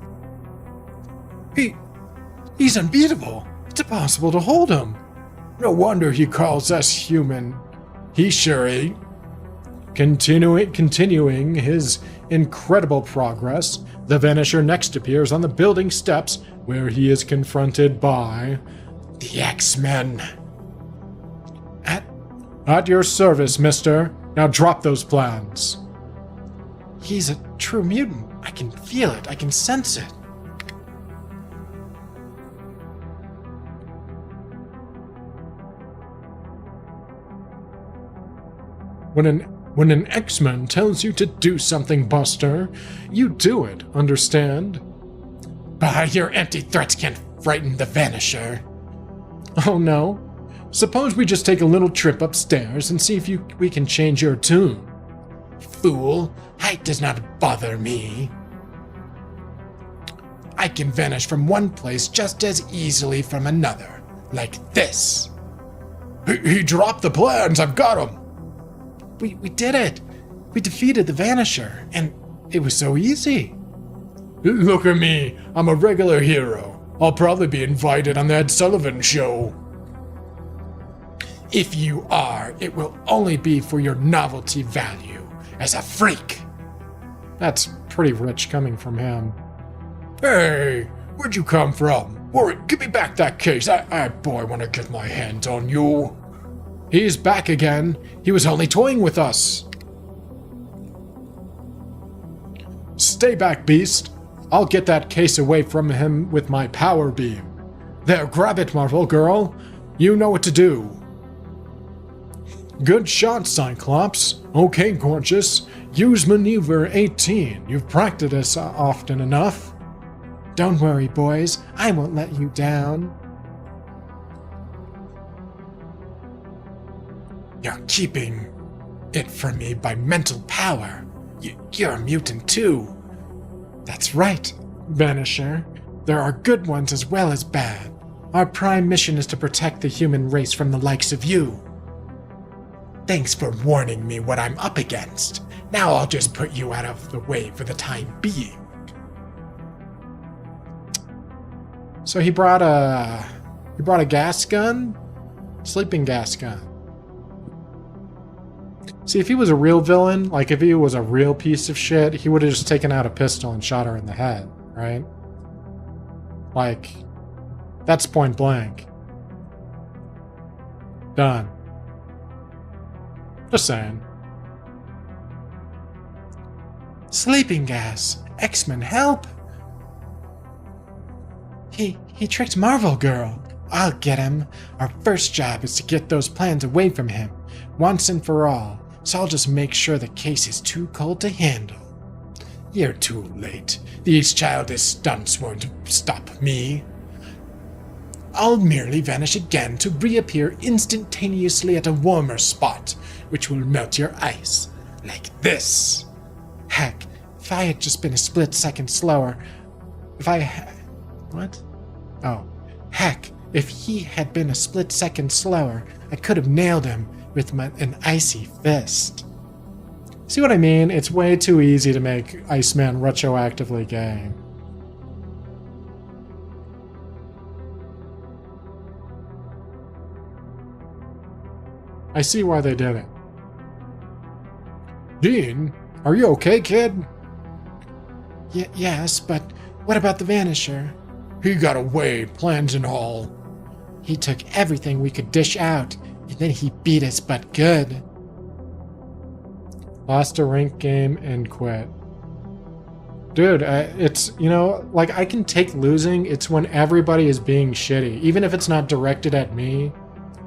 He's unbeatable. It's impossible to hold him. No wonder he calls us human. He sure ain't. Continuing his incredible progress, the Vanisher next appears on the building steps, where he is confronted by... The X-Men. At your service, mister. Now drop those plans. He's a true mutant. I can feel it. I can sense it. When an X-Men tells you to do something, Buster, you do it, understand? Your empty threats can't frighten the Vanisher. Oh no? Suppose we just take a little trip upstairs and see if we can change your tune. Fool, height does not bother me. I can vanish from one place just as easily from another, like this. He dropped the plans, I've got him. We did it. We defeated the Vanisher, and it was so easy. Look at me, I'm a regular hero. I'll probably be invited on the Ed Sullivan show. If you are, it will only be for your novelty value as a freak. That's pretty rich coming from him. Hey, where'd you come from? Warwick, give me back that case. I boy, want to get my hands on you. He's back again. He was only toying with us. Stay back, beast. I'll get that case away from him with my power beam. There, grab it, Marvel Girl. You know what to do. Good shot, Cyclops. Okay, gorgeous. Use maneuver 18. You've practiced this often enough. Don't worry, boys. I won't let you down. You're keeping it from me by mental power. You're a mutant too. That's right, Vanisher. There are good ones as well as bad. Our prime mission is to protect the human race from the likes of you. Thanks for warning me what I'm up against. Now I'll just put you out of the way for the time being. So he brought a gas gun? Sleeping gas gun. See, if he was a real villain, like if he was a real piece of shit, he would have just taken out a pistol and shot her in the head, right? Like, that's point blank. Done. Just saying. Sleeping gas. X-Men, help! He tricked Marvel Girl. I'll get him. Our first job is to get those plans away from him, once and for all. So I'll just make sure the case is too cold to handle. You're too late. These childish stunts won't stop me. I'll merely vanish again to reappear instantaneously at a warmer spot, which will melt your ice, like this. Heck, if I had just been a split second slower, What? Oh, heck, If he had been a split second slower, I could have nailed him with an icy fist. See what I mean? It's way too easy to make Iceman retroactively gay. I see why they did it. Dean, are you okay, kid? Yes, but what about the Vanisher? He got away, plans and all. He took everything we could dish out, and then he beat us but good. Lost a ranked game and quit. Dude, it's, you know, like, I can take losing. It's when everybody is being shitty. Even if it's not directed at me,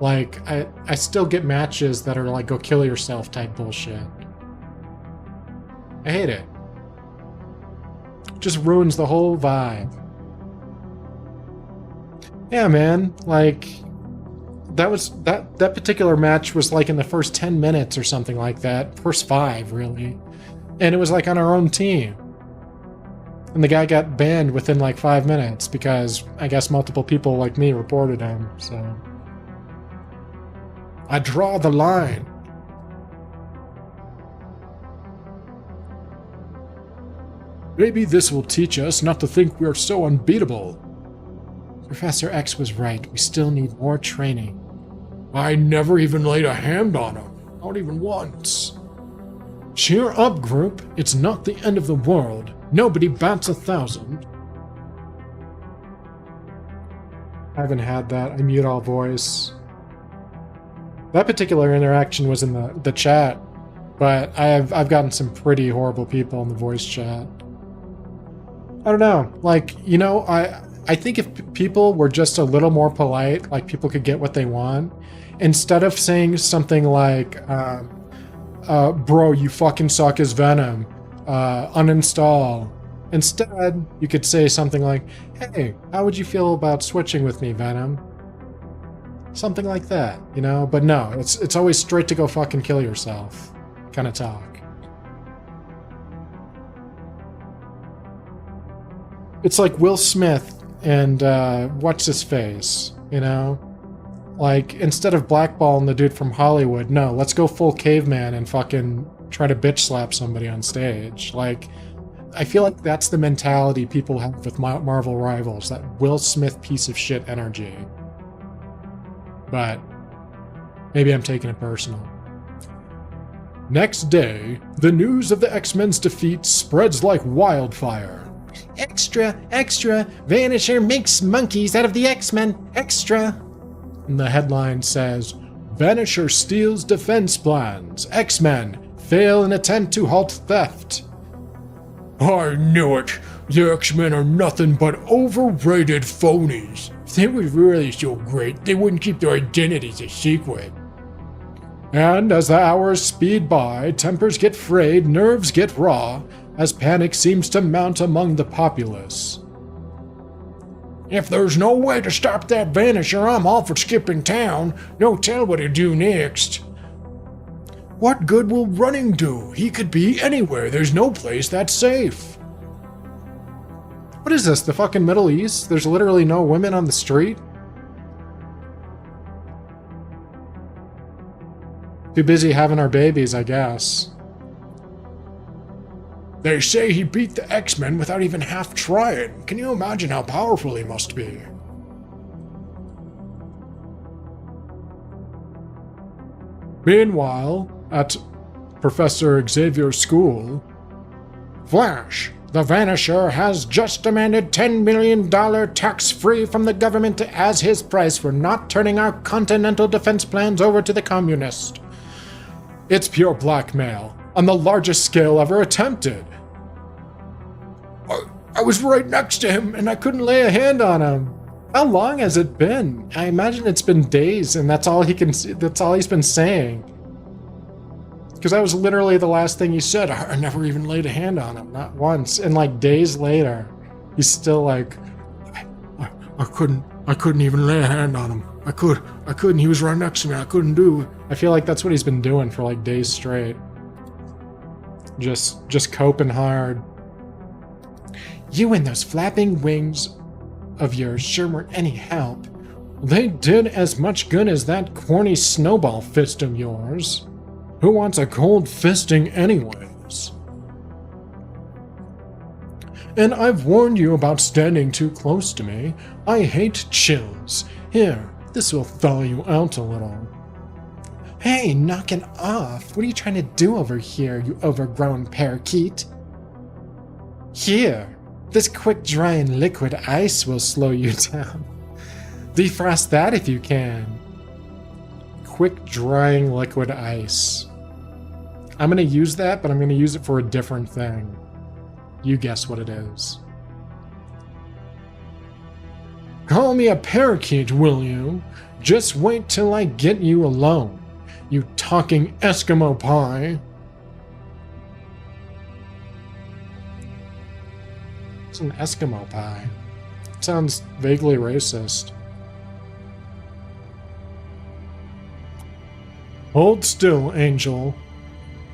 like, I still get matches that are like, go kill yourself type bullshit. I hate it. Just ruins the whole vibe. Yeah, man, like, that particular match was like in the first 10 minutes or something like that. First 5, really. And it was like on our own team. And the guy got banned within like 5 minutes because I guess multiple people like me reported him, so. I draw the line. Maybe this will teach us not to think we're so unbeatable. Professor X was right. We still need more training. I never even laid a hand on him. Not even once. Cheer up, group. It's not the end of the world. Nobody bats 1,000. I haven't had that. I mute all voice. That particular interaction was in the chat, but I've gotten some pretty horrible people in the voice chat. I don't know. Like, you know, I think if people were just a little more polite, like people could get what they want, instead of saying something like, bro, you fucking suck as Venom, uninstall. Instead, you could say something like, hey, how would you feel about switching with me, Venom? Something like that, you know? But no, it's always straight to go fucking kill yourself kind of talk. It's like Will Smith and what's his face, you know? Like, instead of blackballing the dude from Hollywood, no, let's go full caveman and fucking try to bitch slap somebody on stage. Like, I feel like that's the mentality people have with Marvel Rivals, that Will Smith piece of shit energy. But maybe I'm taking it personal. Next day, the news of the X-Men's defeat spreads like wildfire. Extra, extra, Vanisher makes monkeys out of the X-Men, extra. And the headline says, Vanisher steals defense plans. X-Men fail in attempt to halt theft. I knew it. The X-Men are nothing but overrated phonies. If they were really so great, they wouldn't keep their identities a secret. And as the hours speed by, tempers get frayed, nerves get raw, as panic seems to mount among the populace. If there's no way to stop that Vanisher, I'm all for skipping town. No tell what to do next. What good will running do? He could be anywhere. There's no place that's safe. What is this, the fucking Middle East? There's literally no women on the street? Too busy having our babies, I guess. They say he beat the X-Men without even half trying. Can you imagine how powerful he must be? Meanwhile, at Professor Xavier's school, Flash, the Vanisher has just demanded $10 million tax-free from the government as his price for not turning our continental defense plans over to the communists. It's pure blackmail, on the largest scale ever attempted. I was right next to him, and I couldn't lay a hand on him. How long has it been? I imagine it's been days, and that's all he's been saying. Because that was literally the last thing he said. I never even laid a hand on him, not once. And like days later, he's still like, I couldn't even lay a hand on him. I couldn't. He was right next to me. I couldn't do it. I feel like that's what he's been doing for like days straight. Just coping hard. You and those flapping wings of yours sure weren't any help. They did as much good as that corny snowball fist of yours. Who wants a cold fisting anyways? And I've warned you about standing too close to me. I hate chills. Here, this will thaw you out a little. Hey, knock it off. What are you trying to do over here, you overgrown parakeet? Here, this quick drying liquid ice will slow you down. Defrost that if you can. Quick drying liquid ice. I'm going to use that, but I'm going to use it for a different thing. You guess what it is. Call me a parakeet, will you? Just wait till I get you alone, you talking Eskimo pie. It's an Eskimo pie. It sounds vaguely racist. Hold still, Angel.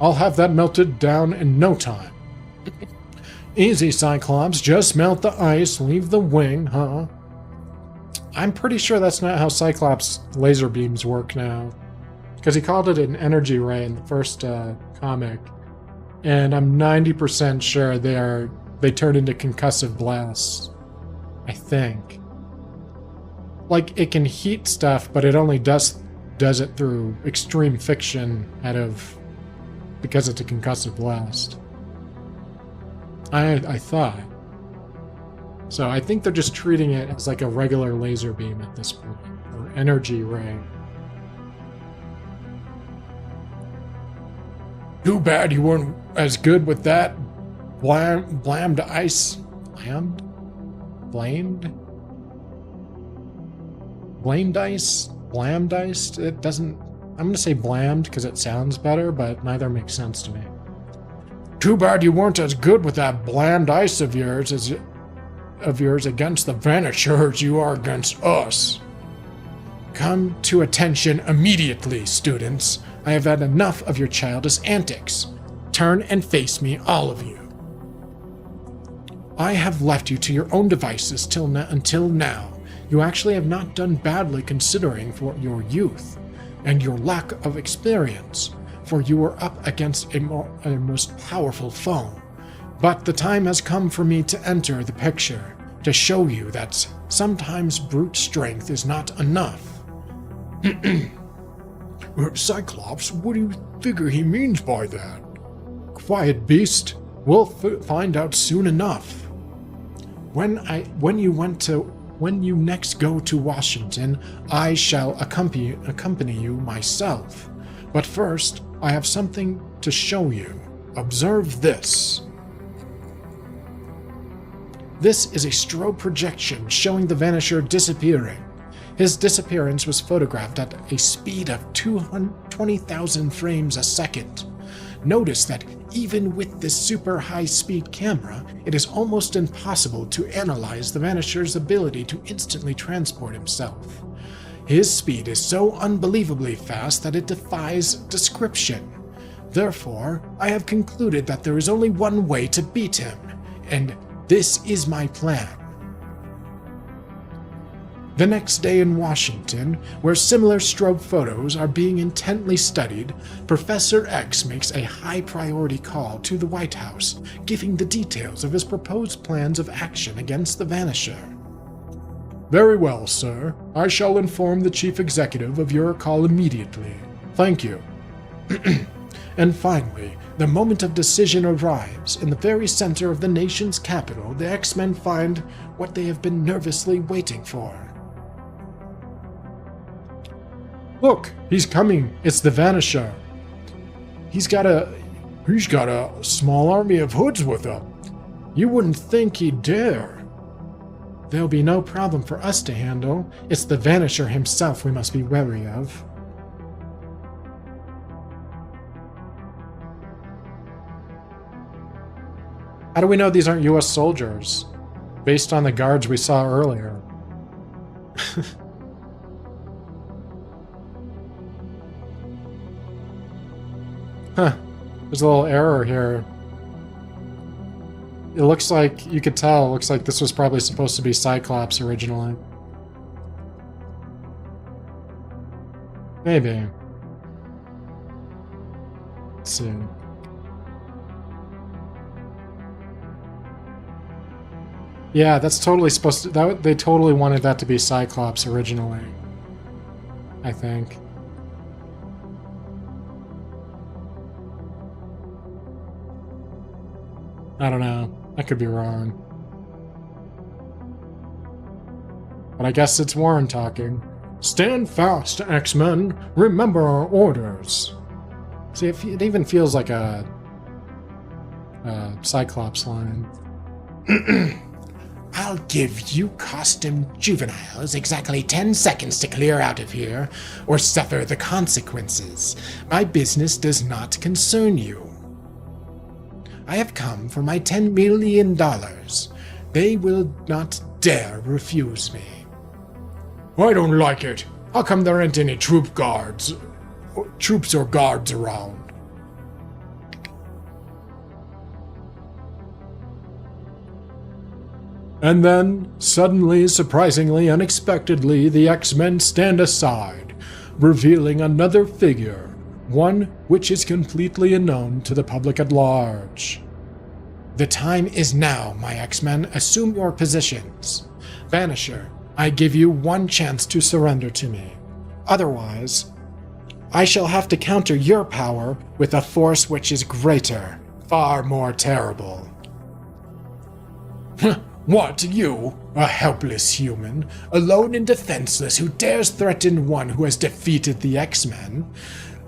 I'll have that melted down in no time. Easy, Cyclops. Just melt the ice, leave the wing, huh? I'm pretty sure that's not how Cyclops laser beams work now. Because he called it an energy ray in the first comic. And I'm 90% sure they turn into concussive blasts. I think. Like, it can heat stuff, but it only does it through extreme fiction because it's a concussive blast. I thought. So I think they're just treating it as like a regular laser beam at this point, or energy ray. Too bad you weren't as good with that blamed ice. Blamed? Blamed ice? Blammed ice? It doesn't... I'm going to say blammed because it sounds better, but neither makes sense to me. Too bad you weren't as good with that bland ice of yours against the Vanisher as you are against us. Come to attention immediately, students. I have had enough of your childish antics. Turn and face me, all of you. I have left you to your own devices until now. You actually have not done badly considering for your youth and your lack of experience, for you were up against a most powerful foe. But the time has come for me to enter the picture, to show you that sometimes brute strength is not enough. Cyclops, what do you figure he means by that? Quiet, beast. We'll find out soon enough. When you next go to Washington, I shall accompany you myself. But first, I have something to show you. Observe this. This is a strobe projection showing the Vanisher disappearing. His disappearance was photographed at a speed of 20,000 frames a second. Notice that even with this super high-speed camera, it is almost impossible to analyze the Vanisher's ability to instantly transport himself. His speed is so unbelievably fast that it defies description. Therefore, I have concluded that there is only one way to beat him, and this is my plan. The next day in Washington, where similar strobe photos are being intently studied, Professor X makes a high-priority call to the White House, giving the details of his proposed plans of action against the Vanisher. Very well, sir. I shall inform the chief executive of your call immediately. Thank you. And finally, the moment of decision arrives. In the very center of the nation's capital, the X-Men find what they have been nervously waiting for. Look, he's coming. It's the Vanisher. He's got a small army of hoods with him. You wouldn't think he'd dare. There'll be no problem for us to handle. It's the Vanisher himself we must be wary of. How do we know these aren't US soldiers? Based on the guards we saw earlier. Huh. There's a little error here. It looks like, you could tell, it looks like this was probably supposed to be Cyclops originally. Maybe. Let's see. Yeah, that's totally supposed to... they totally wanted that to be Cyclops originally. I think. I don't know. I could be wrong. But I guess it's Warren talking. Stand fast, X-Men. Remember our orders. See, it even feels like a Cyclops line. I'll give you costumed juveniles exactly 10 seconds to clear out of here, or suffer the consequences. My business does not concern you. I have come for my $10 million. They will not dare refuse me. I don't like it. How come there aren't any troops or guards around? And then, suddenly, surprisingly, unexpectedly, the X-Men stand aside, revealing another figure, one which is completely unknown to the public at large. The time is now, my X-Men. Assume your positions. Vanisher, I give you one chance to surrender to me. Otherwise, I shall have to counter your power with a force which is greater, far more terrible. What, you, a helpless human, alone and defenseless, who dares threaten one who has defeated the X-Men?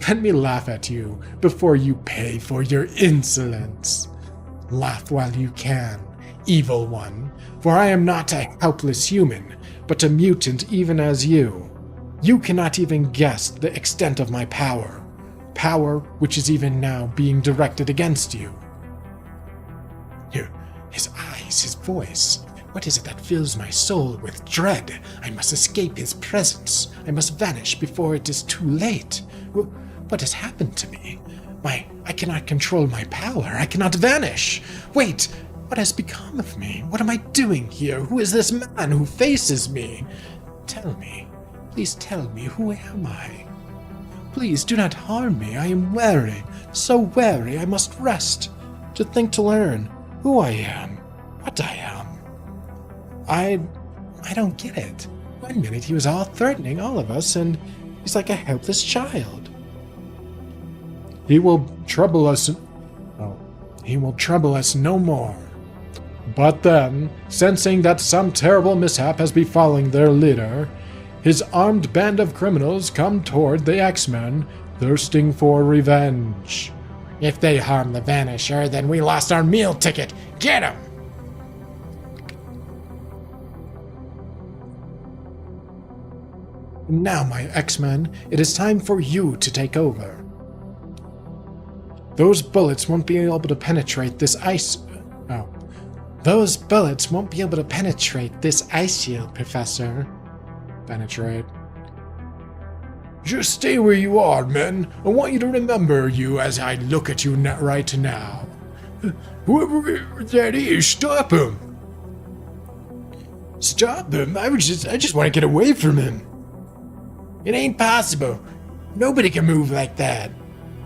Let me laugh at you before you pay for your insolence. Laugh while you can, evil one, for I am not a helpless human, but a mutant even as you. You cannot even guess the extent of my power, power which is even now being directed against you. His eyes, his voice. What is it that fills my soul with dread? I must escape his presence. I must vanish before it is too late. What has happened to me? I cannot control my power. I cannot vanish. Wait, what has become of me? What am I doing here? Who is this man who faces me? Tell me. Please tell me, who am I? Please do not harm me. I am weary, so weary I must rest. To think, to learn who I am, what I am. I don't get it. 1 minute he was all threatening all of us, and he's like a helpless child. He will trouble us. He will trouble us no more. But then, sensing that some terrible mishap has befallen their leader, his armed band of criminals come toward the X-Men, thirsting for revenge. If they harm the Vanisher, then we lost our meal ticket. Get him! Now, my X-Men, it is time for you to take over. Those bullets won't be able to penetrate this ice... Those bullets won't be able to penetrate this ice shield, Professor. Penetrate. Just stay where you are, men. I want you to remember you as I look at you right now. Whoever that is, stop him! Stop him? I just want to get away from him. It ain't possible. Nobody can move like that.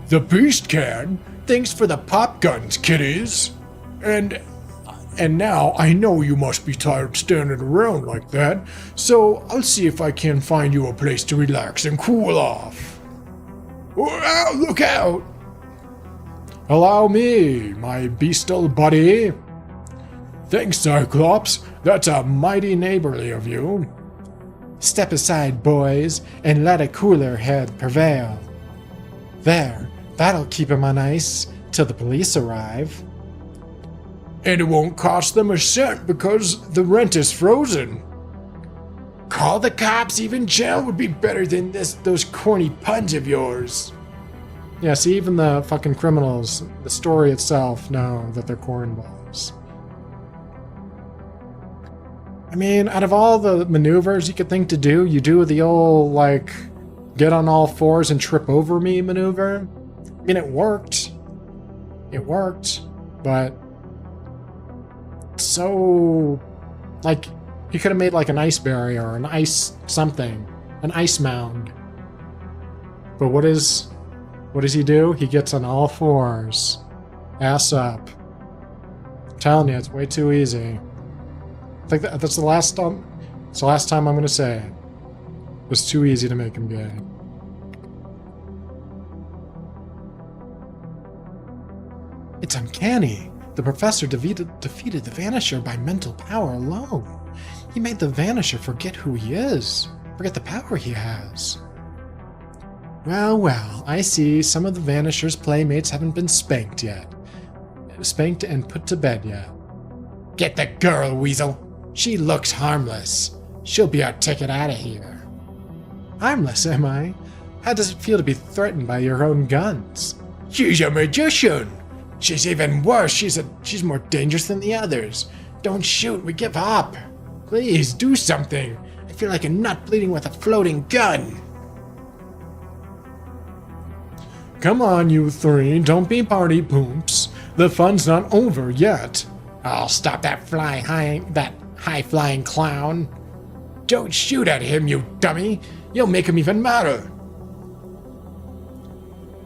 The Beast can. Thanks for the pop guns, kiddies. And now I know you must be tired standing around like that, so I'll see if I can find you a place to relax and cool off. Oh, look out! Allow me, my beastal buddy. Thanks, Cyclops. That's a mighty neighborly of you. Step aside, boys, and let a cooler head prevail. There, that'll keep him on ice till the police arrive. And it won't cost them a cent because the rent is frozen. Call the cops. Even jail would be better than those corny puns of yours. Yeah, see, even the fucking criminals, the story itself, know that they're cornballs. I mean, out of all the maneuvers you could think to do, you do the old, like, get on all fours and trip over me maneuver. I mean, it worked. It worked, but... so, like, he could have made like an ice barrier or an ice something, an ice mound. But what does he do? He gets on all fours. Ass up. I'm telling you, it's way too easy. I think that's the last time. It's the last time I'm gonna say it. It was too easy to make him gay. It's uncanny. The professor defeated the Vanisher by mental power alone. He made the Vanisher forget who he is, forget the power he has. Well, well, I see some of the Vanisher's playmates haven't been spanked yet. Spanked and put to bed yet. Get the girl, Weasel. She looks harmless. She'll be our ticket out of here. Harmless, am I? How does it feel to be threatened by your own guns? She's a magician. She's even worse. She's more dangerous than the others. Don't shoot. We give up. Please, do something. I feel like a nut bleeding with a floating gun. Come on, you three. Don't be party poops. The fun's not over yet. I'll stop that high-flying clown. Don't shoot at him, you dummy. You'll make him even madder.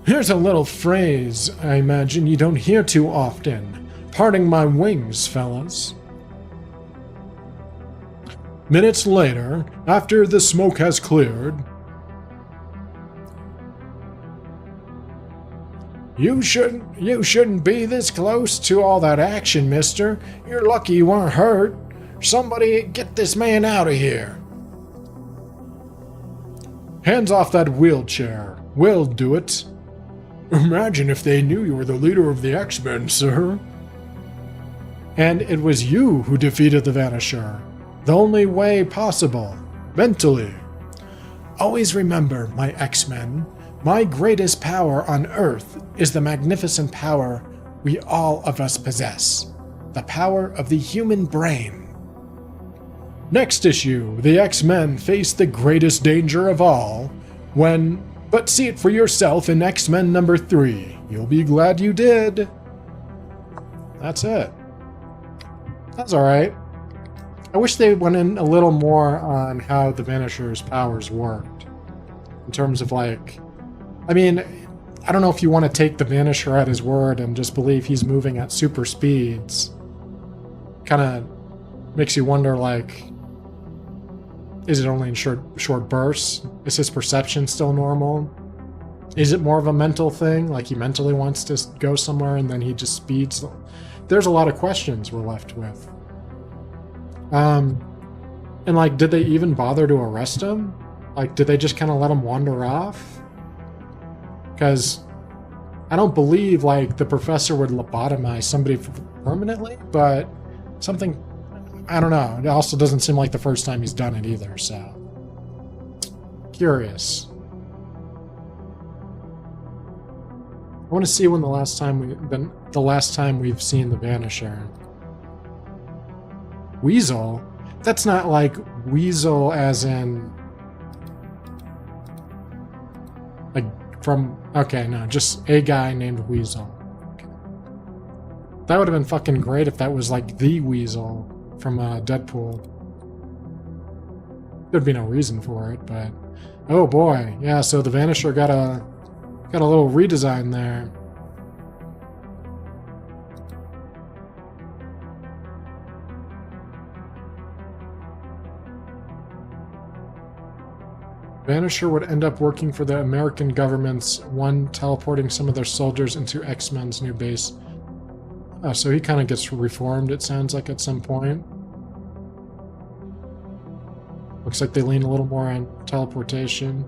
Here's a little phrase I imagine you don't hear too often. Parting my wings, fellas. Minutes later, after the smoke has cleared, You shouldn't be this close to all that action, mister. You're lucky you weren't hurt. Somebody get this man out of here. Hands off that wheelchair. We'll do it. Imagine if they knew you were the leader of the X-Men, sir. And it was you who defeated the Vanisher. The only way possible. Mentally. Always remember, my X-Men, my greatest power on Earth is the magnificent power we all of us possess. The power of the human brain. Next issue, the X-Men face the greatest danger of all but see it for yourself in X-Men number 3. You'll be glad you did. That's it. That's alright. I wish they went in a little more on how the Vanisher's powers worked. In terms of I mean, I don't know if you want to take the Vanisher at his word and just believe he's moving at super speeds. Kind of makes you wonder, is it only in short bursts? Is his perception still normal? Is it more of a mental thing? Like he mentally wants to go somewhere and then he just speeds? There's a lot of questions we're left with. And did they even bother to arrest him? Did they just kind of let him wander off? Because I don't believe, the professor would lobotomize somebody permanently, but something, I don't know. It also doesn't seem like the first time he's done it either, so. Curious. I want to see when the last time we've seen the Vanisher. Weasel? That's not like Weasel as in... Okay, no, just a guy named Weasel. Okay. That would have been fucking great if that was the Weasel from Deadpool. There'd be no reason for it, but... Oh boy, yeah, so the Vanisher got a little redesign there. Vanisher would end up working for the American government's teleporting some of their soldiers into X-Men's new base. Oh, so he kind of gets reformed, it sounds like, at some point. Looks like they lean a little more on teleportation.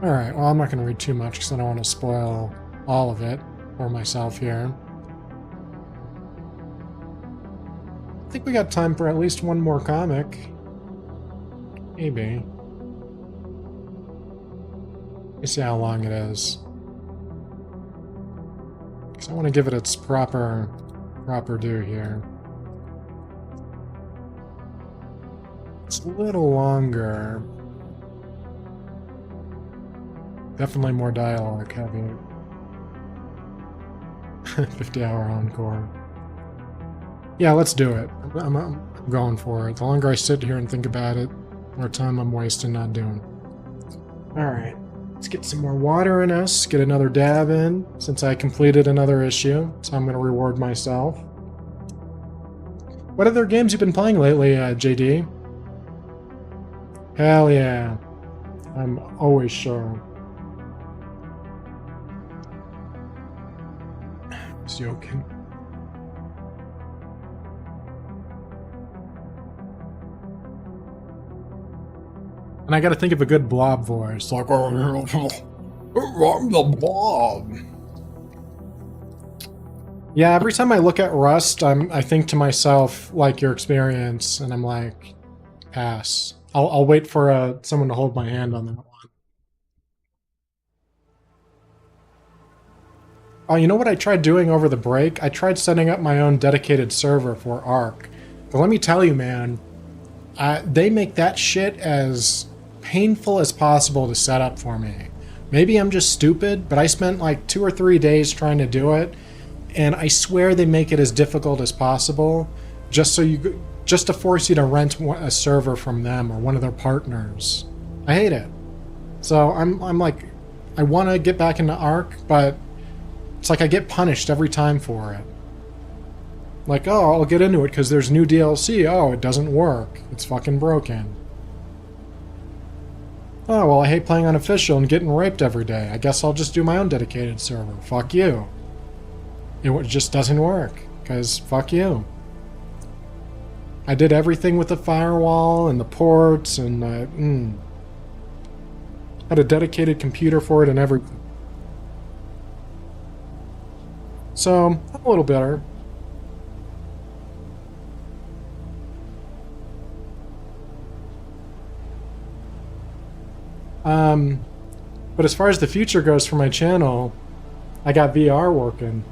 Alright, well, I'm not going to read too much because I don't want to spoil all of it for myself here. I think we got time for at least one more comic. Maybe. Let me see how long it is. Because I want to give it its proper due here. It's a little longer. Definitely more dialogue heavy. 50-hour encore. Yeah, let's do it. I'm I'm going for it. The longer I sit here and think about it, the more time I'm wasting not doing. Alright, let's get some more water in us, get another dab in, since I completed another issue, so I'm going to reward myself. What other games you been playing lately, JD? Hell yeah. I'm always sure. Just joking. And I gotta think of a good blob voice, like, I'm the blob. Yeah, every time I look at Rust, I think to myself, like your experience, and I'm like, pass. I'll wait for someone to hold my hand on that one. Oh, you know what I tried doing over the break? I tried setting up my own dedicated server for Ark. But let me tell you, man, they make that shit as painful as possible to set up for me. Maybe I'm just stupid, but I spent like 2 or 3 days trying to do it, and I swear they make it as difficult as possible, just to force you to rent a server from them or one of their partners. I hate it. So I'm like, I want to get back into Ark, but it's like I get punished every time for it. Like, oh, I'll get into it because there's new DLC. Oh, it doesn't work. It's fucking broken. Oh, well, I hate playing unofficial and getting raped every day. I guess I'll just do my own dedicated server. Fuck you. It just doesn't work, because fuck you. I did everything with the firewall and the ports, and had a dedicated computer for it and everything. So, I'm a little bitter. But as far as the future goes for my channel, I got VR working.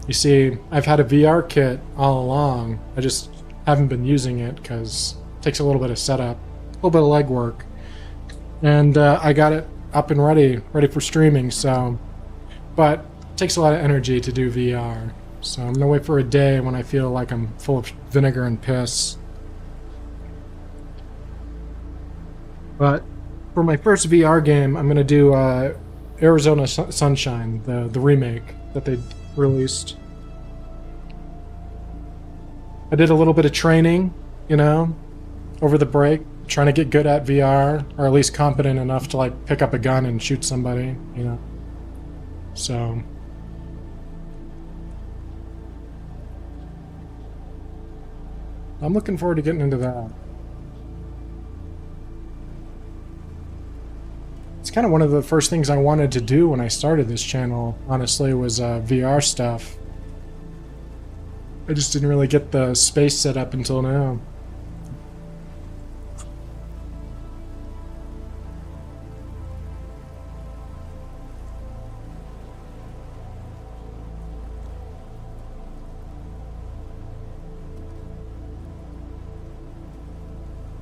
You see, I've had a VR kit all along. I just haven't been using it because it takes a little bit of setup, a little bit of legwork. And I got it up and ready for streaming, so... But it takes a lot of energy to do VR. So I'm gonna wait for a day when I feel like I'm full of vinegar and piss. But for my first VR game, I'm gonna do Arizona Sunshine, the remake that they released. I did a little bit of training, you know, over the break, trying to get good at VR, or at least competent enough to like pick up a gun and shoot somebody, you know. So I'm looking forward to getting into that. It's kind of one of the first things I wanted to do when I started this channel, honestly, was VR stuff. I just didn't really get the space set up until now.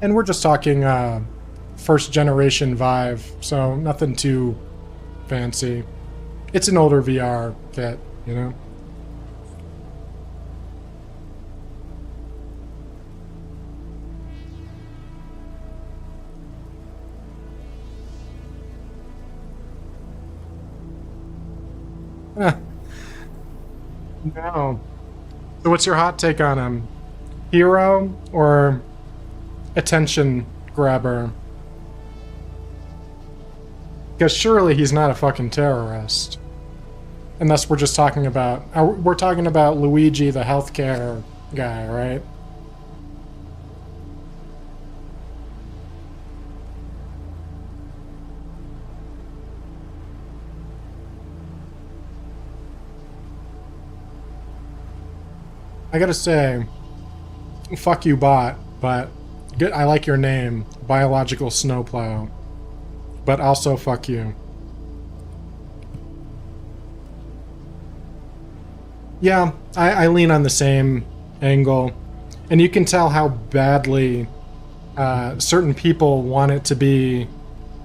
And we're just talking first generation Vive, so nothing too fancy. It's an older VR kit, you know? No. So what's your hot take on him? Hero or attention grabber? Because surely he's not a fucking terrorist. Unless we're just talking about... We're talking about Luigi, the healthcare guy, right? I gotta say, fuck you, bot, but I like your name, Biological Snowplow. But also, fuck you. Yeah, I lean on the same angle. And you can tell how badly certain people want it to be...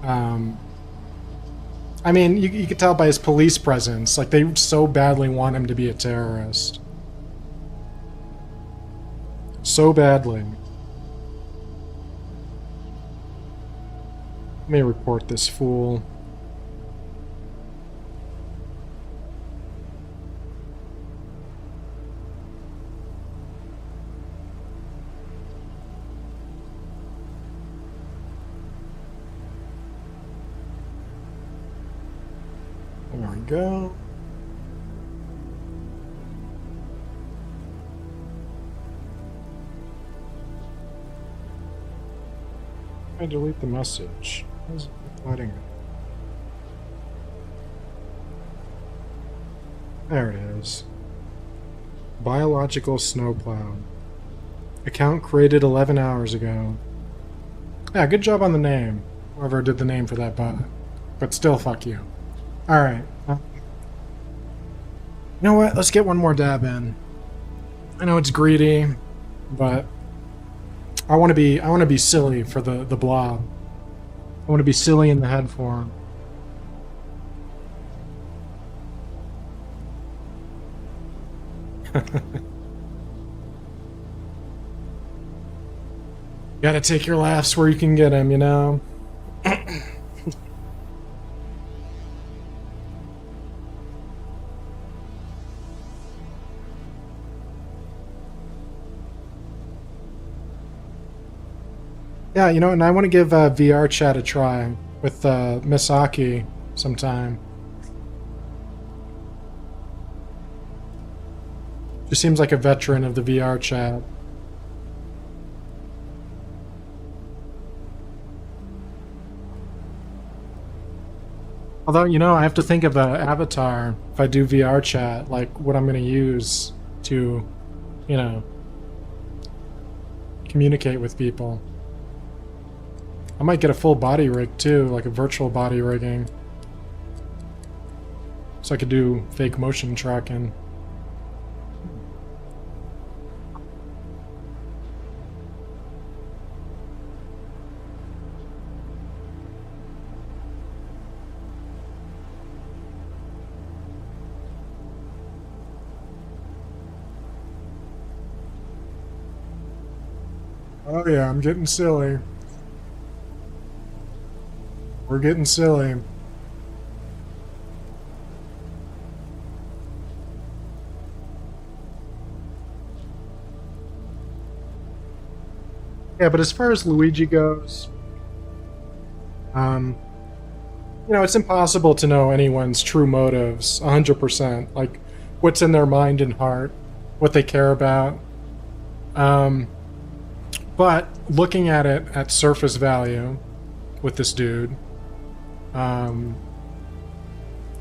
I mean, you could tell by his police presence. Like, they so badly want him to be a terrorist. So badly. Let me report this fool. There we go. I delete the message. Why is it letting it? There it is. Biological snowplow. Account created 11 hours ago. Yeah, good job on the name. Whoever did the name for that bot. But still, fuck you. Alright. You know what? Let's get one more dab in. I know it's greedy, but I want to be silly for the blob. I want to be silly in the head form. Gotta take your laughs where you can get them, you know? Yeah, you know, and I want to give VR chat a try with Misaki sometime. She seems like a veteran of the VR chat. Although, you know, I have to think of an avatar if I do VR chat, like what I'm going to use to, you know, communicate with people. I might get a full body rig too, like a virtual body rigging. So I could do fake motion tracking. Oh yeah, I'm getting silly. We're getting silly. Yeah, but as far as Luigi goes, you know, it's impossible to know anyone's true motives 100%. Like, what's in their mind and heart, what they care about. But looking at it at surface value with this dude,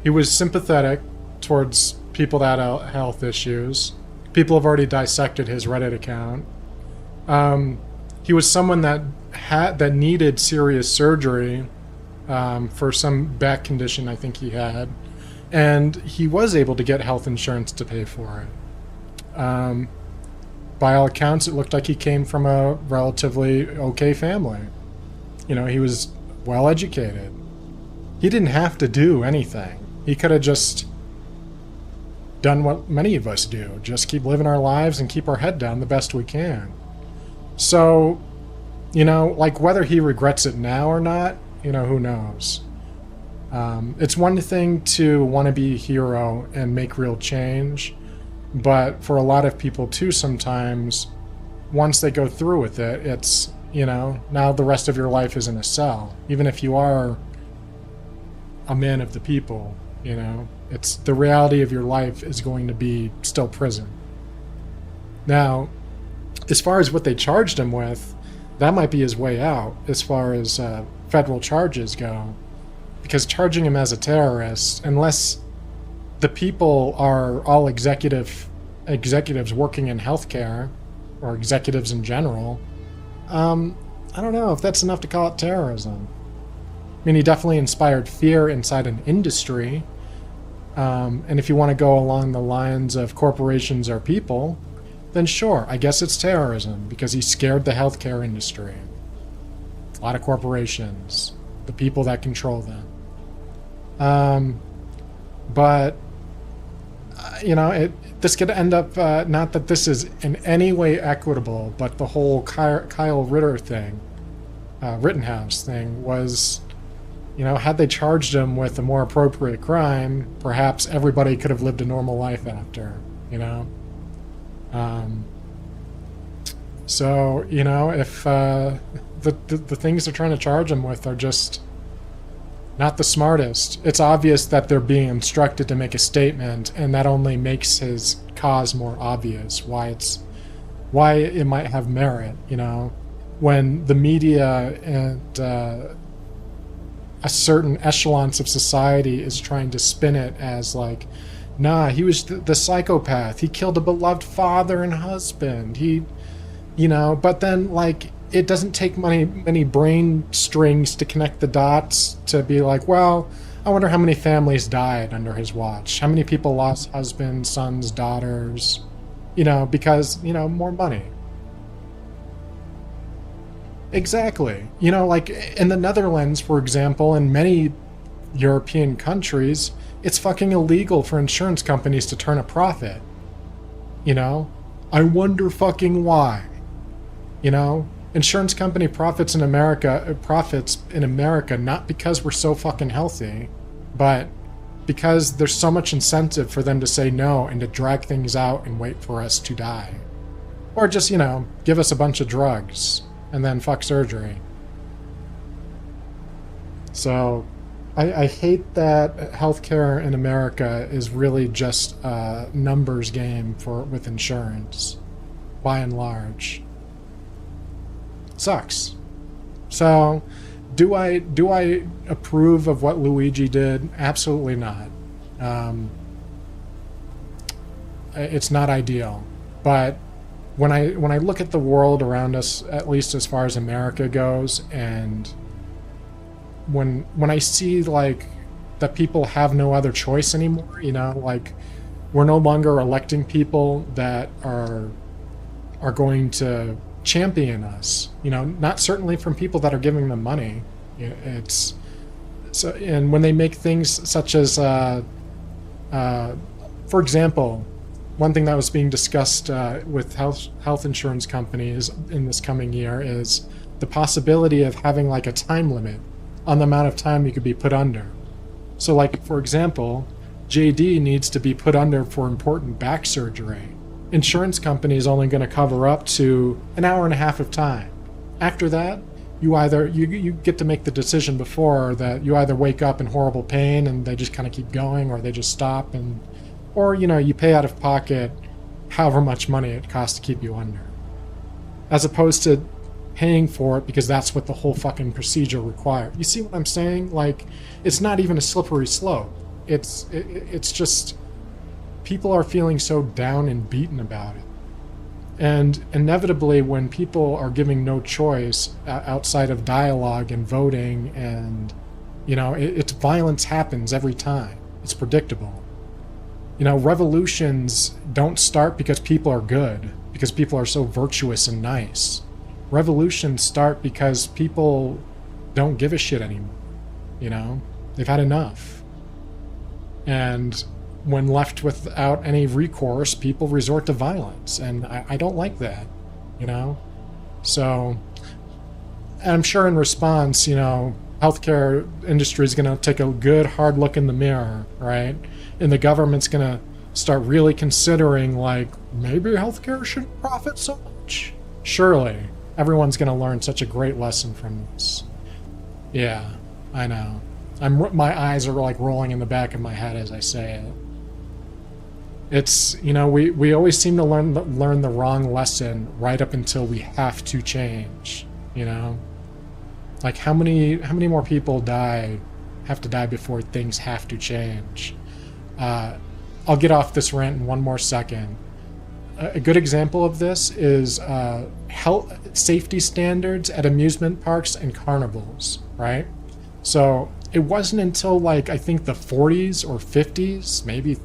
he was sympathetic towards people that had health issues. People have already dissected his Reddit account. He was someone that needed serious surgery for some back condition I think he had, and he was able to get health insurance to pay for it. By all accounts, it looked like he came from a relatively okay family. You know, he was well educated. He didn't have to do anything. He could have just done what many of us do, just keep living our lives and keep our head down the best we can. So, you know, like whether he regrets it now or not, you know, who knows? It's one thing to want to be a hero and make real change, but for a lot of people too, sometimes once they go through with it, it's, you know, now the rest of your life is in a cell. Even if you are a man of the people, you know, it's the reality of your life is going to be still prison. Now, as far as what they charged him with, that might be his way out as far as federal charges go. Because charging him as a terrorist, unless the people are all executives working in healthcare, or executives in general, I don't know if that's enough to call it terrorism. I mean, he definitely inspired fear inside an industry. And if you want to go along the lines of corporations are people, then sure, I guess it's terrorism, because he scared the healthcare industry. A lot of corporations, the people that control them. But, you know, this could end up, not that this is in any way equitable, but the whole Kyle Rittenhouse thing was You know, had they charged him with a more appropriate crime, perhaps everybody could have lived a normal life after, you know? So, you know, if the things they're trying to charge him with are just not the smartest, it's obvious that they're being instructed to make a statement, and that only makes his cause more obvious, why it might have merit, you know? When the media and a certain echelons of society is trying to spin it as like, nah, he was the psychopath. He killed a beloved father and husband. You know, but then like it doesn't take many brain strings to connect the dots to be like, well, I wonder how many families died under his watch. How many people lost husbands, sons, daughters, you know, because, you know, more money. Exactly. You know, like in the Netherlands, for example, in many European countries, it's fucking illegal for insurance companies to turn a profit. You know? I wonder fucking why. You know? Insurance company profits in America, not because we're so fucking healthy, but because there's so much incentive for them to say no and to drag things out and wait for us to die. Or just, you know, give us a bunch of drugs and then fuck surgery. So I hate that healthcare in America is really just a numbers game with insurance, by and large. Sucks. So, do I approve of what Luigi did? Absolutely not. It's not ideal, but when I look at the world around us, at least as far as America goes, and when I see like that people have no other choice anymore, you know, like we're no longer electing people that are going to champion us, you know, not certainly from people that are giving them money. It's so, and when they make things such as for example, one thing that was being discussed with health insurance companies in this coming year is the possibility of having like a time limit on the amount of time you could be put under. So like, for example, JD needs to be put under for important back surgery. Insurance company is only going to cover up to an hour and a half of time. After that, you get to make the decision before that you either wake up in horrible pain and they just kind of keep going, or they just stop, or you know, you pay out of pocket however much money it costs to keep you under, as opposed to paying for it because that's what the whole fucking procedure required. You see what I'm saying? Like, it's not even a slippery slope. It's just people are feeling so down and beaten about it. And inevitably, when people are giving no choice outside of dialogue and voting, and you know, it's violence happens every time. It's predictable. You know, revolutions don't start because people are good, because people are so virtuous and nice. Revolutions start because people don't give a shit anymore. You know, they've had enough. And when left without any recourse, people resort to violence. And I don't like that, you know? So, I'm sure in response, you know, healthcare industry is going to take a good hard look in the mirror, right? And the government's going to start really considering, like, maybe healthcare shouldn't profit so much. Surely, everyone's going to learn such a great lesson from this. Yeah, I know. My eyes are like rolling in the back of my head as I say it. It's, you know, we always seem to learn the wrong lesson right up until we have to change, you know? Like, how many more people have to die before things have to change? I'll get off this rant in one more second. A good example of this is health safety standards at amusement parks and carnivals, right? So it wasn't until, like, I think the 40s or 50s, maybe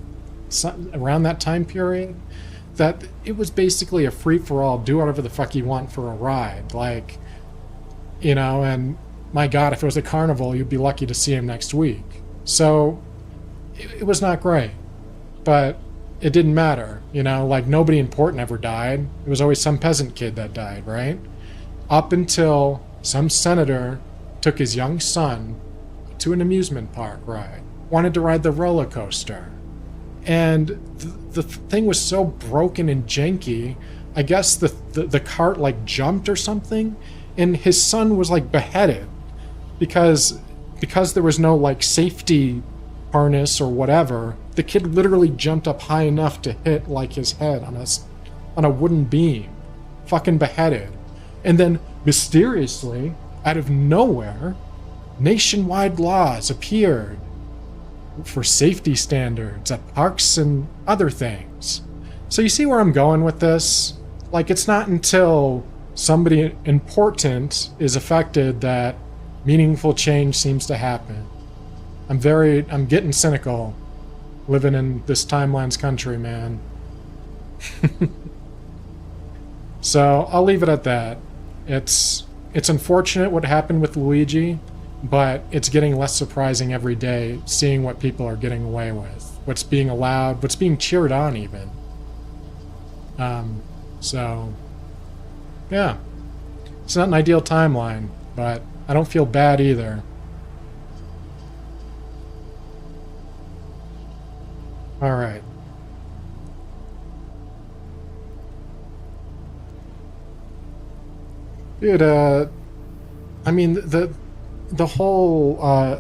around that time period, that it was basically a free-for-all, do whatever the fuck you want for a ride. Like, you know, and my God, if it was a carnival, you'd be lucky to see him next week. So it was not great, but it didn't matter, you know, like nobody important ever died. It was always some peasant kid that died, right? Up until some senator took his young son to an amusement park ride, wanted to ride the roller coaster. And the thing was so broken and janky, I guess the cart like jumped or something, and his son was like beheaded because there was no like safety harness or whatever. The kid literally jumped up high enough to hit like his head on a wooden beam. Fucking beheaded. And then mysteriously, out of nowhere, nationwide laws appeared for safety standards at parks and other things. So you see where I'm going with this? Like, it's not until somebody important is affected that meaningful change seems to happen. I'm getting cynical living in this timeline's country, man. So I'll leave it at that. It's unfortunate what happened with Luigi, but it's getting less surprising every day, seeing what people are getting away with, what's being allowed, what's being cheered on even. So, yeah. It's not an ideal timeline, but I don't feel bad either. Alright. Dude, I mean, the whole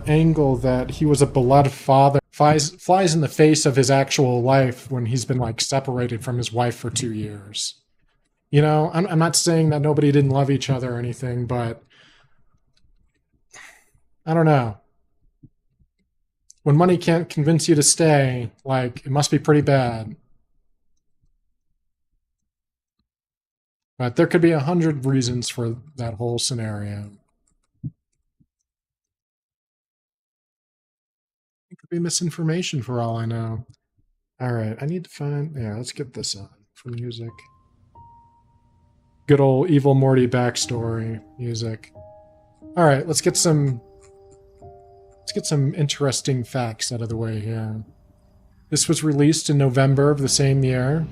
angle that he was a beloved father flies in the face of his actual life when he's been, like, separated from his wife for 2 years. You know, I'm not saying that nobody didn't love each other or anything, but I don't know. When money can't convince you to stay, like, it must be pretty bad. But there could be 100 reasons for that whole scenario. It could be misinformation for all I know. Alright, I need to find... Yeah, let's get this on for music. Good old Evil Morty backstory music. Alright, let's get some interesting facts out of the way here. This was released in November of the same year.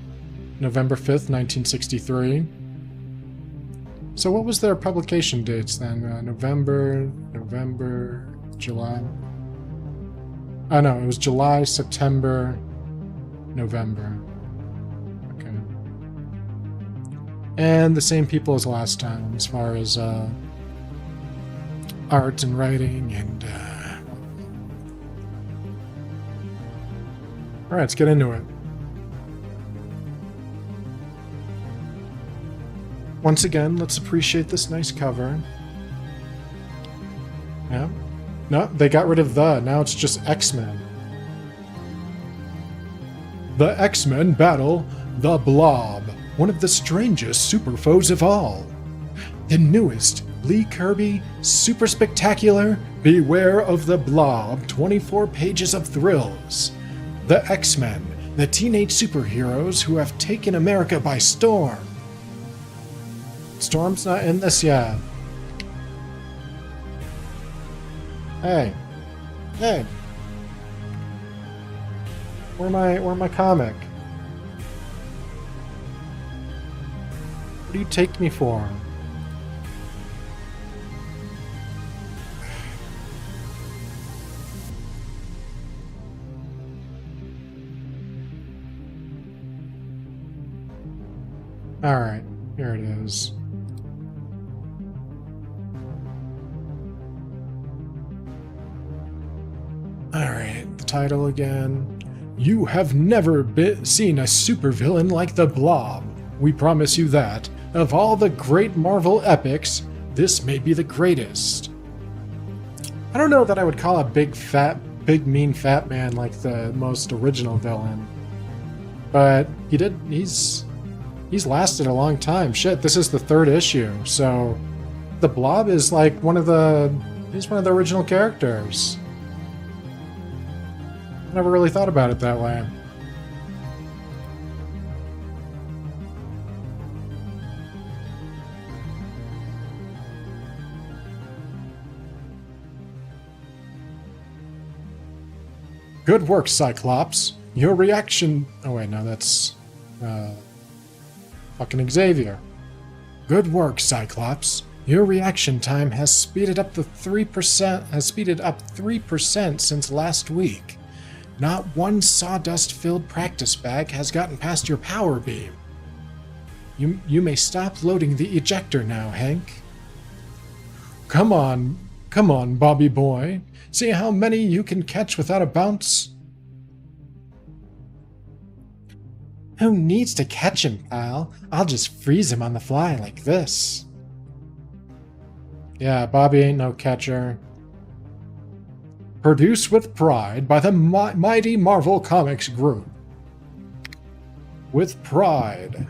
November 5th, 1963. So what was their publication dates then? November, July... Oh no, it was July, September, November. Okay. And the same people as last time, as far as art and writing and... Alright, let's get into it. Once again, let's appreciate this nice cover. Yeah. No, they got rid of the. Now it's just X-Men. The X-Men battle the Blob, one of the strangest super foes of all. The newest Lee Kirby super spectacular Beware of the Blob 24 pages of thrills. The X-Men, the teenage superheroes who have taken America by storm. Storm's not in this yet. Hey. Hey. Where my comic? What do you take me for? Alright, here it is. Alright, the title again. You have never seen a supervillain like the Blob. We promise you that, of all the great Marvel epics, this may be the greatest. I don't know that I would call a big mean fat man like the most original villain. But he's lasted a long time. Shit, this is the 3rd issue, so the Blob is like he's one of the original characters. I never really thought about it that way. Good work, Cyclops. Your reaction... Oh wait, no, that's... fucking Xavier. Good work, Cyclops. Your reaction time has speeded up 3% since last week. Not one sawdust-filled practice bag has gotten past your power beam. You may stop loading the ejector now, Hank. Come on, Bobby boy. See how many you can catch without a bounce? Who needs to catch him, pal? I'll just freeze him on the fly like this. Yeah, Bobby ain't no catcher. Produced with pride by the mighty Marvel Comics group. With pride.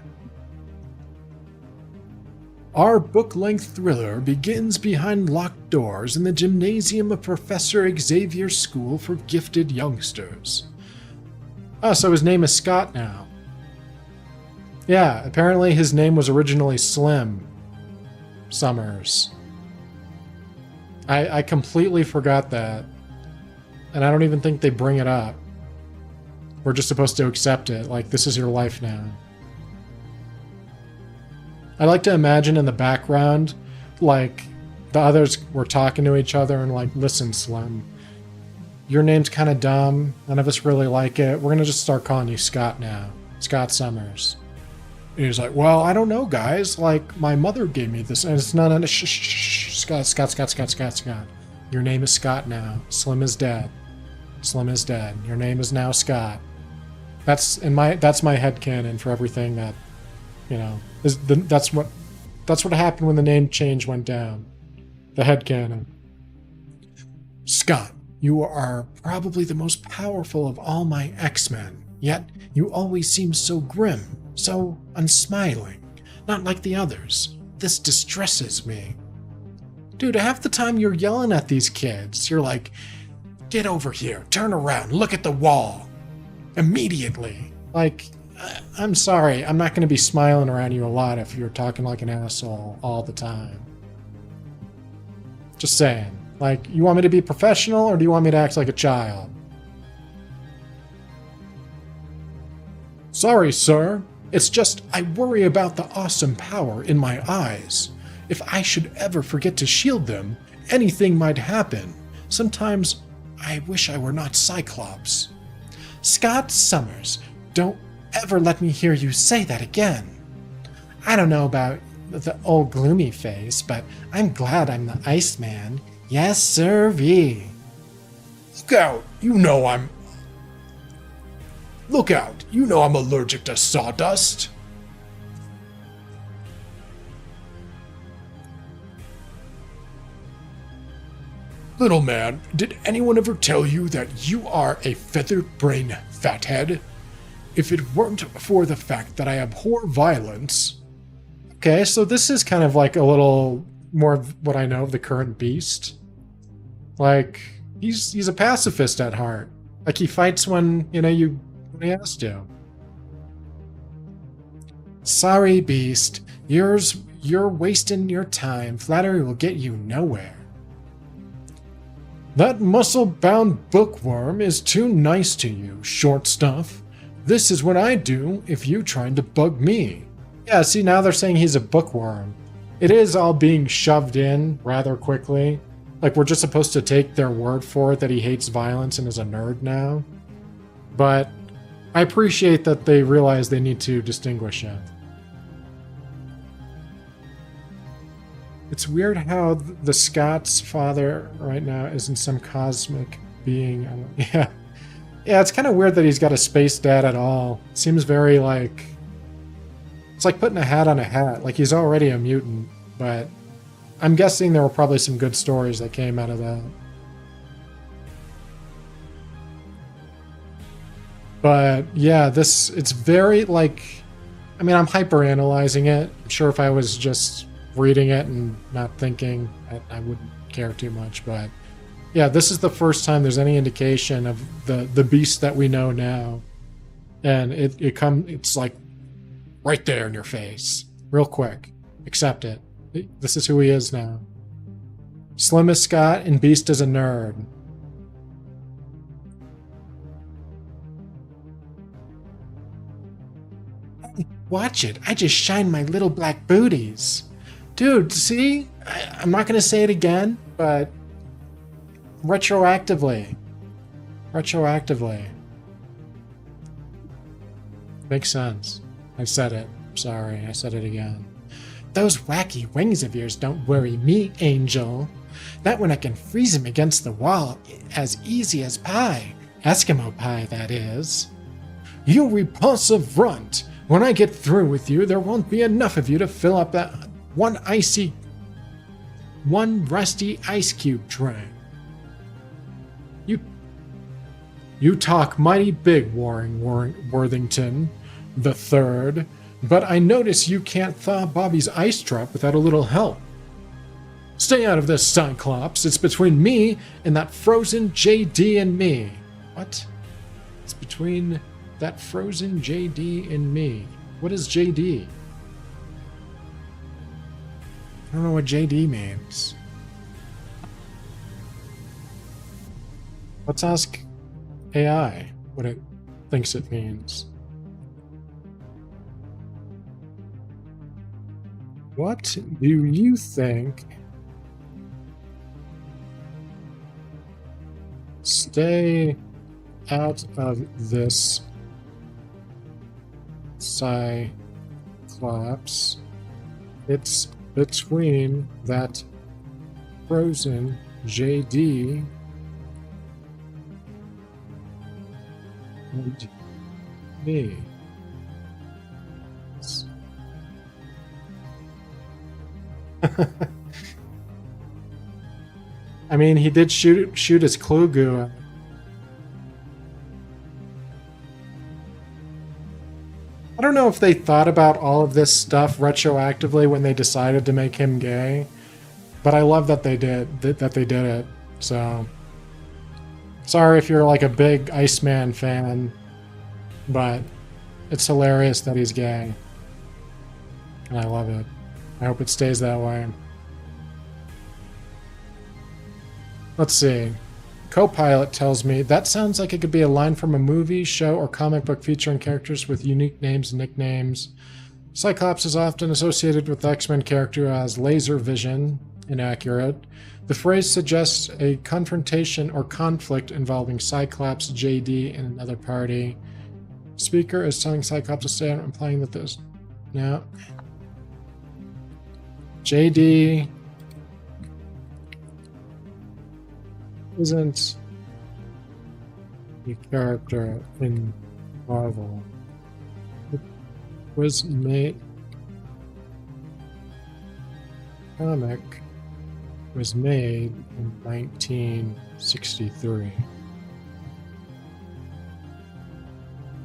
Our book-length thriller begins behind locked doors in the gymnasium of Professor Xavier's School for Gifted Youngsters. Oh, so his name is Scott now. Yeah, apparently his name was originally Slim Summers. I completely forgot that. And I don't even think they bring it up. We're just supposed to accept it, like this is your life now. I like to imagine in the background, like, the others were talking to each other and like, listen, Slim, your name's kind of dumb. None of us really like it. We're going to just start calling you Scott now. Scott Summers. And he's like, well, I don't know, guys. Like, my mother gave me this. And it's not a Scott. Your name is Scott now. Slim is dead. Slim is dead. Your name is now Scott. That's my headcanon for everything that, you know, that's what happened when the name change went down. The headcanon. Scott, you are probably the most powerful of all my X-Men, yet you always seem so grim, so unsmiling, not like the others. This distresses me. Dude, half the time you're yelling at these kids. You're like, get over here, turn around, look at the wall. Immediately. Like, I'm sorry, I'm not going to be smiling around you a lot if you're talking like an asshole all the time. Just saying. Like, you want me to be professional or do you want me to act like a child? Sorry, sir. It's just I worry about the awesome power in my eyes. If I should ever forget to shield them, anything might happen. Sometimes I wish I were not Cyclops. Scott Summers, don't ever let me hear you say that again. I don't know about the old gloomy face, but I'm glad I'm the Iceman. Yes, sir-vee. Look out! You know I'm allergic to sawdust. Little man, did anyone ever tell you that you are a feathered brain fathead? If it weren't for the fact that I abhor violence... Okay, so this is kind of like a little more of what I know of the current Beast. Like, he's a pacifist at heart. Like, he fights when, you know, when he has to. Sorry, Beast. You're wasting your time. Flattery will get you nowhere. That muscle-bound bookworm is too nice to you, short stuff. This is what I do if you trying to bug me. Yeah, see, now they're saying he's a bookworm. It is all being shoved in rather quickly. Like, we're just supposed to take their word for it that he hates violence and is a nerd now. But I appreciate that they realize they need to distinguish it. It's weird how the Scott's father right now isn't some cosmic being. Yeah, it's kind of weird that he's got a space dad at all. It seems very like... It's like putting a hat on a hat. Like, he's already a mutant, but I'm guessing there were probably some good stories that came out of that. But yeah, it's very like... I mean, I'm hyper-analyzing it. I'm sure if I was just reading it and not thinking, I wouldn't care too much, but yeah, this is the first time there's any indication of the Beast that we know now, and it's like right there in your face, real quick. Accept it. This is who he is now. Slim is Scott and Beast is a nerd. Watch it, I just shine my little black booties. Dude, see? I'm not going to say it again, but retroactively. Makes sense. I said it. Sorry, I said it again. Those wacky wings of yours don't worry me, Angel. That one I can freeze him against the wall as easy as pie. Eskimo pie, that is. You repulsive runt! When I get through with you, there won't be enough of you to fill up that one rusty ice cube tray. You talk mighty big, Worthington the Third, but I notice you can't thaw Bobby's ice trap without a little help. Stay out of this, Cyclops. It's between me and that frozen JD and me. What? It's between that frozen JD and me. What is JD? I don't know what JD means. Let's ask AI what it thinks it means. What do you think? Stay out of this, Cyclops. It's between that frozen JD and me. I mean, he did shoot his clue goo. I don't know if they thought about all of this stuff retroactively when they decided to make him gay, but I love that they did it. So, sorry if you're like a big Iceman fan, but it's hilarious that he's gay, and I love it. I hope it stays that way. Let's see. Copilot tells me, that sounds like it could be a line from a movie, show, or comic book featuring characters with unique names and nicknames. Cyclops is often associated with the X-Men character as Laser Vision. Inaccurate. The phrase suggests a confrontation or conflict involving Cyclops, JD, and another party. Speaker is telling Cyclops to stay out, implying that there's... No. JD isn't a character in Marvel. It was made... comic was made in 1963.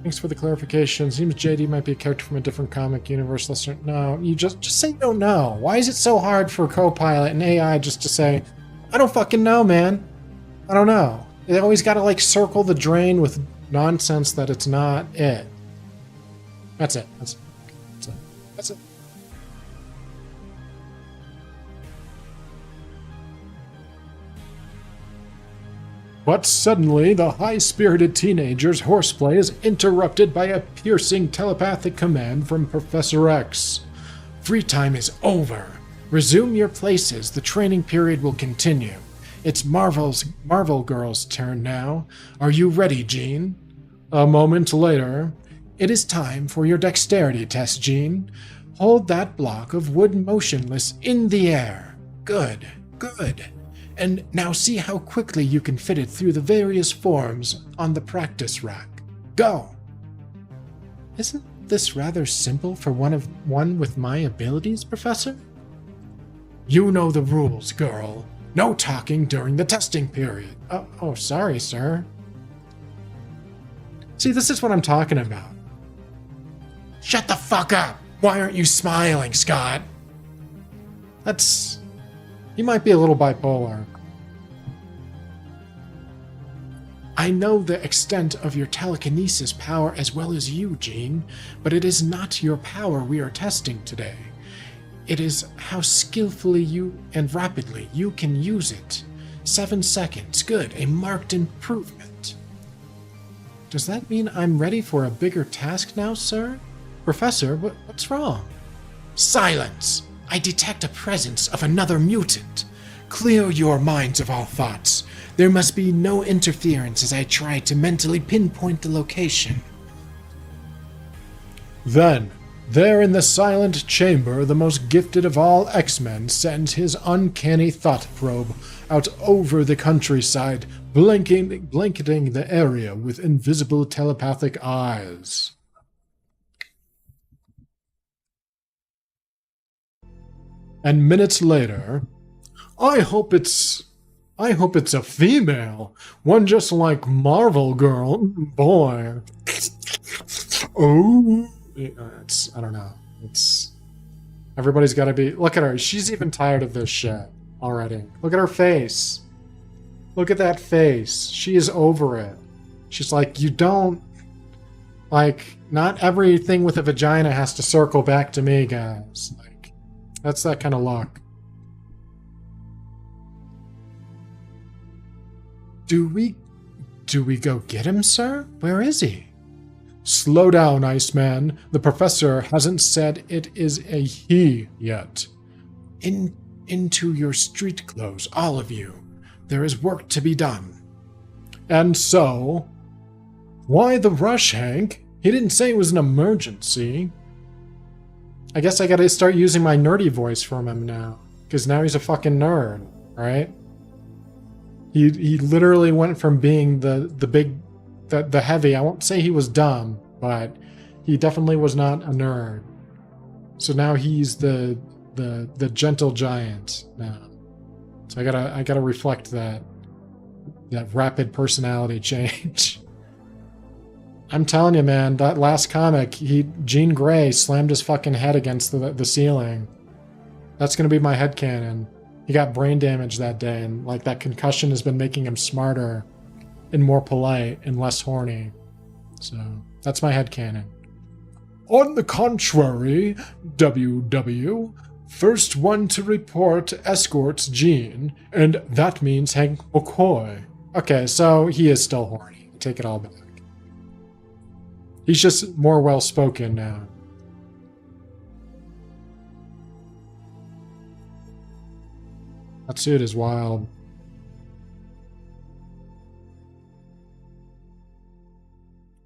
Thanks for the clarification. Seems JD might be a character from a different comic universe. No, you just say you don't know. Why is it so hard for Copilot and AI just to say, I don't fucking know, man. I don't know. They always got to like circle the drain with nonsense that it's not it. That's it. That's it. But suddenly, the high-spirited teenager's horseplay is interrupted by a piercing telepathic command from Professor X. Free time is over. Resume your places. The training period will continue. It's Marvel Girl's turn now. Are you ready, Jean? A moment later. It is time for your dexterity test, Jean. Hold that block of wood motionless in the air. Good. And now see how quickly you can fit it through the various forms on the practice rack. Go! Isn't this rather simple for one with my abilities, Professor? You know the rules, girl. No talking during the testing period. Oh, sorry, sir. See, this is what I'm talking about. Shut the fuck up! Why aren't you smiling, Scott? He might be a little bipolar. I know the extent of your telekinesis power as well as you, Jean, but it is not your power we are testing today. It is how skillfully you and rapidly you can use it. 7 seconds, good, a marked improvement. Does that mean I'm ready for a bigger task now, sir? Professor, what's wrong? Silence! I detect a presence of another mutant. Clear your minds of all thoughts. There must be no interference as I try to mentally pinpoint the location. Then, there in the silent chamber, the most gifted of all X-Men sends his uncanny thought probe out over the countryside, blanketing the area with invisible telepathic eyes. And minutes later, I hope it's a female, one just like Marvel Girl. Boy. Oh, I don't know. Everybody's got to be. Look at her. She's even tired of this shit already. Look at her face. Look at that face. She is over it. She's like, you don't. Like, not everything with a vagina has to circle back to me, guys. Like, that's that kind of luck. Do we go get him, sir? Where is he? Slow down, Iceman. The professor hasn't said it is a he yet. Into your street clothes, all of you. There is work to be done. And so? Why the rush, Hank? He didn't say it was an emergency. I guess I gotta start using my nerdy voice from him now. Because now he's a fucking nerd, right? He literally went from being the heavy. I won't say he was dumb, but he definitely was not a nerd. So now he's the gentle giant now. So I gotta reflect that rapid personality change. I'm telling you, man, that last comic, Jean Grey slammed his fucking head against the ceiling. That's gonna be my headcanon. He got brain damage that day, and like that concussion has been making him smarter and more polite and less horny. So that's my headcanon. On the contrary, WW, first one to report escorts Jean, and that means Hank McCoy. Okay, so he is still horny. I take it all back. He's just more well-spoken now. That suit is wild.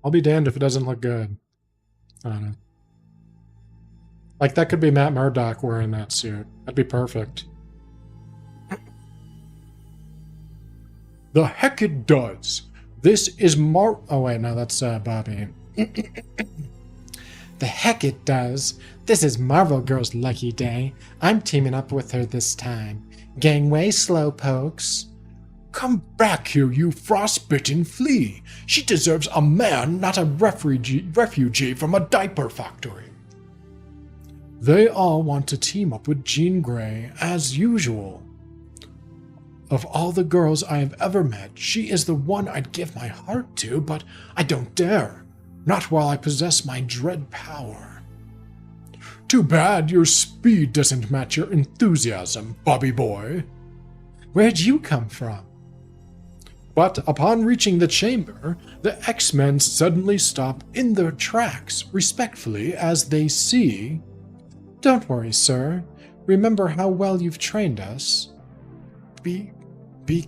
I'll be damned if it doesn't look good. I don't know. Like, that could be Matt Murdock wearing that suit. That'd be perfect. The heck it does. This is Oh wait, no, that's Bobby. The heck it does. This is Marvel Girl's lucky day. I'm teaming up with her this time. Gangway, slowpokes. Come back here, you frostbitten flea. She deserves a man, not a refugee from a diaper factory. They all want to team up with Jean Grey, as usual. Of all the girls I have ever met, she is the one I'd give my heart to, but I don't dare. Not while I possess my dread power. Too bad your speed doesn't match your enthusiasm, Bobby boy. Where'd you come from? But upon reaching the chamber, the X-Men suddenly stop in their tracks, respectfully, as they see... Don't worry, sir. Remember how well you've trained us. Be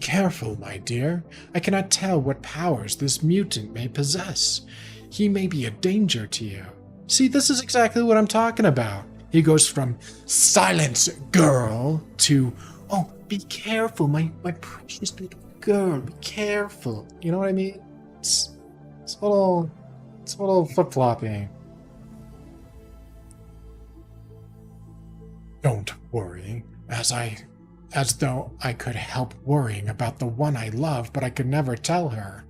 careful, my dear. I cannot tell what powers this mutant may possess. He may be a danger to you. See, this is exactly what I'm talking about. He goes from silence, girl, to, oh, be careful, my precious little girl, be careful. You know what I mean? It's a little flip-flopping. Don't worry, as though I could help worrying about the one I love, but I could never tell her.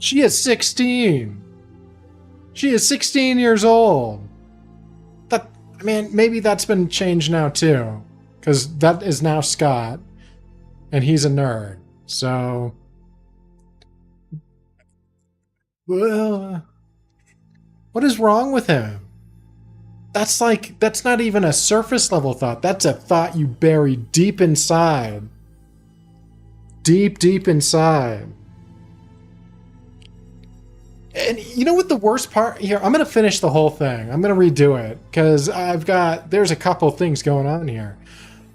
She is 16. She is 16 years old. Maybe that's been changed now too, because that is now Scott, and he's a nerd. So, well, what is wrong with him? That's not even a surface level thought. That's a thought you bury deep inside. Deep inside. And you know what the worst part here? I'm gonna finish the whole thing. I'm gonna redo it because there's a couple things going on here.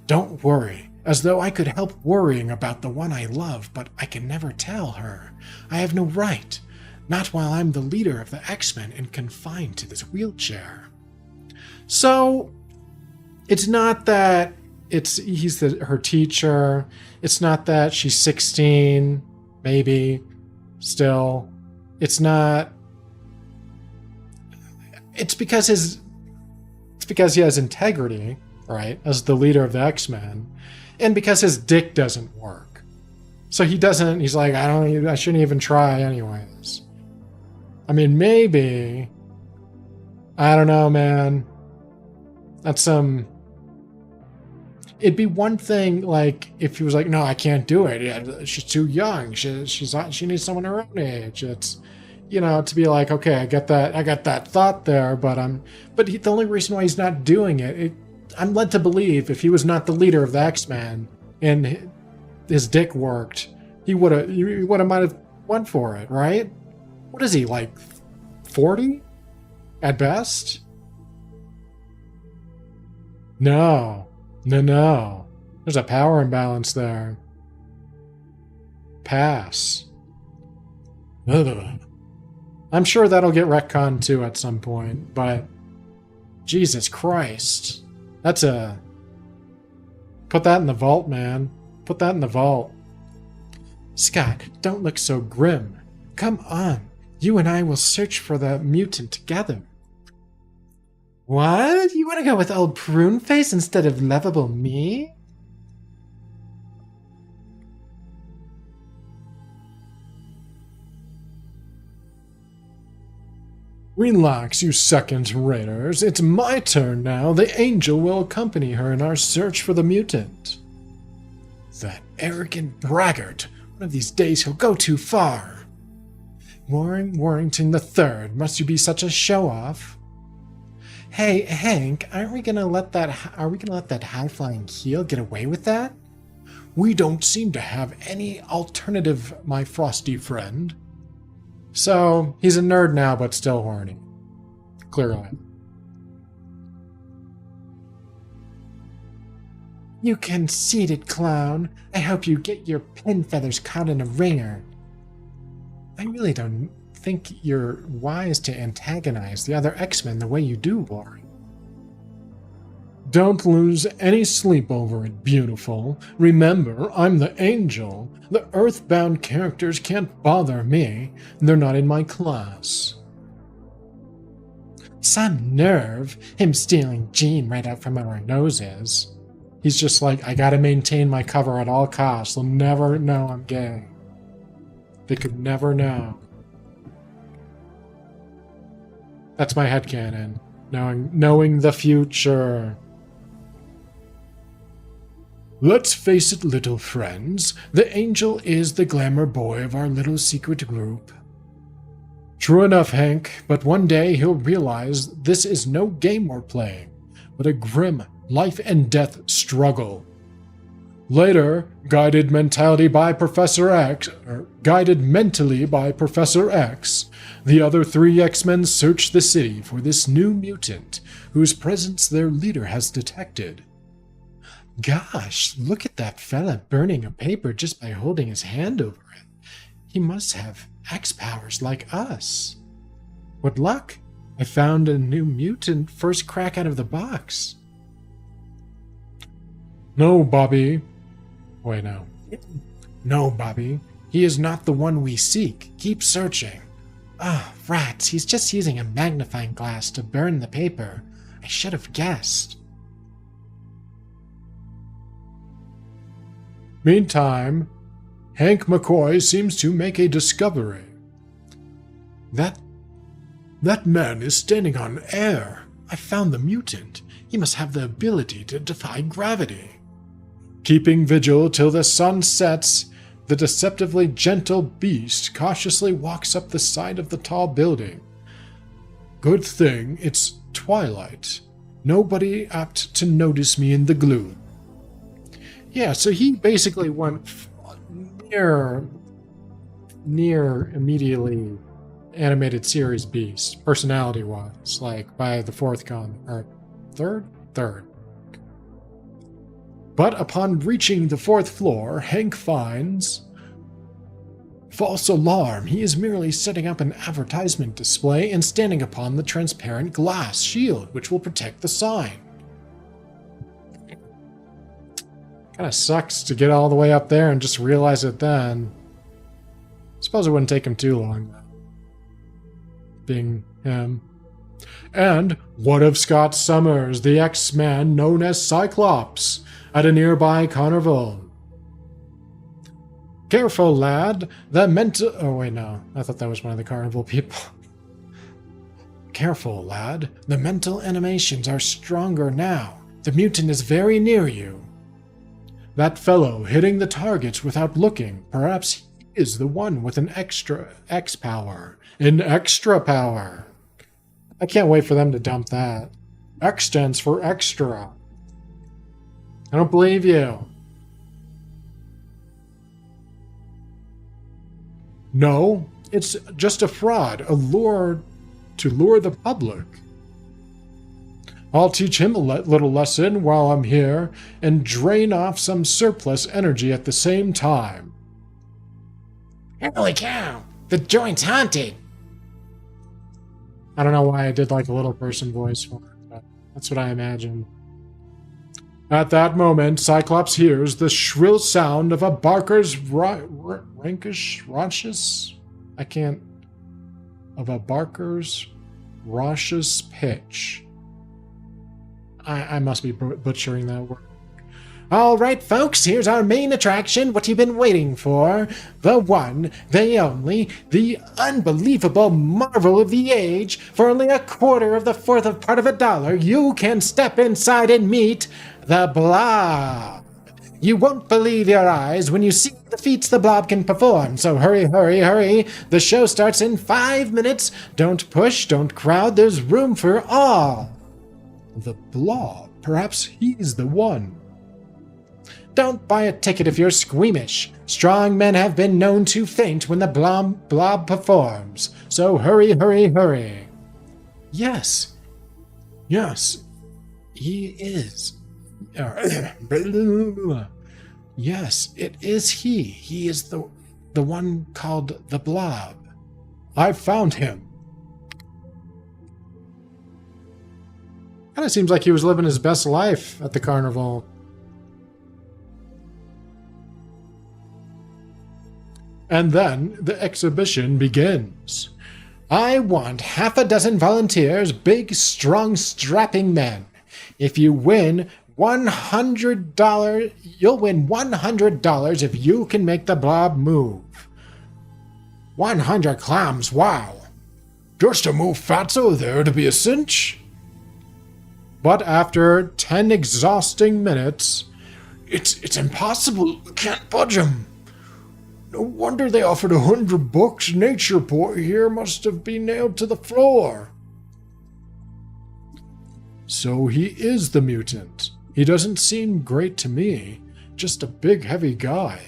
Don't worry, as though I could help worrying about the one I love, but I can never tell her. I have no right, not while I'm the leader of the X-Men and confined to this wheelchair. So, it's not that he's her teacher. It's not that she's 16, maybe, still. It's not. It's because he has integrity, right, as the leader of the X-Men, and because his dick doesn't work. So he's like, I shouldn't even try anyways. I mean, maybe, I don't know, man. That's it'd be one thing, like, if he was like, no, I can't do it. Yeah, she's too young. She needs someone her own age. It's, to be like, okay, I got that thought there, but the only reason why he's not doing it, I'm led to believe if he was not the leader of the X-Men and his dick worked, he might have went for it, right? What is he, like 40 at best? No. There's a power imbalance there. Pass. Ugh. I'm sure that'll get retconned too at some point, but Jesus Christ. Put that in the vault, man. Put that in the vault. Scott, don't look so grim. Come on. You and I will search for the mutant together. What? You want to go with old prune face instead of lovable me? Relax, you second-raters. It's my turn now. The Angel will accompany her in our search for the mutant. That arrogant braggart. One of these days he'll go too far. Warrington III, must you be such a show-off? Hey, Hank, are we gonna let that high-flying heel get away with that? We don't seem to have any alternative, my frosty friend. So, he's a nerd now, but still horny. Clearly. You conceited clown. I hope you get your pin feathers caught in a ringer. I really don't think you're wise to antagonize the other X-Men the way you do, Warren. Don't lose any sleep over it, beautiful. Remember, I'm the Angel. The Earthbound characters can't bother me. They're not in my class. Some nerve, him stealing Jean right out from our noses. He's just like, I gotta maintain my cover at all costs. They'll never know I'm gay. They could never know. That's my headcanon. Knowing the future. Let's face it, little friends. The Angel is the glamour boy of our little secret group. True enough, Hank, but one day he'll realize this is no game we're playing, but a grim life and death struggle. Later, guided mentally by Professor X, the other three X-Men search the city for this new mutant, whose presence their leader has detected. Gosh, look at that fella burning a paper just by holding his hand over it. He must have X powers like us. What luck! I found a new mutant first crack out of the box. No, Bobby. Wait, no. No, Bobby. He is not the one we seek. Keep searching. Ah, rats, he's just using a magnifying glass to burn the paper. I should have guessed. Meantime, Hank McCoy seems to make a discovery. That man is standing on air. I found the mutant. He must have the ability to defy gravity. Keeping vigil till the sun sets, the deceptively gentle beast cautiously walks up the side of the tall building. Good thing it's twilight. Nobody apt to notice me in the gloom. Yeah, so he basically went near immediately animated series beast, personality-wise, like by the fourth comic, or third? Third. But upon reaching the fourth floor, Hank finds... False alarm. He is merely setting up an advertisement display and standing upon the transparent glass shield, which will protect the sign. Kind of sucks to get all the way up there and just realize it then. Suppose it wouldn't take him too long, being him. And what of Scott Summers, the X-Man known as Cyclops, at a nearby carnival? Careful, lad. The mental... Oh, wait, no. I thought that was one of the carnival people. Careful, lad. The mental animations are stronger now. The mutant is very near you. That fellow hitting the targets without looking. Perhaps he is the one with an extra X power. An extra power. I can't wait for them to dump that. X stands for extra. I don't believe you. No, it's just a fraud, a lure to lure the public. I'll teach him a little lesson while I'm here and drain off some surplus energy at the same time. Holy cow! The joint's haunted! I don't know why I did like a little person voice for it, but that's what I imagine. At that moment, Cyclops hears the shrill sound of a barker's raucous pitch. I must be butchering that word. All right, folks, here's our main attraction, what you've been waiting for. The one, the only, the unbelievable marvel of the age. For only a quarter of the fourth of part of a dollar, you can step inside and meet the Blob. You won't believe your eyes when you see the feats the Blob can perform, so hurry, hurry, hurry. The show starts in 5 minutes. Don't push, don't crowd, there's room for all. The Blob, perhaps he's the one. Don't buy a ticket if you're squeamish. Strong men have been known to faint when the blob performs. So hurry, hurry, hurry. Yes, he is. Yes, it is he. He is the one called the Blob. I found him. Kind of seems like he was living his best life at the carnival. And then the exhibition begins. I want half a dozen volunteers, big, strong, strapping men. If you win $100, you'll win $100 if you can make the Blob move. 100 clams, wow. Just a move fatso there to be a cinch. But after 10 exhausting minutes... It's impossible. We can't budge him. No wonder they offered $100. Nature boy here must have been nailed to the floor. So he is the mutant. He doesn't seem great to me. Just a big, heavy guy.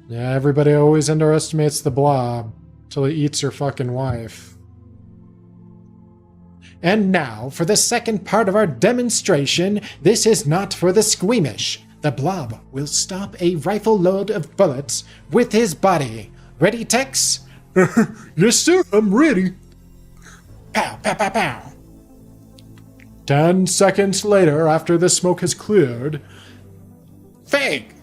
Yeah, everybody always underestimates the Blob till he eats her fucking wife. And now, for the second part of our demonstration, this is not for the squeamish. The Blob will stop a rifle load of bullets with his body. Ready, Tex? Yes, sir, I'm ready. Pow, pow, pow, pow. 10 seconds later, after the smoke has cleared... Fake!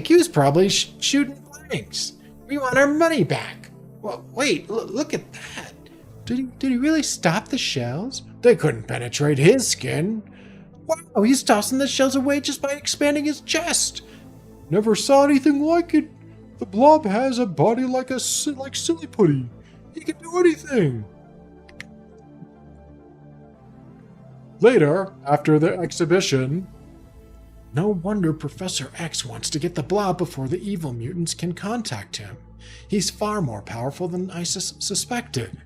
He was probably shooting blanks. We want our money back. Well, wait, look at that. Did he really stop the shells? They couldn't penetrate his skin. Wow, he's tossing the shells away just by expanding his chest. Never saw anything like it. The Blob has a body like silly putty. He can do anything. Later, after the exhibition... No wonder Professor X wants to get the Blob before the evil mutants can contact him. He's far more powerful than I suspected.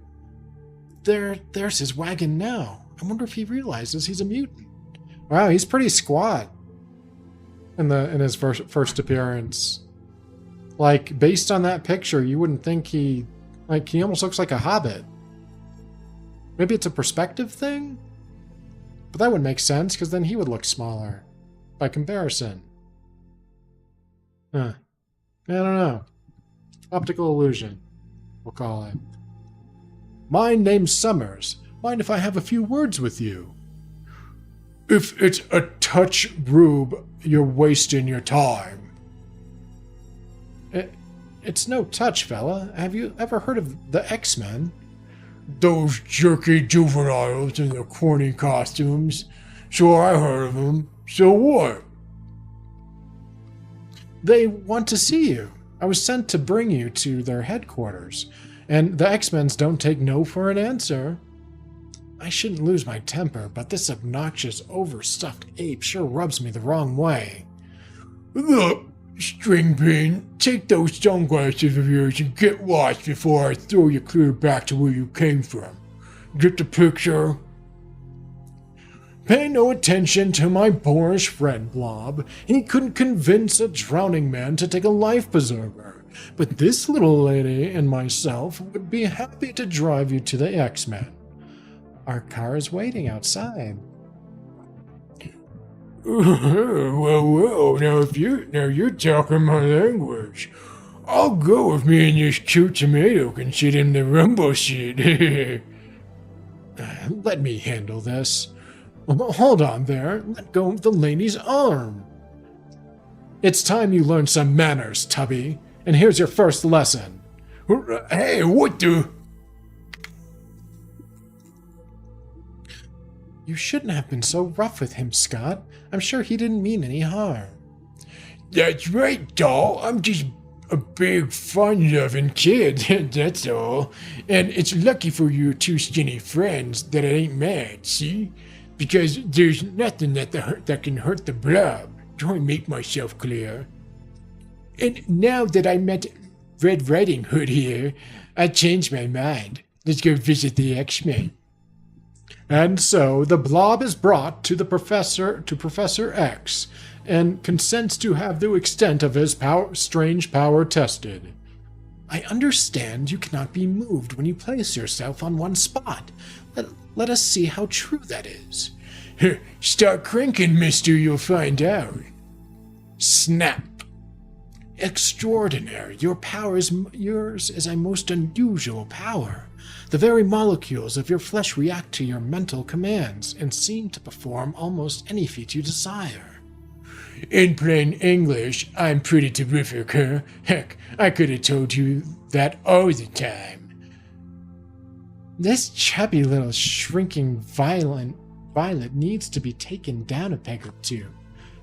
There's his wagon now. I wonder if he realizes he's a mutant. Wow, he's pretty squat in his first appearance. Like, based on that picture, you wouldn't think he Like, he almost looks like a hobbit. Maybe it's a perspective thing? But that would make sense, because then he would look smaller. By comparison. Huh. I don't know. Optical illusion, we'll call it. My name's Summers. Mind if I have a few words with you? If it's a touch rube, you're wasting your time. It's no touch, fella. Have you ever heard of the X-Men? Those jerky juveniles in their corny costumes. Sure, I heard of them. So what? They want to see you. I was sent to bring you to their headquarters, and the X-Men's don't take no for an answer. I shouldn't lose my temper, but this obnoxious, overstuffed ape sure rubs me the wrong way. Look, Stringbean, take those sunglasses of yours and get lost before I throw you clear back to where you came from. Get the picture? Pay no attention to my boorish friend, Blob. He couldn't convince a drowning man to take a life preserver. But this little lady and myself would be happy to drive you to the X-Men. Our car is waiting outside. Well, now you're talking my language. I'll go if me and this cute tomato can sit in the rumble seat. Let me handle this. Hold on there. Let go of the lady's arm. It's time you learned some manners, Tubby. And here's your first lesson. Hey, what the? You shouldn't have been so rough with him, Scott. I'm sure he didn't mean any harm. That's right, doll. I'm just a big, fun-loving kid, that's all. And it's lucky for your two skinny friends that I ain't mad, see? Because there's nothing that can hurt the blob. Do I make myself clear? And now that I met Red Riding Hood here, I changed my mind. Let's go visit the X-Men. And so the blob is brought to Professor X, and consents to have the extent of his strange power tested. I understand you cannot be moved when you place yourself on one spot. Let us see how true that is. Start cranking, mister, you'll find out. Snap. Extraordinary. Yours is a most unusual power. The very molecules of your flesh react to your mental commands and seem to perform almost any feat you desire. In plain English, I'm pretty terrific, huh? Heck, I could have told you that all the time. This chubby little shrinking violet needs to be taken down a peg or two.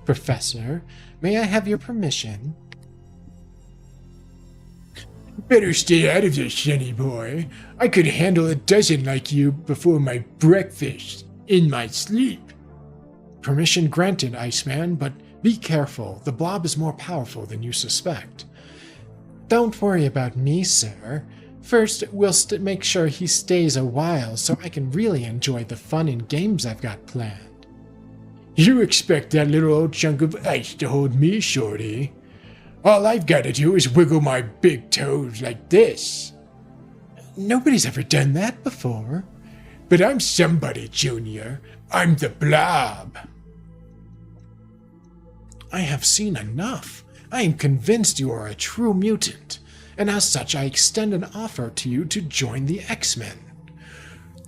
Professor, may I have your permission? Better stay out of this, sonny boy. I could handle a dozen like you before my breakfast, in my sleep. Permission granted, Iceman, but be careful. The blob is more powerful than you suspect. Don't worry about me, sir. First, we'll make sure he stays a while so I can really enjoy the fun and games I've got planned. You expect that little old chunk of ice to hold me, shorty? All I've got to do is wiggle my big toes like this. Nobody's ever done that before. But I'm somebody, Junior. I'm the Blob. I have seen enough. I am convinced you are a true mutant, and as such I extend an offer to you to join the X-Men.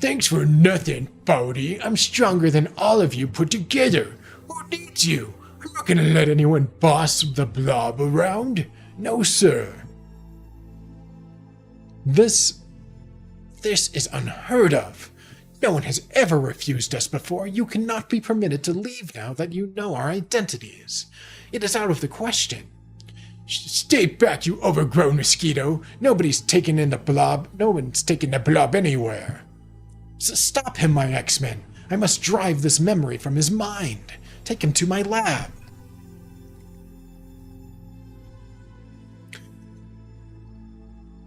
Thanks for nothing, Bodie. I'm stronger than all of you put together. Who needs you? I'm not gonna let anyone boss the Blob around. No, sir. This is unheard of. No one has ever refused us before. You cannot be permitted to leave now that you know our identities. It is out of the question. Stay back, you overgrown mosquito. Nobody's taking in the Blob. No one's taking the Blob anywhere. Stop him, my X-Men. I must drive this memory from his mind. Take him to my lab.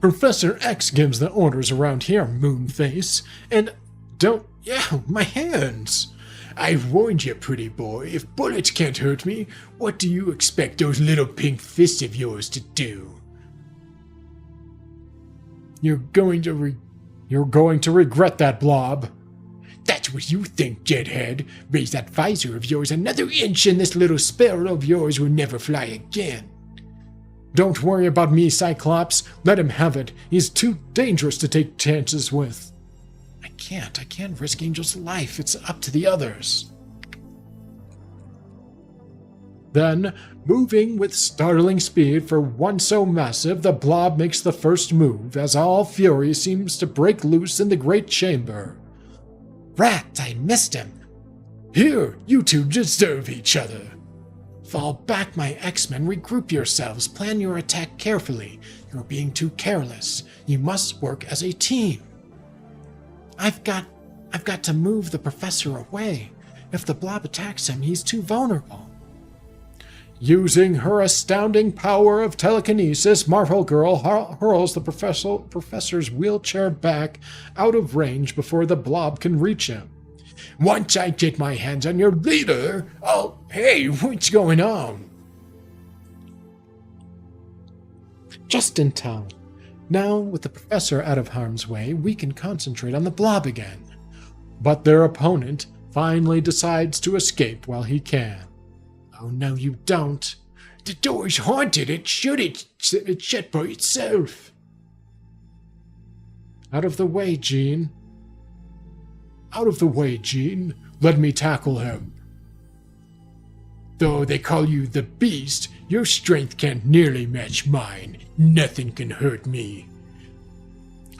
Professor X gives the orders around here, Moonface. And don't... Yeah, my hands. I've warned you, pretty boy. If bullets can't hurt me, what do you expect those little pink fists of yours to do? You're going to regret that, Blob. That's what you think, Jedhead. Raise that visor of yours another inch and this little sparrow of yours will never fly again. Don't worry about me, Cyclops. Let him have it. He's too dangerous to take chances with. I can't risk Angel's life. It's up to the others. Then, moving with startling speed for one so massive, the Blob makes the first move as all fury seems to break loose in the Great Chamber. Rat, I missed him. Here, you two deserve each other. Fall back, my X-Men. Regroup yourselves. Plan your attack carefully. You're being too careless. You must work as a team. I've got to move the professor away. If the Blob attacks him, he's too vulnerable. Using her astounding power of telekinesis, Marvel Girl hurls the professor's wheelchair back out of range before the Blob can reach him. Once I get my hands on your leader, Hey, what's going on? Just in time. Now, with the professor out of harm's way, we can concentrate on the Blob again. But their opponent finally decides to escape while he can. Oh, no, you don't. The door's haunted. It's shut by itself. Out of the way, Jean. Out of the way, Jean. Let me tackle him. Though they call you the Beast, your strength can't nearly match mine. Nothing can hurt me.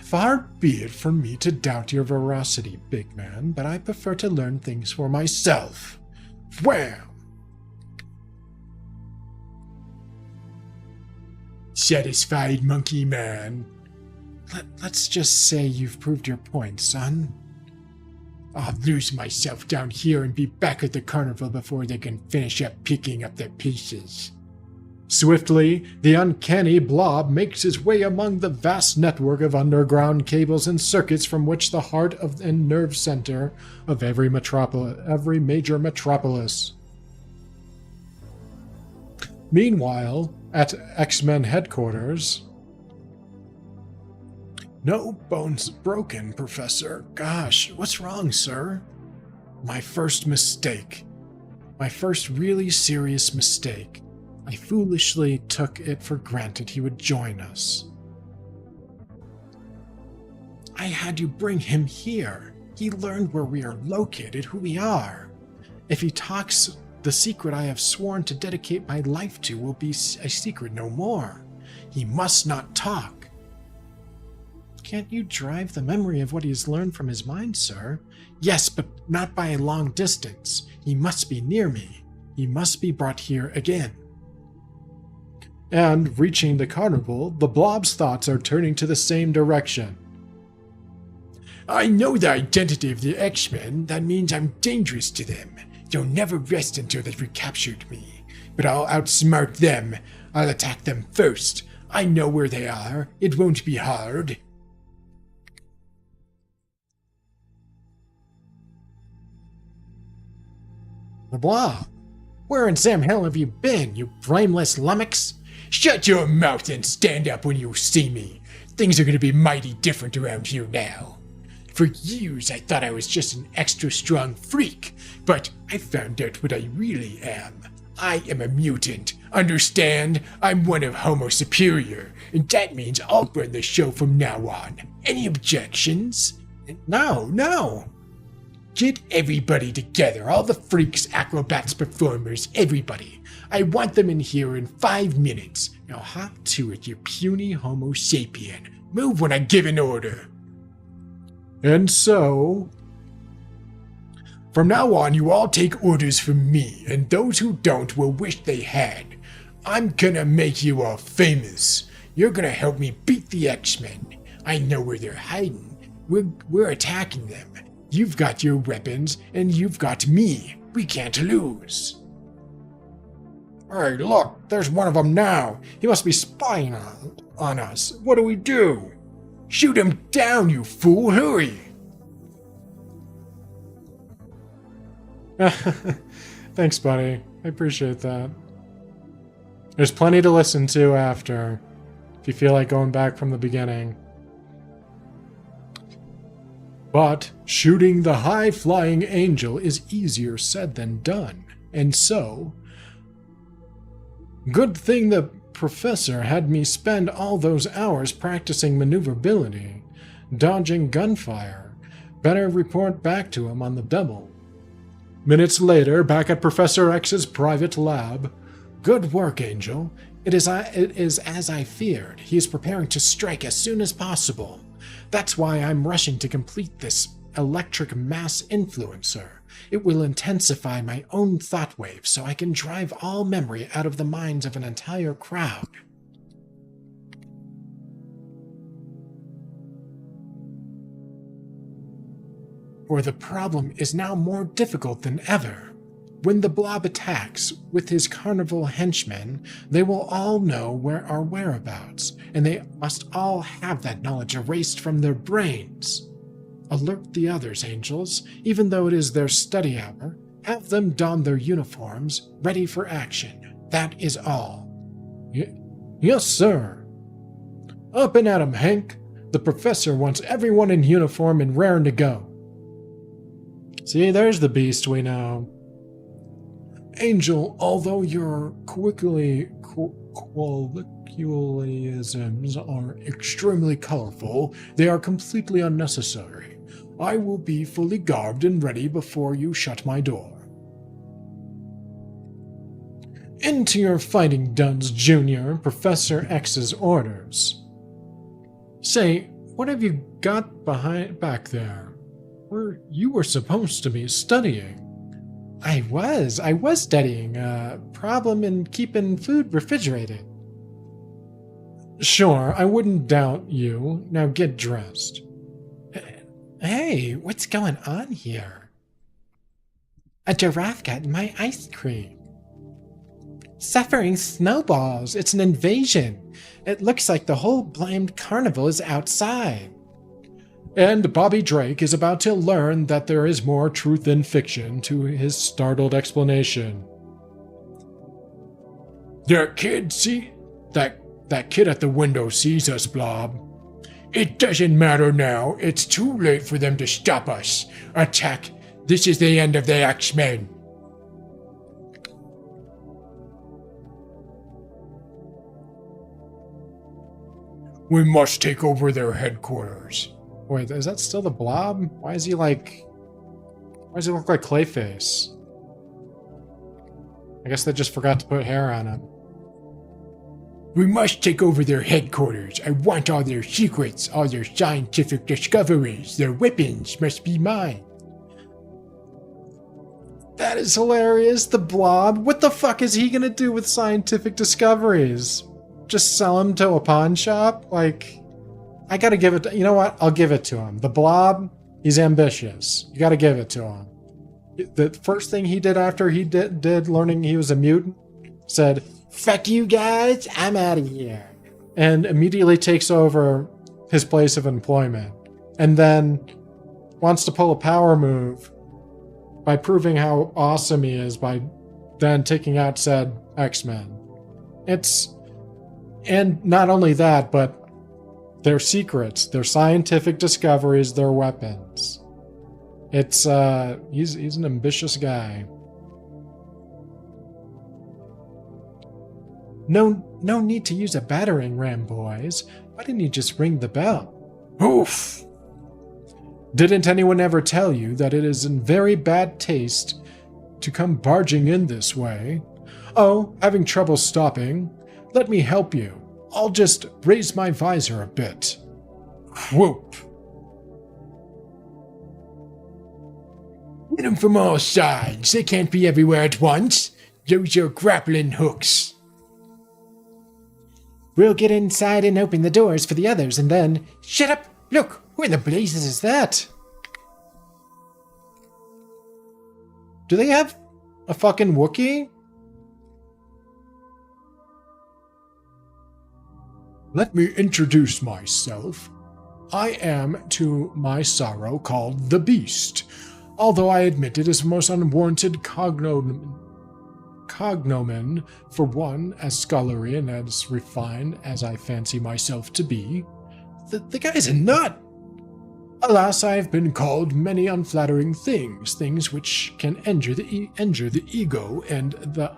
Far be it from me to doubt your veracity, big man, but I prefer to learn things for myself. Wham! Satisfied, monkey man? Let's just say you've proved your point, son. I'll lose myself down here and be back at the carnival before they can finish up picking up their pieces. Swiftly, the uncanny Blob makes his way among the vast network of underground cables and circuits from which the heart of and nerve center of every major metropolis. Meanwhile, at X-Men headquarters... No bones broken, Professor. Gosh, what's wrong, sir? My first mistake. My first really serious mistake. I foolishly took it for granted he would join us. I had you bring him here. He learned where we are located, who we are. If he talks, the secret I have sworn to dedicate my life to will be a secret no more. He must not talk. Can't you drive the memory of what he has learned from his mind, sir? Yes, but not by a long distance. He must be near me. He must be brought here again. And, reaching the carnival, the Blob's thoughts are turning to the same direction. I know the identity of the X-Men. That means I'm dangerous to them. They'll never rest until they've recaptured me. But I'll outsmart them. I'll attack them first. I know where they are. It won't be hard. The Blob? Where in Sam Hill have you been, you blameless lummox? Shut your mouth and stand up when you see me. Things are going to be mighty different around here now. For years I thought I was just an extra strong freak, but I found out what I really am. I am a mutant. Understand? I'm one of Homo Superior, and that means I'll run the show from now on. Any objections? No. Get everybody together, all the freaks, acrobats, performers, everybody. I want them in here in 5 minutes. Now hop to it, you puny Homo sapien. Move when I give an order. And so... From now on, you all take orders from me, and those who don't will wish they had. I'm gonna make you all famous. You're gonna help me beat the X-Men. I know where they're hiding. We're attacking them. You've got your weapons, and you've got me. We can't lose. Hey, look, there's one of them now. He must be spying on us. What do we do? Shoot him down, you fool. Hurry. Thanks, buddy. I appreciate that. There's plenty to listen to after, if you feel like going back from the beginning. But shooting the high-flying angel is easier said than done, and so... Good thing the professor had me spend all those hours practicing maneuverability, dodging gunfire. Better report back to him on the double. Minutes later, back at Professor X's private lab. Good work, Angel. It is as I feared. He is preparing to strike as soon as possible. That's why I'm rushing to complete this electric mass influencer. It will intensify my own thought waves so I can drive all memory out of the minds of an entire crowd. For the problem is now more difficult than ever. When the blob attacks with his carnival henchmen, they will all know where our whereabouts, and they must all have that knowledge erased from their brains. Alert the others, Angels, even though it is their study hour. Have them don their uniforms, ready for action. That is all. Yes, sir. Up and at 'em, Hank. The professor wants everyone in uniform and raring to go. See, there's the beast we know. Angel, although your colloquialisms are extremely colorful, they are completely unnecessary. I will be fully garbed and ready before you shut my door. Into your fighting duns, Junior, Professor X's orders. Say, what have you got back there? Where you were supposed to be studying. I was studying. Problem in keeping food refrigerated. Sure, I wouldn't doubt you. Now get dressed. Hey, what's going on here? A giraffe got in my ice cream. Suffering snowballs. It's an invasion. It looks like the whole blamed carnival is outside. And Bobby Drake is about to learn that there is more truth than fiction to his startled explanation. That kid at the window sees us, Blob. It doesn't matter now. It's too late for them to stop us. Attack. This is the end of the X-Men. We must take over their headquarters. Wait, is that still the Blob? Why does he look like Clayface? I guess they just forgot to put hair on him. We must take over their headquarters. I want all their secrets, all their scientific discoveries. Their weapons must be mine. That is hilarious. The Blob? What the fuck is he gonna do with scientific discoveries? Just sell them to a pawn shop? Like, I gotta give it to, you know what? I'll give it to him. The Blob, he's ambitious. You gotta give it to him. The first thing he did after he did learning he was a mutant, said, "Fuck you guys, I'm out of here." And immediately takes over his place of employment. And then wants to pull a power move by proving how awesome he is by then taking out said X-Men. And not only that, but their secrets, their scientific discoveries, their weapons. He's an ambitious guy. No need to use a battering ram, boys. Why didn't you just ring the bell? Oof! Didn't anyone ever tell you that it is in very bad taste to come barging in this way? Oh, having trouble stopping? Let me help you. I'll just raise my visor a bit. Whoop! Hit them from all sides. They can't be everywhere at once. Those are grappling hooks. We'll get inside and open the doors for the others, and then... Shut up! Look! Who in the blazes is that? Do they have a fucking Wookiee? Let me introduce myself. I am, to my sorrow, called the Beast, although I admit it is a most unwarranted cognomen for one as scholarly and as refined as I fancy myself to be. The guy's a nut! Alas, I have been called many unflattering things, things which can injure the ego and the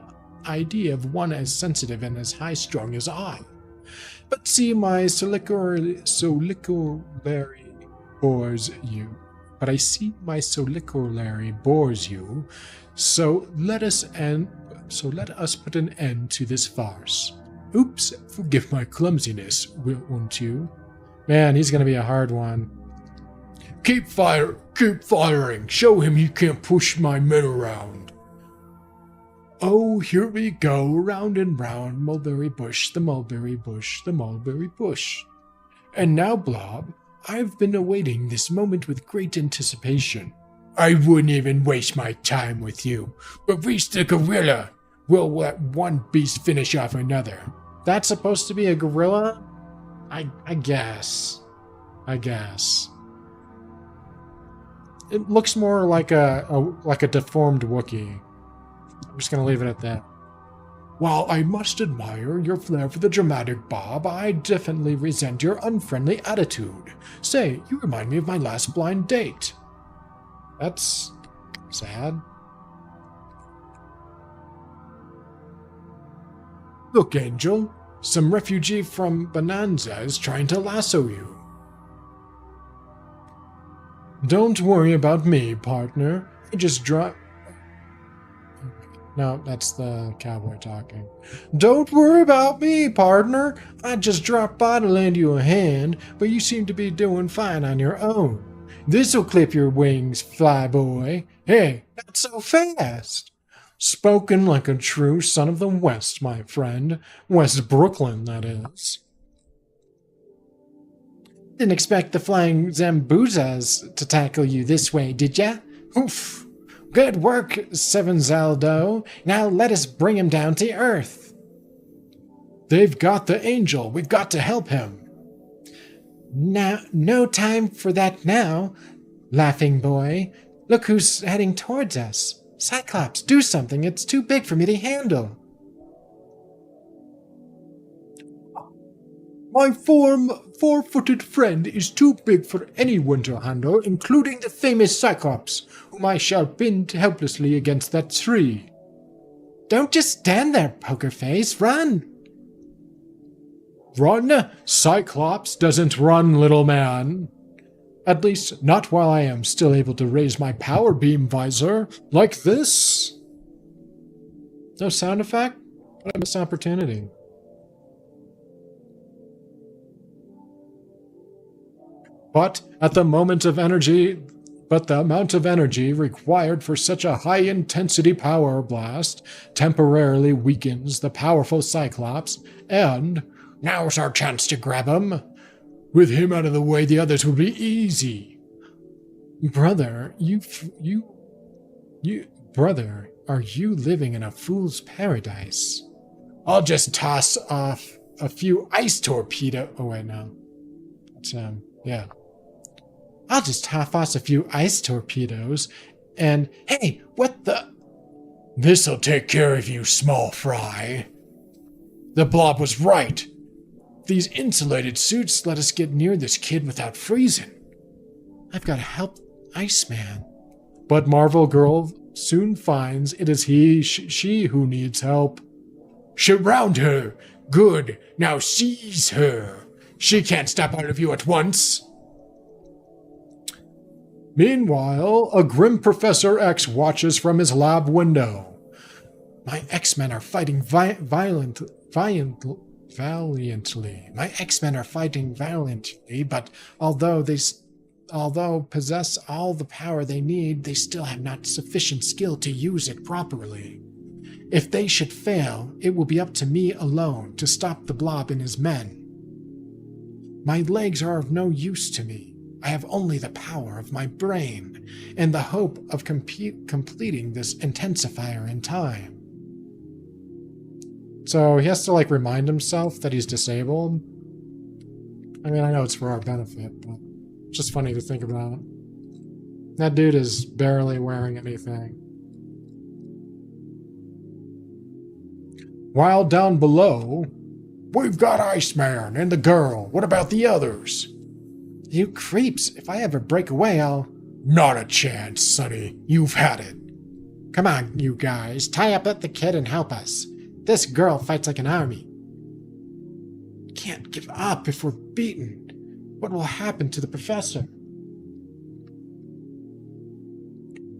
idea of one as sensitive and as high-strung as I. But see, my solicularly bores you. But I see my solicularly bores you, so let us put an end to this farce. Oops, forgive my clumsiness, won't you? Man, he's gonna be a hard one. Keep firing. Show him he can't push my men around. Oh, here we go, round and round, mulberry bush, the mulberry bush, the mulberry bush. And now, Blob, I've been awaiting this moment with great anticipation. I wouldn't even waste my time with you. Release the gorilla. We'll let one beast finish off another. That's supposed to be a gorilla? I guess. It looks more like a deformed Wookiee. I'm just gonna leave it at that. While I must admire your flair for the dramatic, Bob, I definitely resent your unfriendly attitude. Say, you remind me of my last blind date. That's sad. Look, Angel, some refugee from Bonanza is trying to lasso you. Don't worry about me, partner. I just dropped... No, that's the cowboy talking. Don't worry about me, partner. I just dropped by to lend you a hand, but you seem to be doing fine on your own. This'll clip your wings, flyboy. Hey, not so fast. Spoken like a true son of the West, my friend. West Brooklyn, that is. Didn't expect the flying Zambuzas to tackle you this way, did ya? Oof. Good work, Seven Zaldo. Now let us bring him down to earth. They've got the angel. We've got to help him. Now, no time for that now, laughing boy. Look who's heading towards us. Cyclops, do something. It's too big for me to handle. My four-footed friend is too big for anyone to handle, including the famous Cyclops, whom I shall bend helplessly against that tree. Don't just stand there, poker face. Run! Run? Cyclops doesn't run, little man. At least, not while I am still able to raise my power beam visor, like this. No sound effect? What a missed opportunity. But the amount of energy required for such a high-intensity power blast temporarily weakens the powerful Cyclops, and now's our chance to grab him. With him out of the way, the others will be easy. Brother, brother, are you living in a fool's paradise? I'll just toss off a few ice torpedo. Oh wait, no. It's yeah. I'll just half toss a few ice torpedoes, and hey, what the? This'll take care of you, small fry. The Blob was right. These insulated suits let us get near this kid without freezing. I've got to help Iceman. But Marvel Girl soon finds it is she who needs help. Surround her. Good. Now seize her. She can't stop all of you at once. Meanwhile, a grim Professor X watches from his lab window. My X-Men are fighting valiantly. My X-Men are fighting valiantly, but although possess all the power they need, they still have not sufficient skill to use it properly. If they should fail, it will be up to me alone to stop the Blob and his men. My legs are of no use to me. I have only the power of my brain and the hope of completing this intensifier in time. So he has to, remind himself that he's disabled. I mean, I know it's for our benefit, but it's just funny to think about. That dude is barely wearing anything. While down below, we've got Iceman and the girl. What about the others? You creeps. If I ever break away, I'll... Not a chance, Sonny. You've had it. Come on, you guys. Tie up at the kid and help us. This girl fights like an army. Can't give up if we're beaten. What will happen to the professor?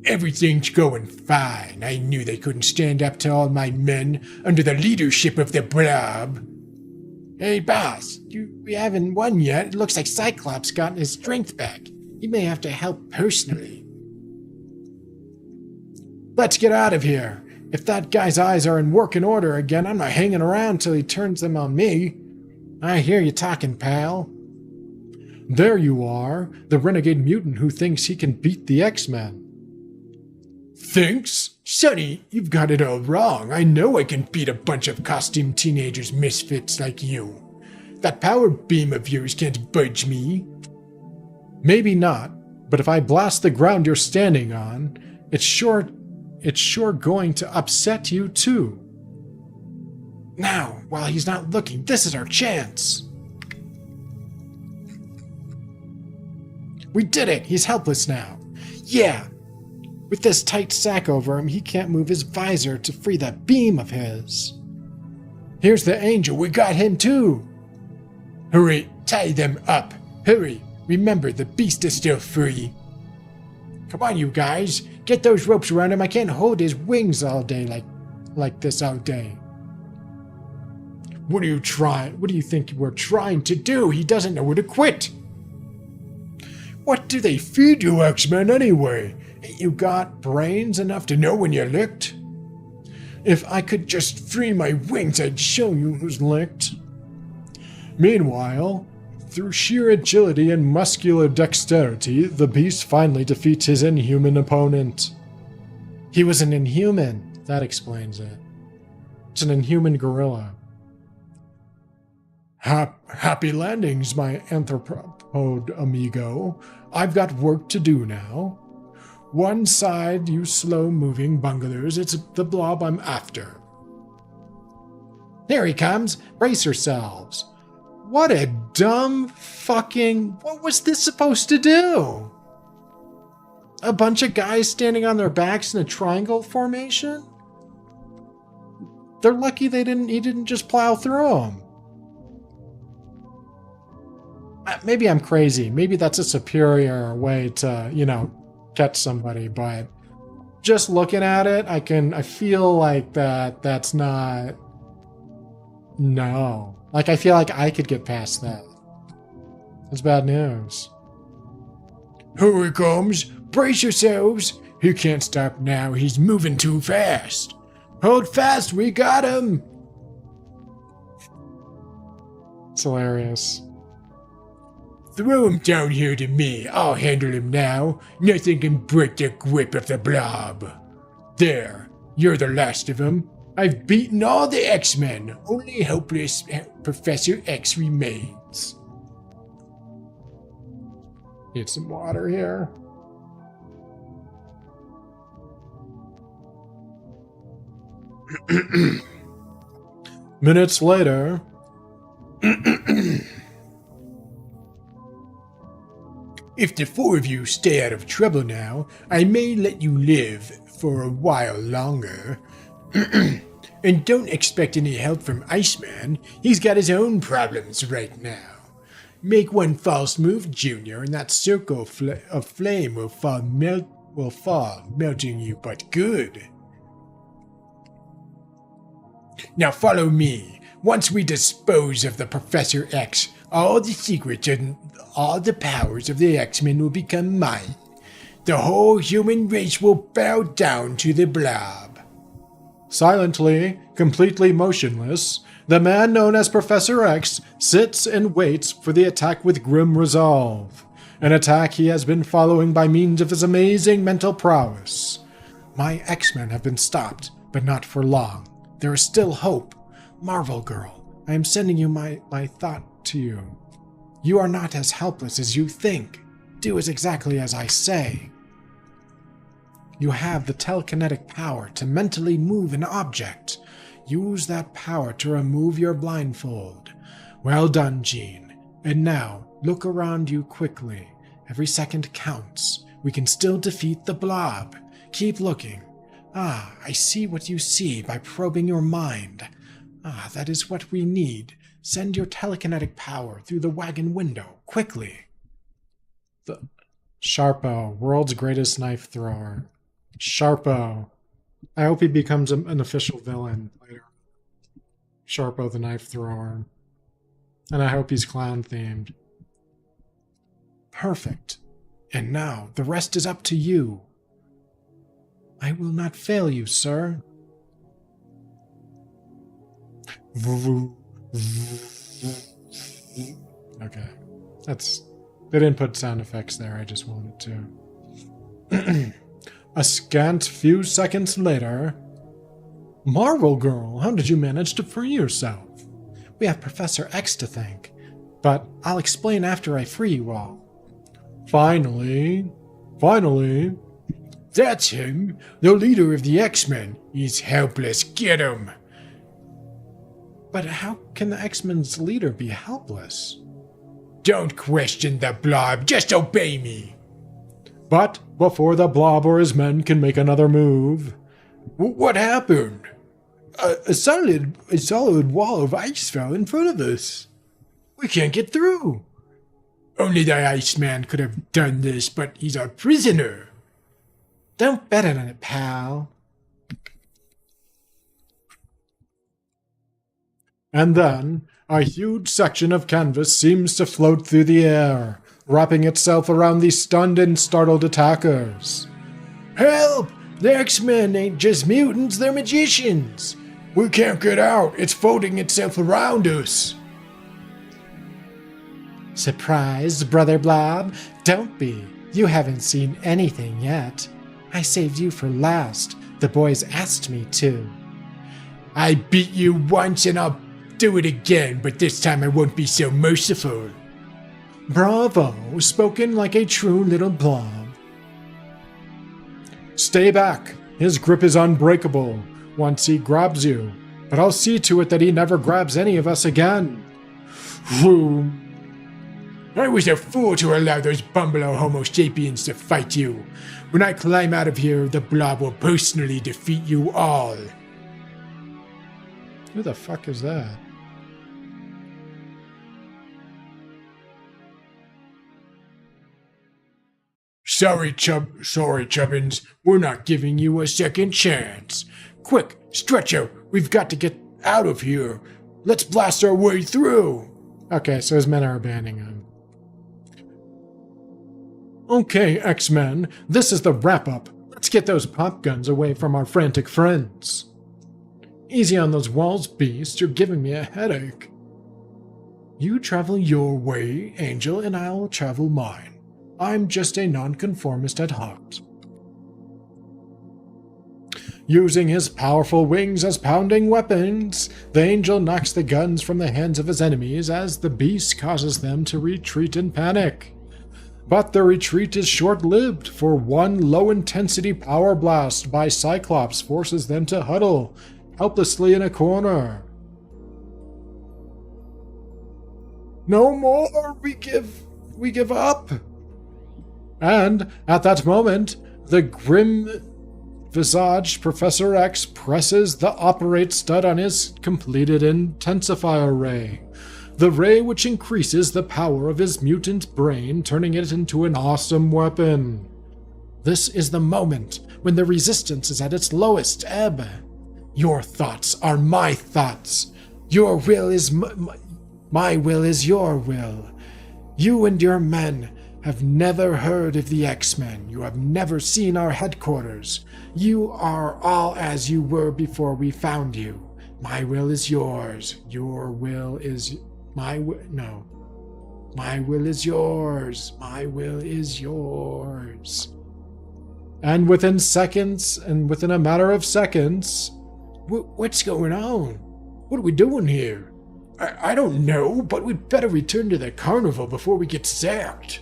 Everything's going fine. I knew they couldn't stand up to all my men under the leadership of the Blob. Hey, boss. We haven't won yet. It looks like Cyclops gotten his strength back. He may have to help personally. Let's get out of here. If that guy's eyes are in working order again, I'm not hanging around till he turns them on me. I hear you talking, pal. There you are, the renegade mutant who thinks he can beat the X-Men. Thinks? Sonny, you've got it all wrong. I know I can beat a bunch of costume teenagers misfits like you. That power beam of yours can't budge me. Maybe not, but if I blast the ground you're standing on, it's sure going to upset you too. Now, while he's not looking, this is our chance. We did it! He's helpless now. Yeah! With this tight sack over him, he can't move his visor to free that beam of his. Here's the Angel. We got him too. Hurry, tie them up. Hurry. Remember, the beast is still free. Come on, you guys. Get those ropes around him. I can't hold his wings all day like this all day. What are you think we're trying to do? He doesn't know where to quit. What do they feed you, X-Men, anyway? Ain't you got brains enough to know when you're licked? If I could just free my wings, I'd show you who's licked. Meanwhile, through sheer agility and muscular dexterity, the beast finally defeats his inhuman opponent. He was an inhuman. That explains it. It's an inhuman gorilla. Happy landings, my anthropod amigo. I've got work to do now. One side, you slow-moving bunglers. It's the Blob I'm after. Here he comes. Brace yourselves. What a dumb fucking... What was this supposed to do? A bunch of guys standing on their backs in a triangle formation? They're lucky he didn't just plow through them. Maybe I'm crazy. Maybe that's a superior way to, catch somebody, but just looking at it, I feel like that's not... No. Like, I feel like I could get past that. That's bad news. Here he comes. Brace yourselves. He can't stop now. He's moving too fast. Hold fast. We got him. It's hilarious. Throw him down here to me. I'll handle him now. Nothing can break the grip of the Blob. There. You're the last of them. I've beaten all the X-Men. Only helpless Professor X remains. Need some water here. Minutes later... If the four of you stay out of trouble now, I may let you live for a while longer. And don't expect any help from Iceman. He's got his own problems right now. Make one false move, Junior, and that circle of flame will fall, melting you but good. Now follow me. Once we dispose of the Professor X, all the secrets and all the powers of the X-Men will become mine. The whole human race will bow down to the Blob. Silently, completely motionless, the man known as Professor X sits and waits for the attack with grim resolve. An attack he has been following by means of his amazing mental prowess. My X-Men have been stopped, but not for long. There is still hope. Marvel Girl, I am sending you my thought to you. You are not as helpless as you think. Do exactly as I say. You have the telekinetic power to mentally move an object. Use that power to remove your blindfold. Well done, Jean. And now, look around you quickly. Every second counts. We can still defeat the blob. Keep looking. Ah, I see what you see by probing your mind. Ah, that is what we need. Send your telekinetic power through the wagon window, quickly. Sharpo, world's greatest knife thrower. Sharpo. I hope he becomes an official villain later. Sharpo the knife thrower. And I hope he's clown themed. Perfect. And now, the rest is up to you. I will not fail you, sir. Okay. They didn't put sound effects there, I just wanted to. A scant few seconds later. Marvel Girl, how did you manage to free yourself? We have Professor X to thank, but I'll explain after I free you all. Finally. That's him, the leader of the X-Men. He's helpless, get him! But how can the X-Men's leader be helpless? Don't question the blob, just obey me! But before the blob or his men can make another move... What happened? A solid wall of ice fell in front of us. We can't get through. Only the Iceman could have done this, but he's our prisoner. Don't bet on it, pal. And then, a huge section of canvas seems to float through the air, wrapping itself around the stunned and startled attackers. Help! The X-Men ain't just mutants, they're magicians. We can't get out. It's folding itself around us. Surprised, Brother Blob? Don't be. You haven't seen anything yet. I saved you for last. The boys asked me to. I beat you once and I'll do it again, but this time I won't be so merciful. Bravo, spoken like a true little blob. Stay back. His grip is unbreakable once he grabs you, but I'll see to it that he never grabs any of us again. Whew. I was a fool to allow those bumbelow Homo sapiens to fight you. When I climb out of here, the blob will personally defeat you all. Who the fuck is that? Sorry, Chubbins. We're not giving you a second chance. Quick, stretch out. We've got to get out of here. Let's blast our way through. Okay, so his men are abandoning him. Okay, X-Men, this is the wrap-up. Let's get those pop guns away from our frantic friends. Easy on those walls, beast. You're giving me a headache. You travel your way, Angel, and I'll travel mine. I'm just a nonconformist at heart. Using his powerful wings as pounding weapons, the Angel knocks the guns from the hands of his enemies as the beast causes them to retreat in panic. But the retreat is short-lived, for one low-intensity power blast by Cyclops forces them to huddle helplessly in a corner. No more! We give up! And at that moment, the grim-visaged Professor X presses the operate stud on his completed intensifier ray. The ray which increases the power of his mutant brain, turning it into an awesome weapon. This is the moment when the resistance is at its lowest ebb. Your thoughts are my thoughts. Your will is my will is your will. You and your men have never heard of the X-Men. You have never seen our headquarters. You are all as you were before we found you. My will is yours. Your will is my will. No. My will is yours. My will is yours. And within a matter of seconds... What's going on? What are we doing here? I don't know, but we'd better return to the carnival before we get sacked.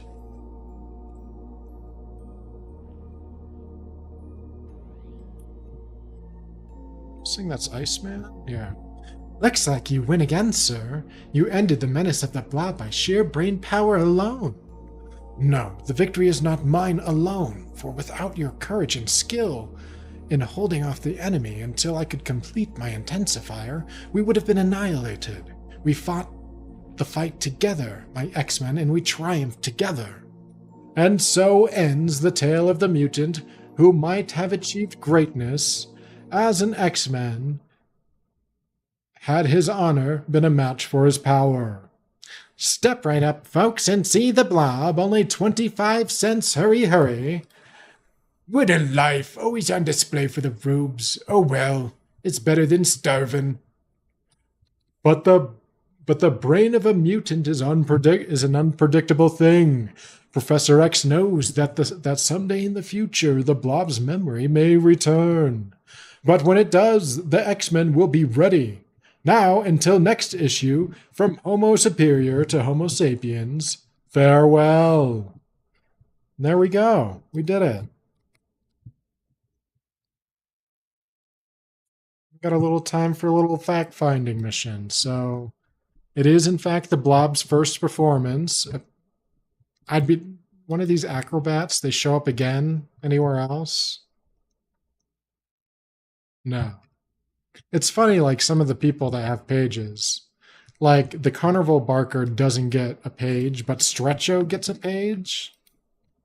I think that's Iceman? Yeah. Looks like you win again, sir. You ended the menace of the blob by sheer brain power alone. No, the victory is not mine alone, for without your courage and skill in holding off the enemy until I could complete my intensifier, we would have been annihilated. We fought the fight together, my X-Men, and we triumphed together. And so ends the tale of the mutant who might have achieved greatness as an X-Men had his honor been a match for his power. Step right up, folks, and see the blob. Only 25 cents. Hurry, hurry. What a life, always on display for the rubes. Oh well, it's better than starving. But the brain of a mutant is an unpredictable thing. Professor X knows that someday in the future the blob's memory may return. But when it does, the X-Men will be ready. Now, until next issue, from Homo Superior to Homo Sapiens, farewell. There we go. We did it. Got a little time for a little fact-finding mission. So it is, in fact, the blob's first performance. I'd be one of these acrobats. They show up again anywhere else? No. It's funny, like, some of the people that have pages. Like, the Carnival Barker doesn't get a page, but Stretcho gets a page?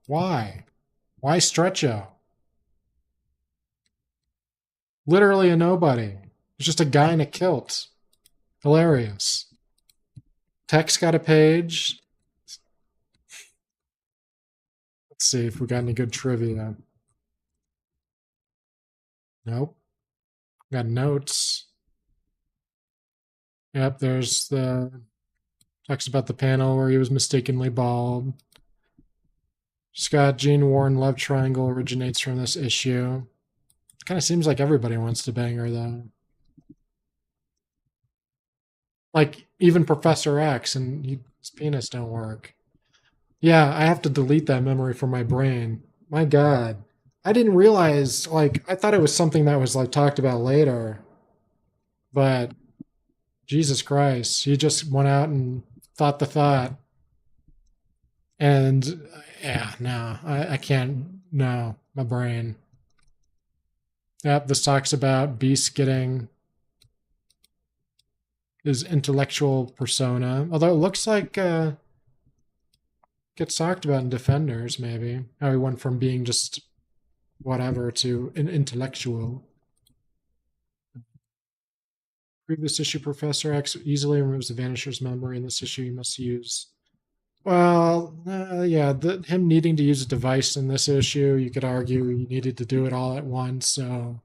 Why? Why Stretcho? Literally a nobody. It's just a guy in a kilt. Hilarious. Tex got a page. Let's see if we got any good trivia. Nope. Got notes. Yep, there's the talks about the panel where he was mistakenly bald. Scott Jean Warren love triangle originates from this issue. Kind of seems like everybody wants to bang her though. Like even Professor X and his penis don't work. Yeah, I have to delete that memory from my brain. My God. I didn't realize, like, I thought it was something that was, like, talked about later. But, Jesus Christ, he just went out and thought the thought. And, yeah, no, I can't, no, my brain. Yep, this talks about Beast getting his intellectual persona. Although it looks like, gets talked about in Defenders, maybe. How he went from being just whatever to an intellectual. Previous issue, Professor X easily removes the Vanisher's memory. In this issue, you must use. Well, yeah, him needing to use a device in this issue, you could argue he needed to do it all at once, so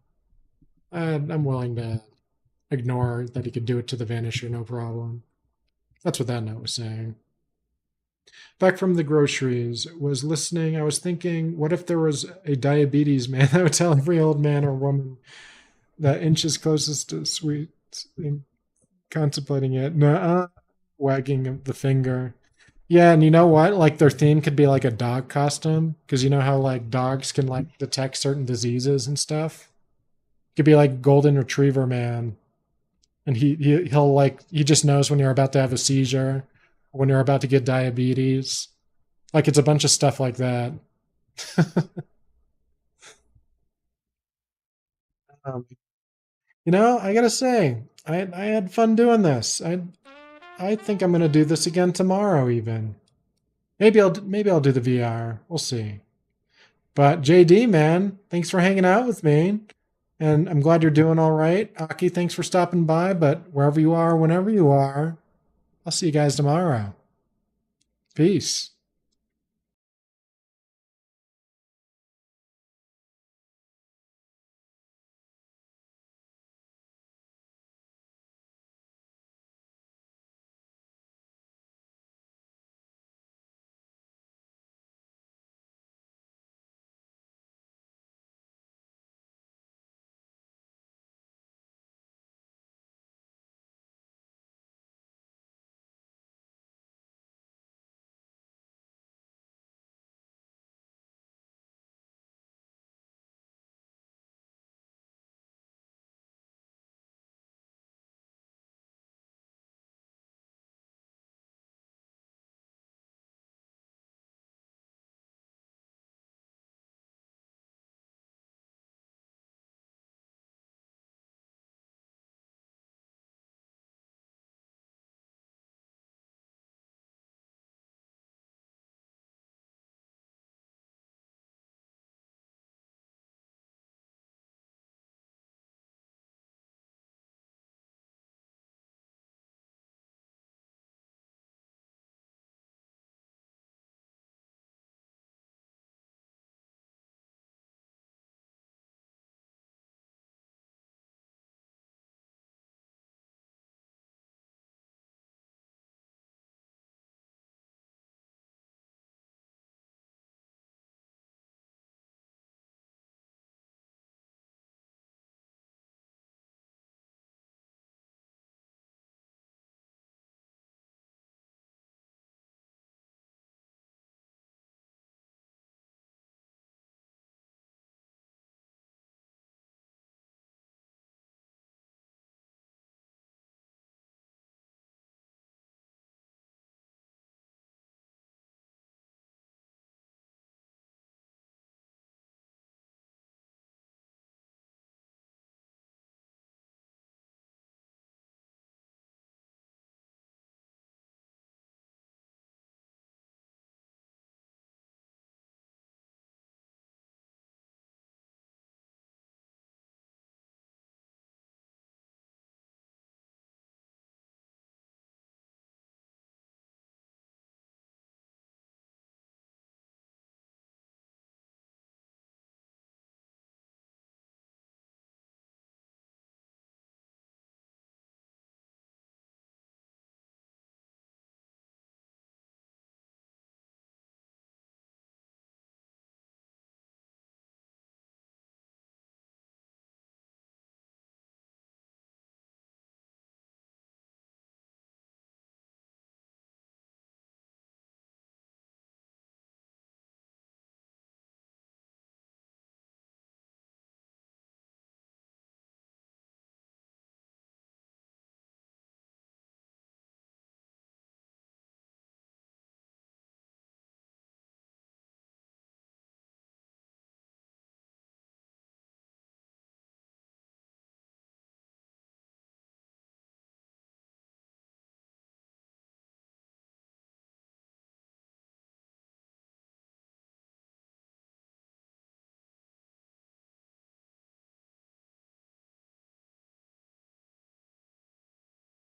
I'm willing to ignore that he could do it to the Vanisher, no problem. That's what that note was saying. Back from the groceries, was listening, I was thinking, what if there was a diabetes man that would tell every old man or woman that inches closest to sweet, contemplating it, wagging the finger. Yeah, and you know what? Like, their theme could be like a dog costume, because you know how, like, dogs can, like, detect certain diseases and stuff? It could be like Golden Retriever Man, and he'll, like, he just knows when you're about to have a seizure, when you're about to get diabetes. Like, it's a bunch of stuff like that. You know, I gotta say, I had fun doing this. I think I'm gonna do this again tomorrow, even. Maybe I'll do the VR. We'll see. But JD, man, thanks for hanging out with me, and I'm glad you're doing all right. Aki, thanks for stopping by. But wherever you are, whenever you are, I'll see you guys tomorrow. Peace.